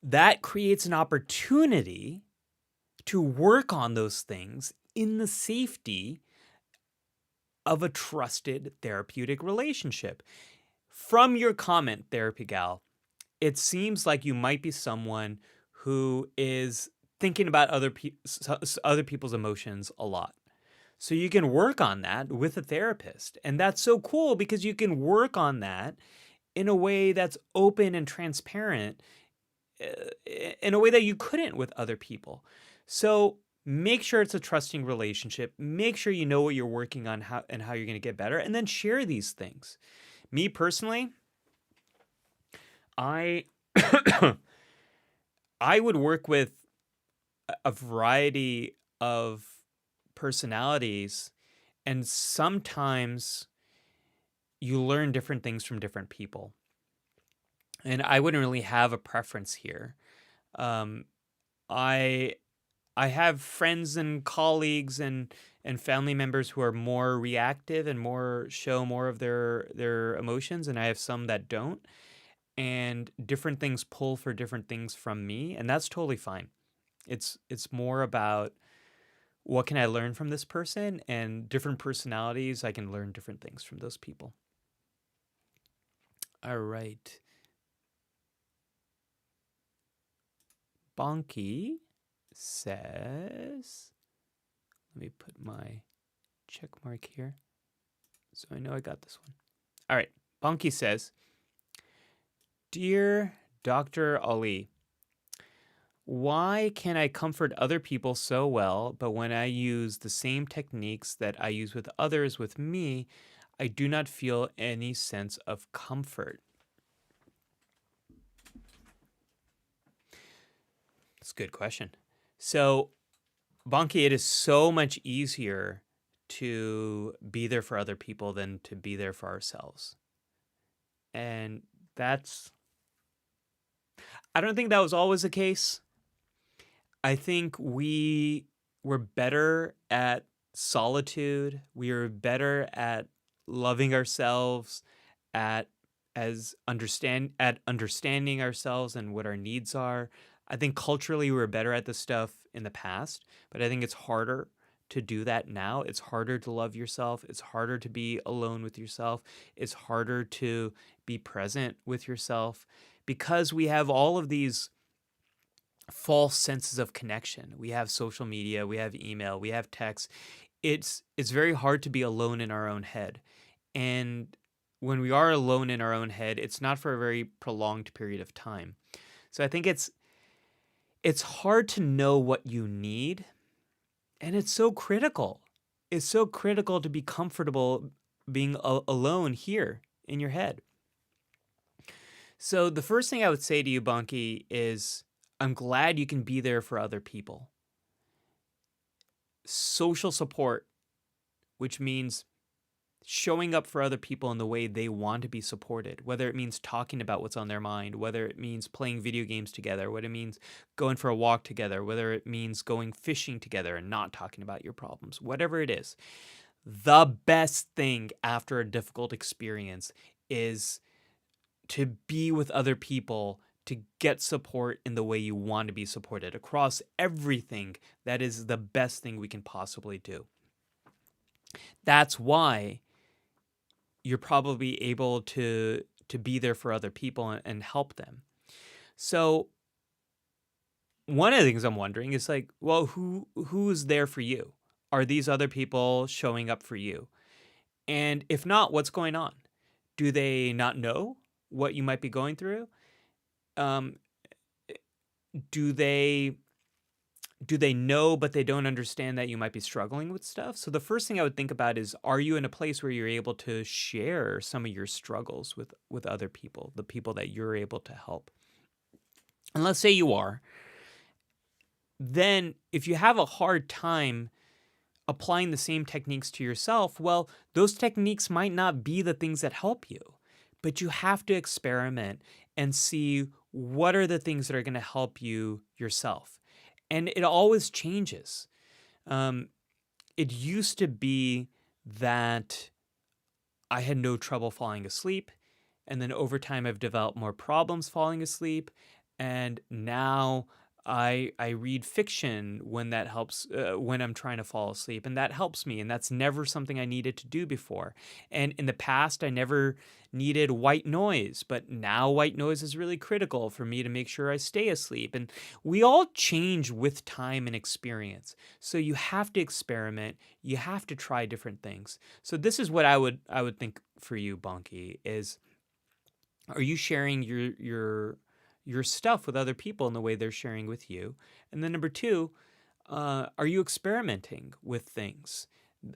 That creates an opportunity to work on those things in the safety of a trusted therapeutic relationship. From your comment, Therapy Gal, it seems like you might be someone who is thinking about other people's emotions a lot. So you can work on that with a therapist. And that's so cool because you can work on that in a way that's open and transparent, in a way that you couldn't with other people. So make sure it's a trusting relationship. Make sure you know what you're working on, how you're going to get better, and then share these things. Me personally, I I would work with a variety of personalities, and sometimes you learn different things from different people. And I wouldn't really have a preference here. Um, I I have friends and colleagues and family members who are more reactive and more show more of their emotions, and I have some that don't. And different things pull for different things from me, and that's totally fine. It's more about what can I learn from this person, and different personalities, I can learn different things from those people. All right. Bonky says, let me put my check mark here so I know I got this one. All right. Bonky says, Dear Dr. Ali, why can I comfort other people so well, but when I use the same techniques that I use with others with me, I do not feel any sense of comfort? That's a good question. So, Bonky, it is so much easier to be there for other people than to be there for ourselves. And I don't think that was always the case. I think we were better at solitude. We were better at loving ourselves, at understanding ourselves and what our needs are. I think culturally we were better at this stuff in the past, but I think it's harder to do that now. It's harder to love yourself. It's harder to be alone with yourself. It's harder to be present with yourself because we have all of these false senses of connection. We have social media, we have email, we have text. It's very hard to be alone in our own head. And when we are alone in our own head, it's not for a very prolonged period of time. So I think it's hard to know what you need, and it's so critical. It's so critical to be comfortable being alone here in your head. So the first thing I would say to you, Bonky, is I'm glad you can be there for other people. Social support, which means showing up for other people in the way they want to be supported, whether it means talking about what's on their mind, whether it means playing video games together, whether it means going for a walk together, whether it means going fishing together and not talking about your problems, whatever it is. The best thing after a difficult experience is to be with other people, to get support in the way you want to be supported across everything. That is the best thing we can possibly do. That's why you're probably able to be there for other people and help them. So one of the things I'm wondering is like, well, who's there for you? Are these other people showing up for you? And if not, what's going on? Do they not know what you might be going through? Do they know but they don't understand that you might be struggling with stuff? So the first thing I would think about is, are you in a place where you're able to share some of your struggles with other people, the people that you're able to help? And let's say you are. Then if you have a hard time applying the same techniques to yourself, well, those techniques might not be the things that help you, but you have to experiment and see what are the things that are going to help you yourself. And it always changes. It used to be that I had no trouble falling asleep. And then over time, I've developed more problems falling asleep. And now I read fiction when that helps, when I'm trying to fall asleep, and that helps me. And that's never something I needed to do before. And in the past, I never needed white noise, but now white noise is really critical for me to make sure I stay asleep. And we all change with time and experience. So you have to experiment. You have to try different things. So this is what I would think for you, Bonky, is are you sharing your stuff with other people in the way they're sharing with you? And then number two, are you experimenting with things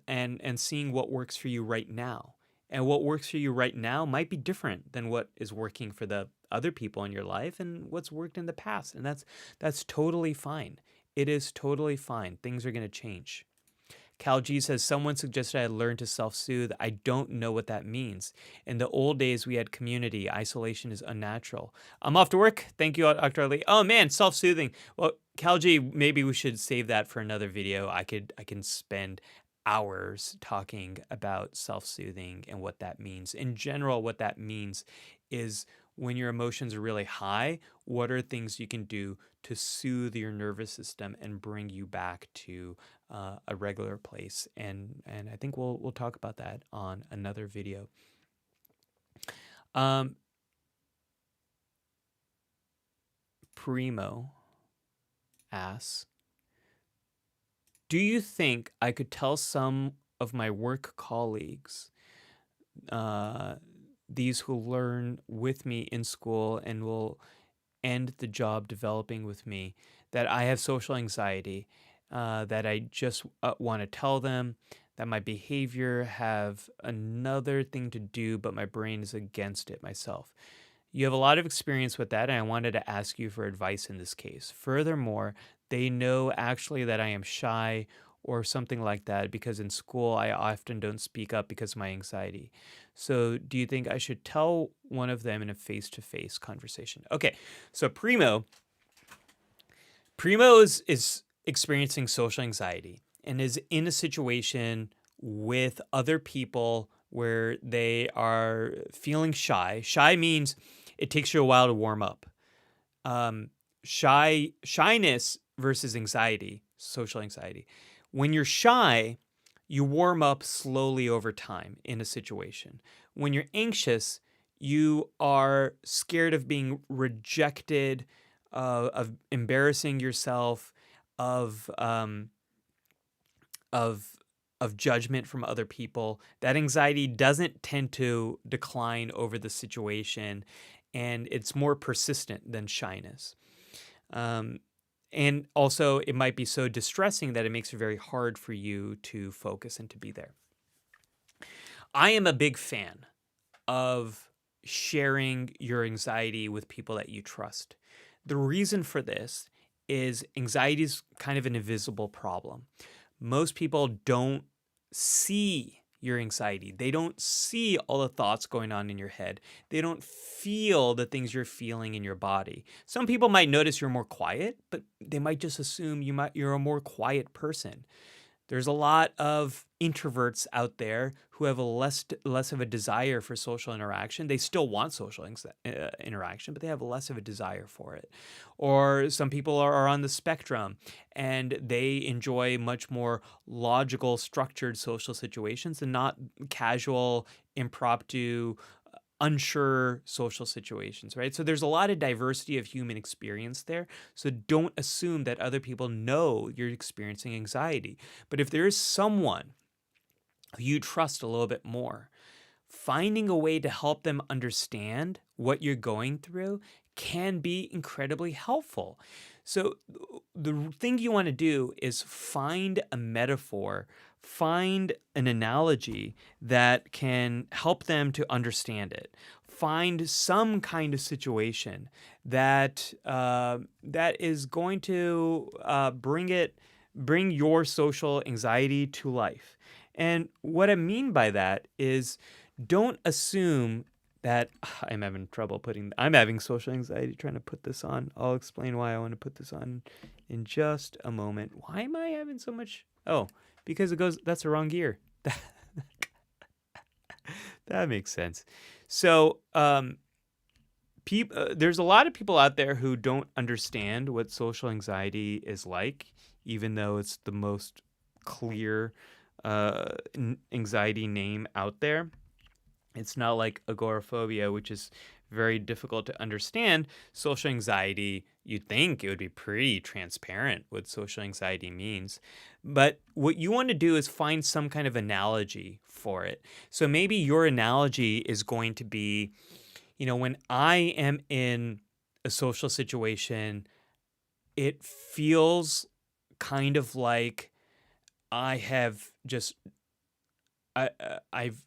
and seeing what works for you right now? And what works for you right now might be different than what is working for the other people in your life and what's worked in the past. And that's totally fine. It is totally fine. Things are going to change. Cal G says, someone suggested I learn to self soothe. I don't know what that means. In the old days, we had community. Isolation is unnatural. I'm off to work. Thank you, Dr. Ali. Oh, man, self soothing. Well, Cal G, maybe we should save that for another video. I can spend hours talking about self soothing and what that means. In general, what that means is when your emotions are really high, what are things you can do to soothe your nervous system and bring you back to a regular place? And I think we'll talk about that on another video. Primo asks, do you think I could tell some of my work colleagues, these who learn with me in school and will end the job developing with me, that I have social anxiety, that I just want to tell them that my behavior have another thing to do, but my brain is against it myself? You have a lot of experience with that, and I wanted to ask you for advice in this case. Furthermore, they know actually that I am shy or something like that because in school I often don't speak up because of my anxiety. So do you think I should tell one of them in a face-to-face conversation? Okay, so Primo is experiencing social anxiety and is in a situation with other people where they are feeling shy. Shy means it takes you a while to warm up. Shyness versus anxiety, social anxiety. When you're shy, you warm up slowly over time in a situation. When you're anxious, you are scared of being rejected, of embarrassing yourself, of judgment from other people. That anxiety doesn't tend to decline over the situation, and it's more persistent than shyness. And also, it might be so distressing that it makes it very hard for you to focus and to be there. I am a big fan of sharing your anxiety with people that you trust. The reason for this is anxiety is kind of an invisible problem. Most people don't see your anxiety. They don't see all the thoughts going on in your head. They don't feel the things you're feeling in your body. Some people might notice you're more quiet, but they might just assume you're a more quiet person. There's a lot of introverts out there who have a less of a desire for social interaction. They still want social interaction, but they have less of a desire for it. Or some people are on the spectrum and they enjoy much more logical, structured social situations and not casual, impromptu, unsure social situations, right? So there's a lot of diversity of human experience there. So don't assume that other people know you're experiencing anxiety. But if there is someone who you trust a little bit more, finding a way to help them understand what you're going through can be incredibly helpful. So the thing you want to do is find a metaphor, find an analogy that can help them to understand it. Find some kind of situation that that is going to bring your social anxiety to life. And what I mean by that is, don't assume that I'm having social anxiety trying to put this on. I'll explain why I want to put this on in just a moment. Why am I having so much? Oh, because that's the wrong gear. That makes sense. So, there's a lot of people out there who don't understand what social anxiety is like, even though it's the most clear anxiety name out there. It's not like agoraphobia, which is very difficult to understand. Social anxiety, you'd think it would be pretty transparent what social anxiety means. But what you want to do is find some kind of analogy for it. So maybe your analogy is going to be, when I am in a social situation, it feels kind of like I have just I've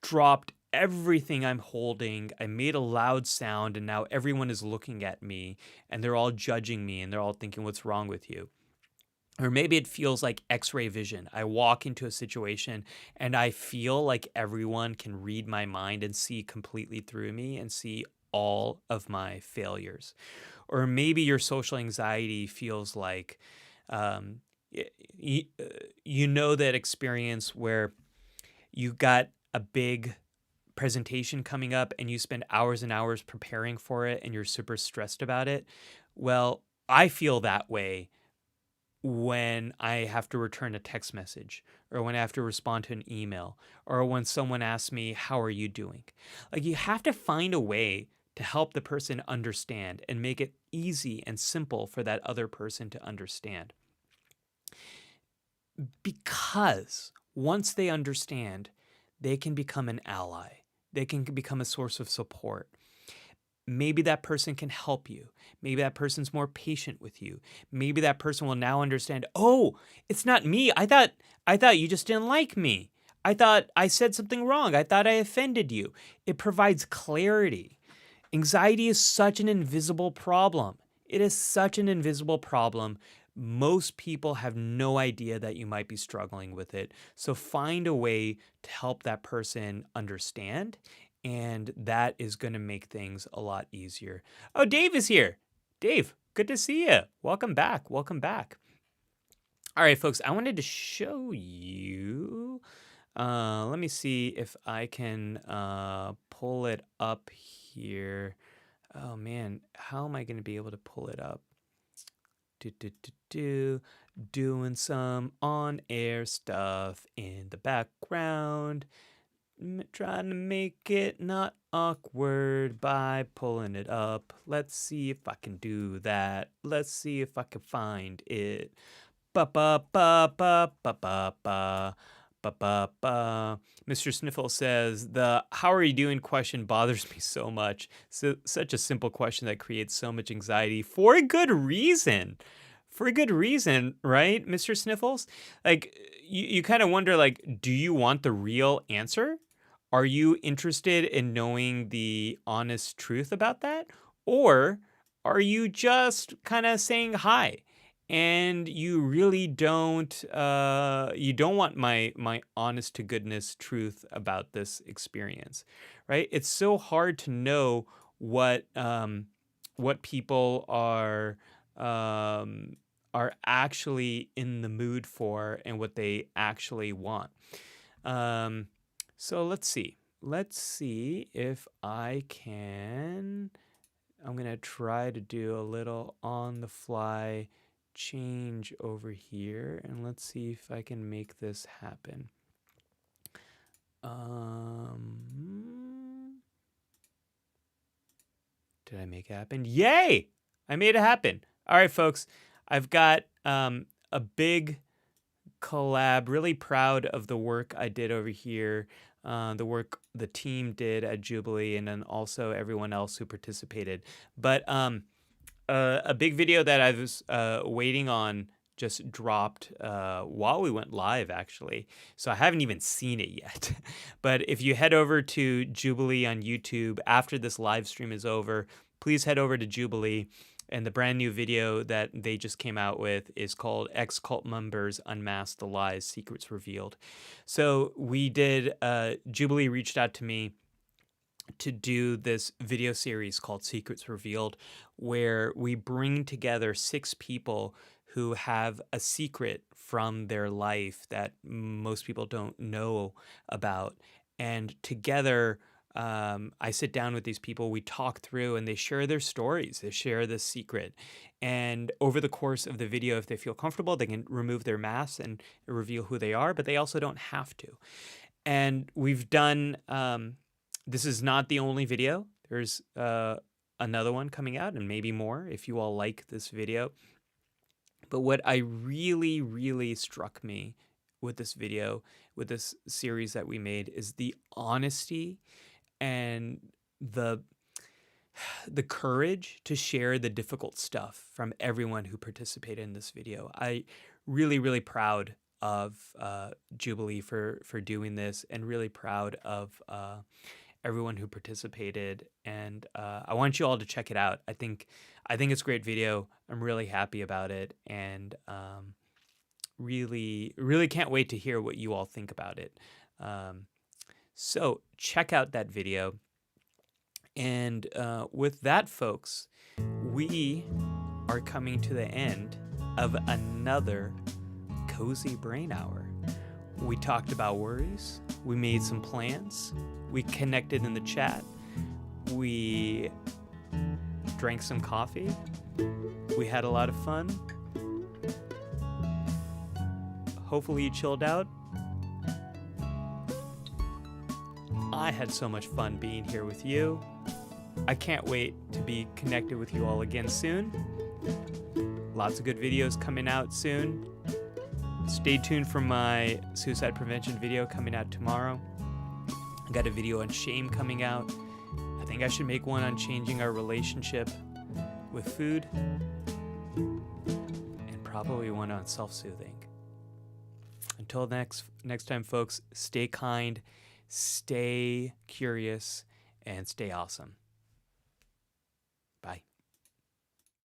dropped everything I'm holding. I made a loud sound and now everyone is looking at me and they're all judging me and they're all thinking, what's wrong with you? Or maybe it feels like X-ray vision. I walk into a situation and I feel like everyone can read my mind and see completely through me and see all of my failures. Or maybe your social anxiety feels like, um, that experience where you got a big presentation coming up and you spend hours and hours preparing for it and you're super stressed about it. Well, I feel that way when I have to return a text message or when I have to respond to an email or when someone asks me, how are you doing? Like, you have to find a way to help the person understand and make it easy and simple for that other person to understand. Because once they understand, they can become an ally. They can become a source of support. Maybe that person can help you. Maybe that person's more patient with you. Maybe that person will now understand, oh, it's not me. I thought you just didn't like me. I thought I said something wrong. I thought I offended you. It provides clarity. Anxiety is such an invisible problem. It is such an invisible problem. Most people have no idea that you might be struggling with it. So find a way to help that person understand, and that is going to make things a lot easier. Oh, Dave is here. Dave, good to see you. Welcome back. Welcome back. All right, folks, I wanted to show you. Let me see if I can pull it up here. Oh, man, how am I going to be able to pull it up? Doing some on-air stuff in the background. Trying to make it not awkward by pulling it up. Let's see if I can do that. Let's see if I can find it. Ba ba ba ba ba ba ba ba ba ba. Mr. Sniffle says the "How are you doing?" question bothers me so much. So such a simple question that creates so much anxiety for a good reason. For a good reason, right, Mr. Sniffles? Like, you kind of wonder, like, do you want the real answer? Are you interested in knowing the honest truth about that? Or are you just kind of saying hi? And you really don't want my honest to goodness truth about this experience, right? It's so hard to know what people are actually in the mood for and what they actually want. So let's see. Let's see if I can. I'm going to try to do a little on the fly change over here, and let's see if I can make this happen. Did I make it happen? Yay! I made it happen. All right, folks. I've got a big collab. Really proud of the work I did over here, the work the team did at Jubilee, and then also everyone else who participated. But a big video that I was waiting on just dropped while we went live, actually. So I haven't even seen it yet. But if you head over to Jubilee on YouTube after this live stream is over, please head over to Jubilee. And the brand new video that they just came out with is called Ex-Cult Members Unmask the Lies, Secrets Revealed. So we did, Jubilee reached out to me to do this video series called Secrets Revealed, where we bring together 6 people who have a secret from their life that most people don't know about. And together, I sit down with these people, we talk through, and they share their stories. They share the secret. And over the course of the video, if they feel comfortable, they can remove their masks and reveal who they are, but they also don't have to. And we've done, this is not the only video. There's another one coming out, and maybe more if you all like this video. But what I really, really struck me with this video, with this series that we made, is the honesty and the courage to share the difficult stuff from everyone who participated in this video. I really proud of Jubilee for doing this, and really proud of everyone who participated. And I want you all to check it out. I think it's a great video. I'm really happy about it, and really can't wait to hear what you all think about it. So check out that video. And with that, folks, we are coming to the end of another Cozy Brain Hour. We talked about worries. We made some plans. We connected in the chat. We drank some coffee. We had a lot of fun. Hopefully you chilled out. I had so much fun being here with you. I can't wait to be connected with you all again soon. Lots of good videos coming out soon. Stay tuned for my suicide prevention video coming out tomorrow. I got a video on shame coming out. I think I should make one on changing our relationship with food. And probably one on self-soothing. Until next time, folks, stay kind, stay curious, and stay awesome. Bye.